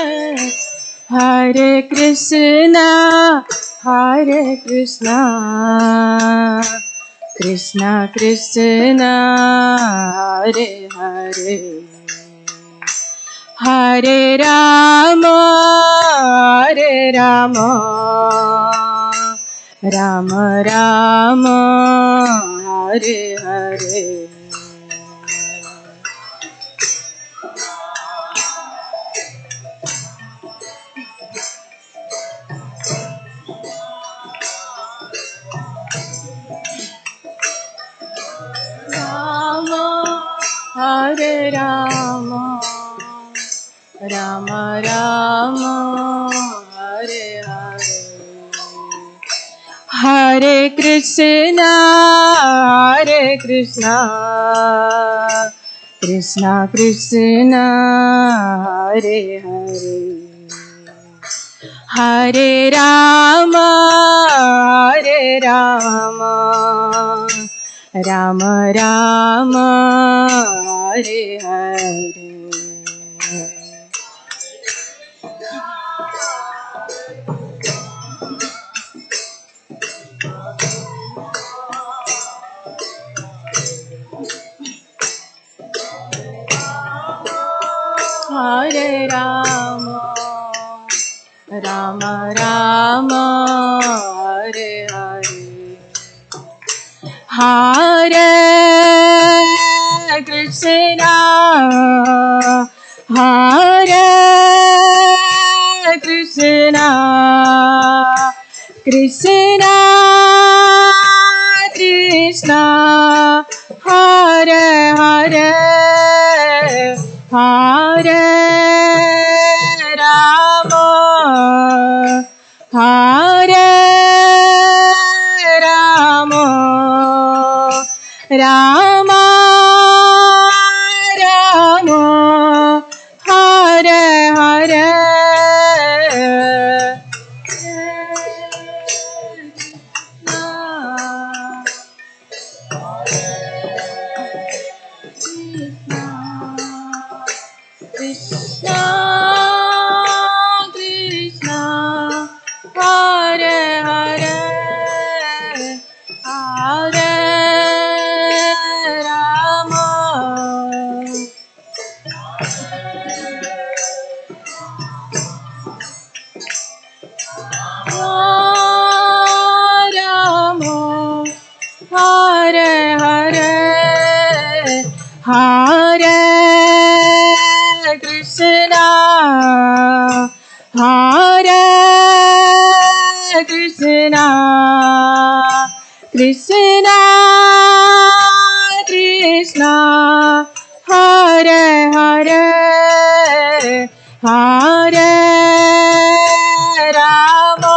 Rama Rama Hare Krishna Krishna Krishna Hare Hare Hare Rama Rama Rama Hare Hare Rama Hare Rama Rama Rama Hare Hare Hare Krishna Krishna Krishna Hare Hare Hare Rama Rama Rama Hare Hare Hare Rama Rama Rama Hare Hare Hare Krishna Krishna Krishna Hare Hare Hare Rama Hare Rama Rama Rama Hare Hare Krishna Krishna Hare Hare Hare Rama Rama Hare Hare Hare Krishna Krishna Krishna Hare Hare Hare Rama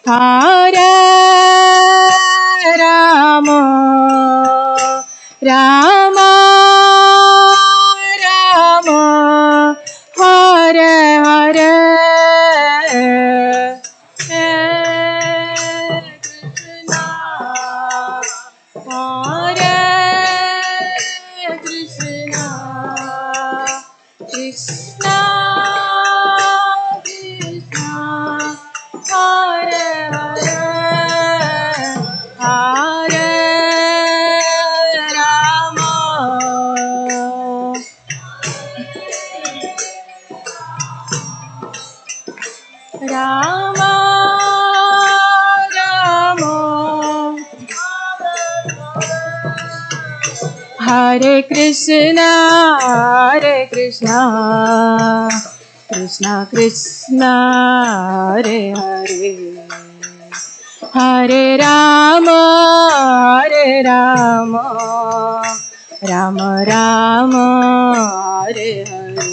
Hare Rama Rama Rama Hare Hare Hare Krishna Hare Krishna, Krishna Krishna, Hare Hare, Hare Rama, Rama Rama, Hare Hare.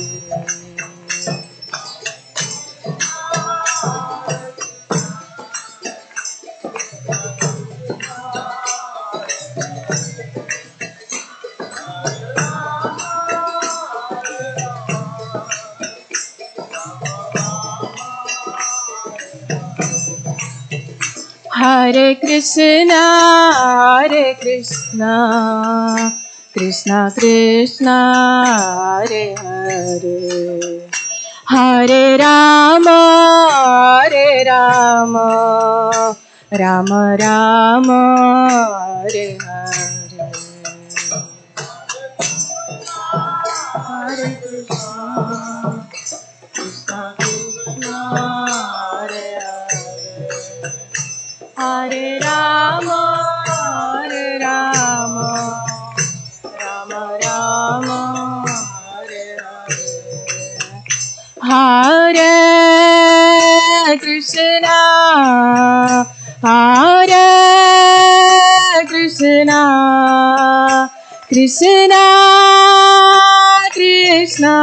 Hare Krishna, Krishna Krishna, Hare Hare, Hare Rama, Rama Rama, Hare Hare. Hare Krishna, Krishna Krishna, Hare Hare, Hare Rama, Rama Rama, Hare Hare, Hare Krishna, Krishna Krishna,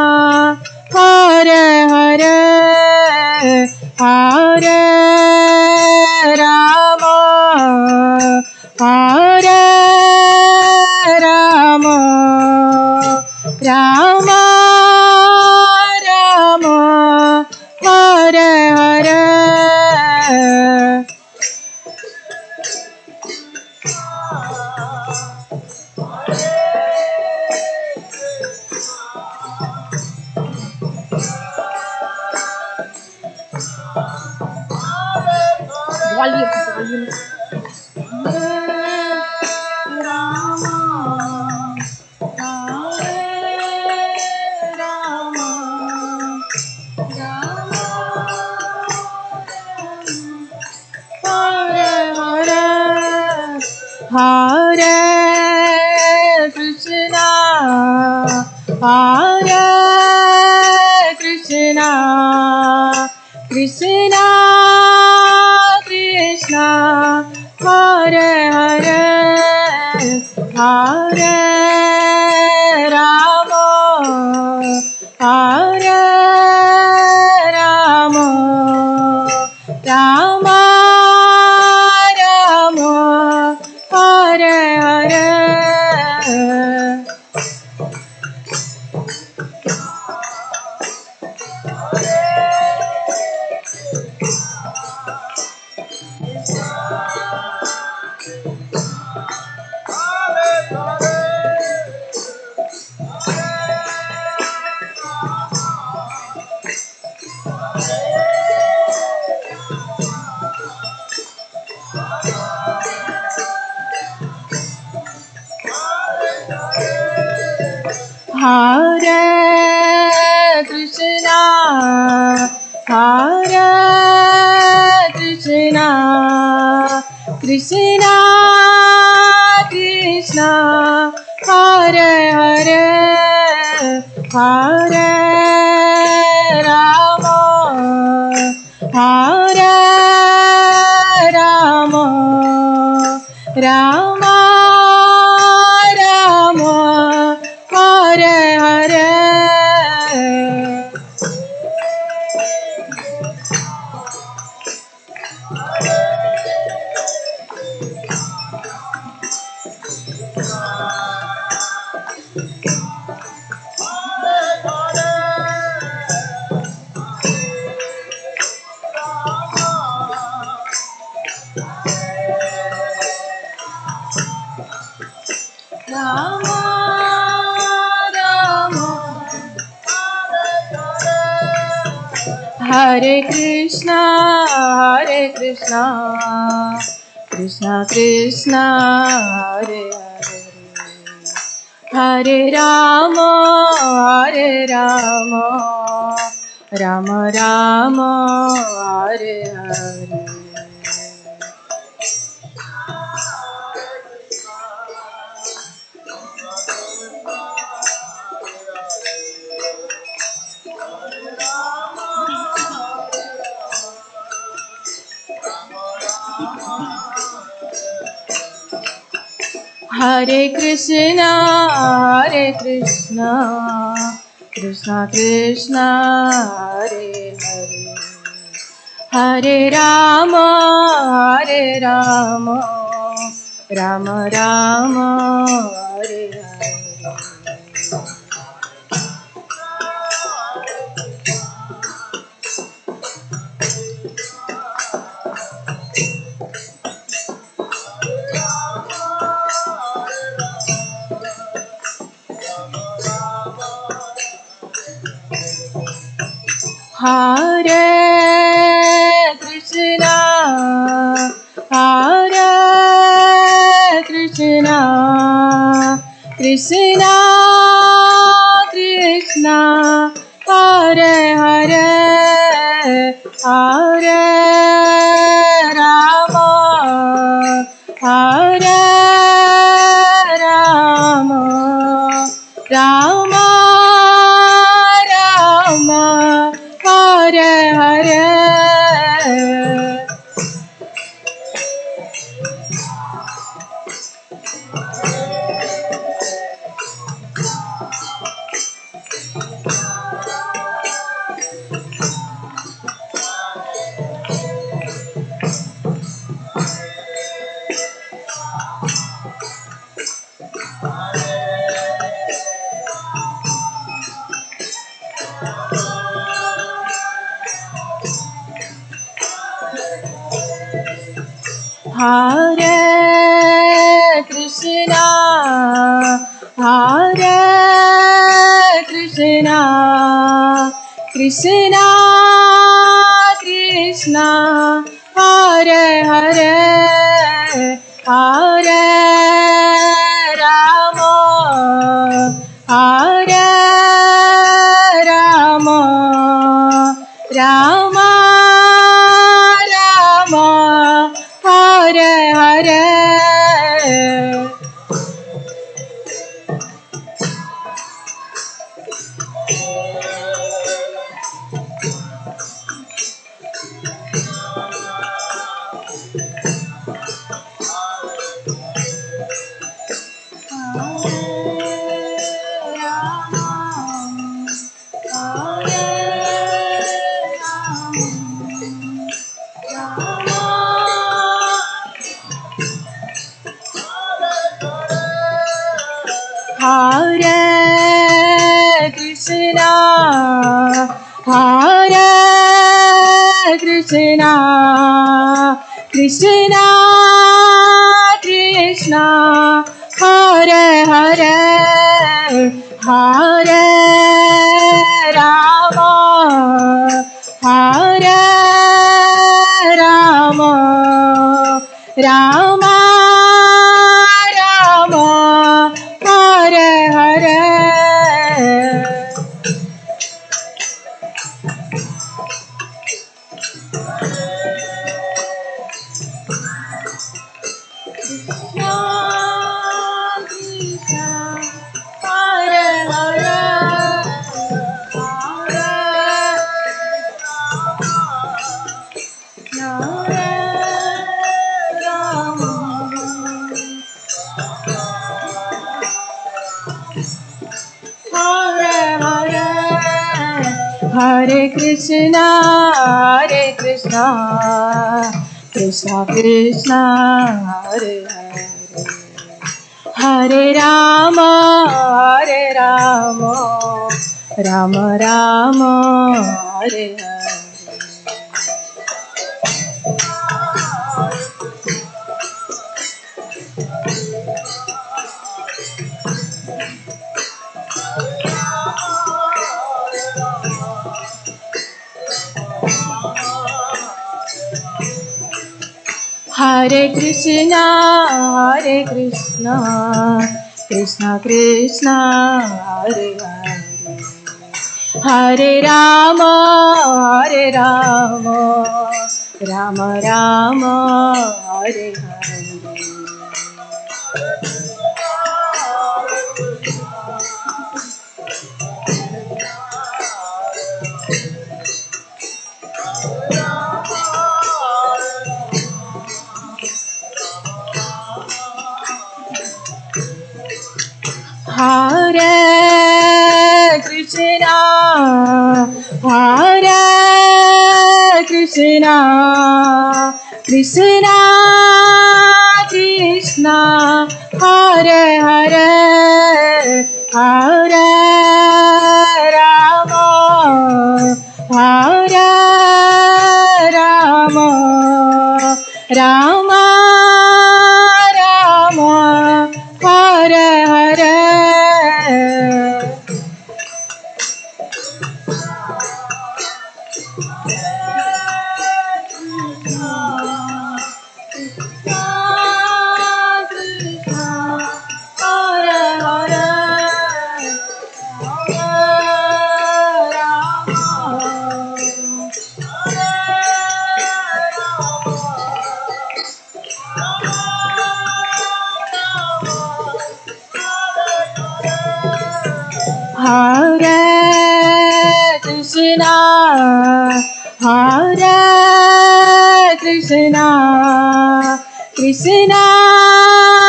Hare Hare, Hare Rama, Rama Rama, Hare Hare. Volume. Hare Krishna, Krishna Krishna, Hare Hare, Hare Rama, Rama Rama, Hare Hare. Hare Krishna, Krishna Krishna, Hare Hare, Hare Rama, Rama Rama, Hare Hare. Rama Rama, Hare Krishna, Krishna Krishna, Hare Hare, Hare Rama, Rama Rama, Hare Hare. Hare Krishna, Krishna Krishna, Hare Hare, Hare Rama, Rama Rama, Hare Hare. Hare Krishna, Krishna Krishna, Hare Hare, Hare Rama, Hare Rama, Rama Rama, Hare Hare. Hare Krishna, Krishna Krishna, Hare Hare, Hare Rama, Hare Rama, Rama Rama, Hare Hare. Hare Krishna, Krishna Krishna, Hare Hare, Hare Rama, Hare Rama, Rama Rama, Hare Hare. Krishna Krishna, Hare Hare, Hare Rama, Hare Hare, Hare Krishna, Krishna Krishna, Hare Hare, Hare Rama, Rama Rama, Hare Hare. Hare Krishna, Krishna Krishna, Hare Hare, Hare Rama, Rama Rama, Hare Hare. Hare Krishna, Hare Krishna, Krishna Krishna, Hare Hare, Hare Rama, Hare Rama, Rama Rama, Hare Hare. Hare Krishna, Hare Krishna, Krishna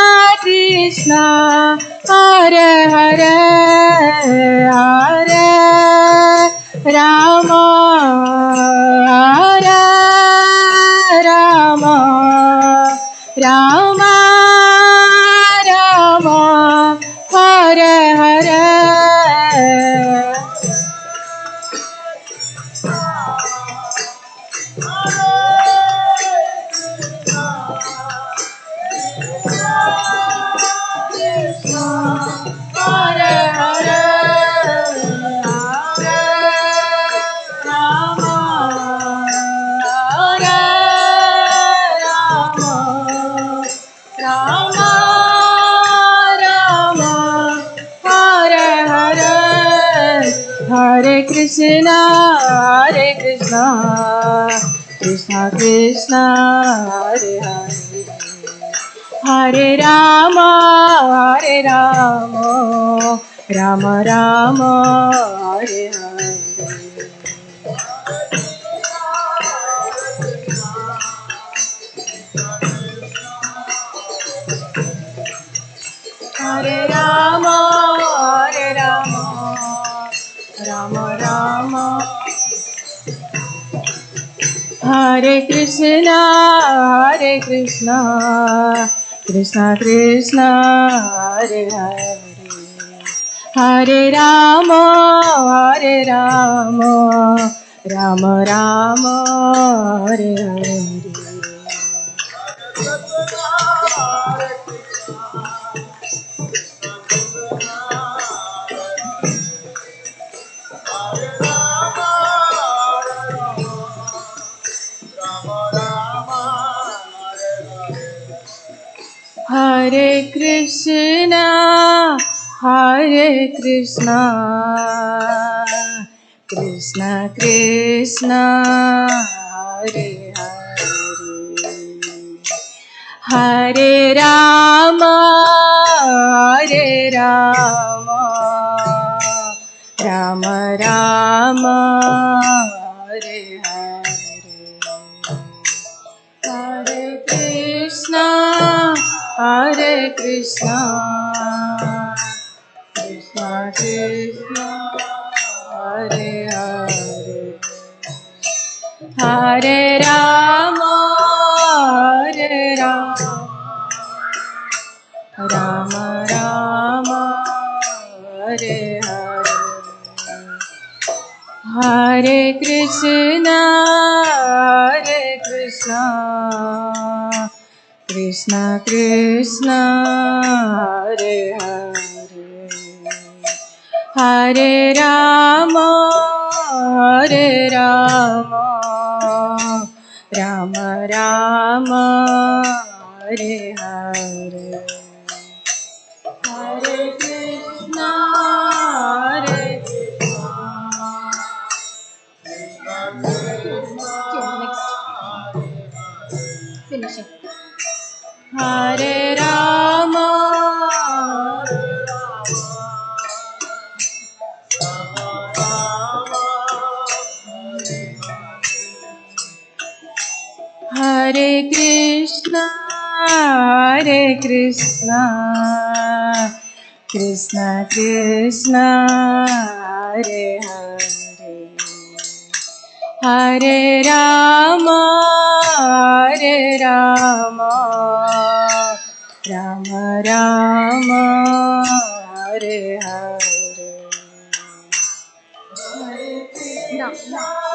Krishna, Hare Hare, Hare Rama, Hare Rama, Rama Rama, Hare Hare. Hare Hare, Hare Rama, Hare Rama, Rama Rama, Hare Hare, Hare Krishna, Krishna Krishna, Hare Hare, Hare Rama, Rama Rama, Hare Hare. Hare Rama, Rama Rama, Hare Krishna, Krishna Krishna, Hare Hare, Hare Rama, Rama Rama, Hare Hare. Hare Krishna, Krishna Krishna, Hare Hare, Hare Rama, Rama Rama, Hare Hare, Hare Krishna, Krishna Krishna, Hare Hare, Hare Rama, Rama Rama, Hare Hare, Hare Krishna, Krishna Krishna, Hare Hare, Hare Rama, Rama Rama, Hare Hare, Hare Krishna, finishing. Hare Rama, Hare Krishna, Krishna Krishna Hare Hare Hare Ram Ram Ram Hare Hare No, no.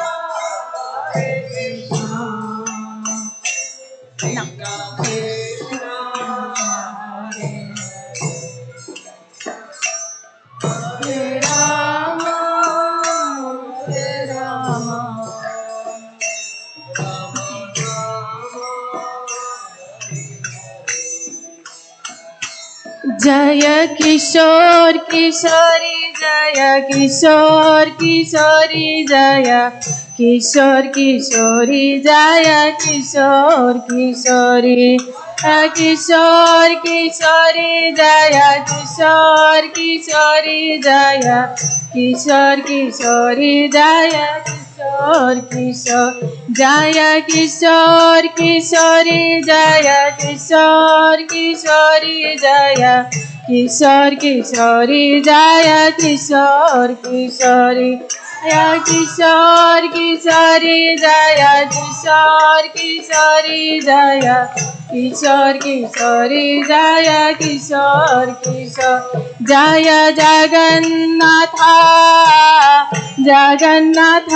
जय किशोर किशोरी जय किशोर किशोरी जय किशोर किशोरी जय किशोर किशोरी किशोर किशोरी जय किशोर किशोरी जय किशोर किशोरी जय किशोर किशोर जय किशोर किशोरी जय किशोर किशोरी जय किशोर किशोरी जय किशोर किशोरी जय किशोर किशोरी जय किशोर किशोरी जय किशोर किशोरी जय किशोर किशोर जय जगन्नाथ जगन्नाथ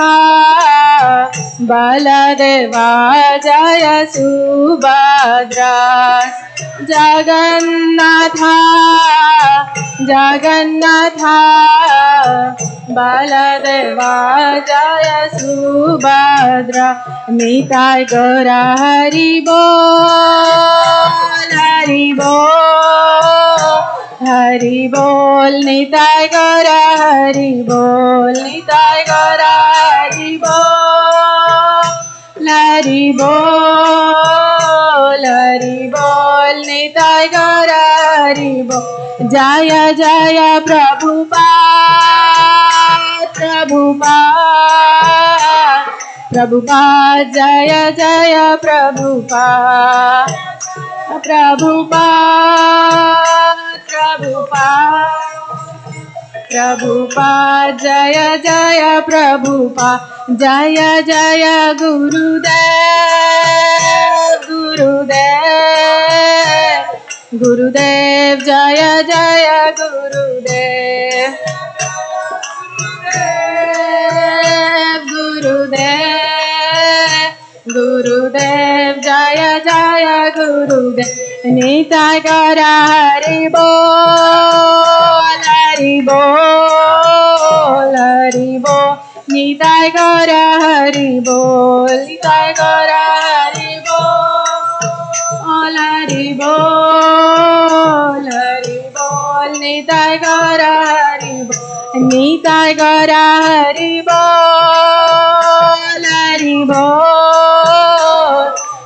बलदेवा जय सुभद्रा जगन्नाथ जगन्नाथ बलदेवा जय सुभद्रा निताय गौरा हरि बोल हरि बोल निताय गौरा हरि बोल निताय गौरा हरि बोल निताय गौरा हरि बोल जय जय प्रभुपाद जय जय प्रभुपाद जय जय प्रभुपाद जय जय गुरुदेव जय जय गुरुदेव जय जय गुरुदेव निताय गौरा हरि बोल निताय गौरा हरि बोल निताय गौरा हरि बोल निताय गौरा हरि बोल निताय गौरा हरि बोल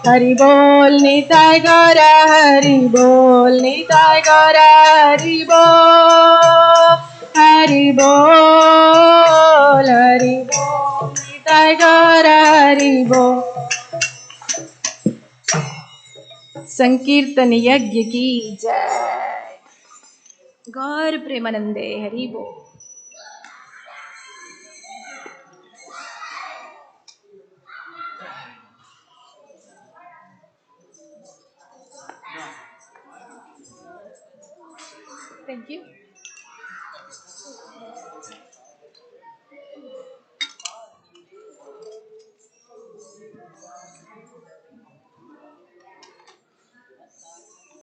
हरि बोल निताय गौरा हरि बोल निताय गौरा हरि बोल निताय गौरा हरि बोल संकीर्तन यज्ञ की जय गौर प्रेमानंदे हरि बोल Thank you.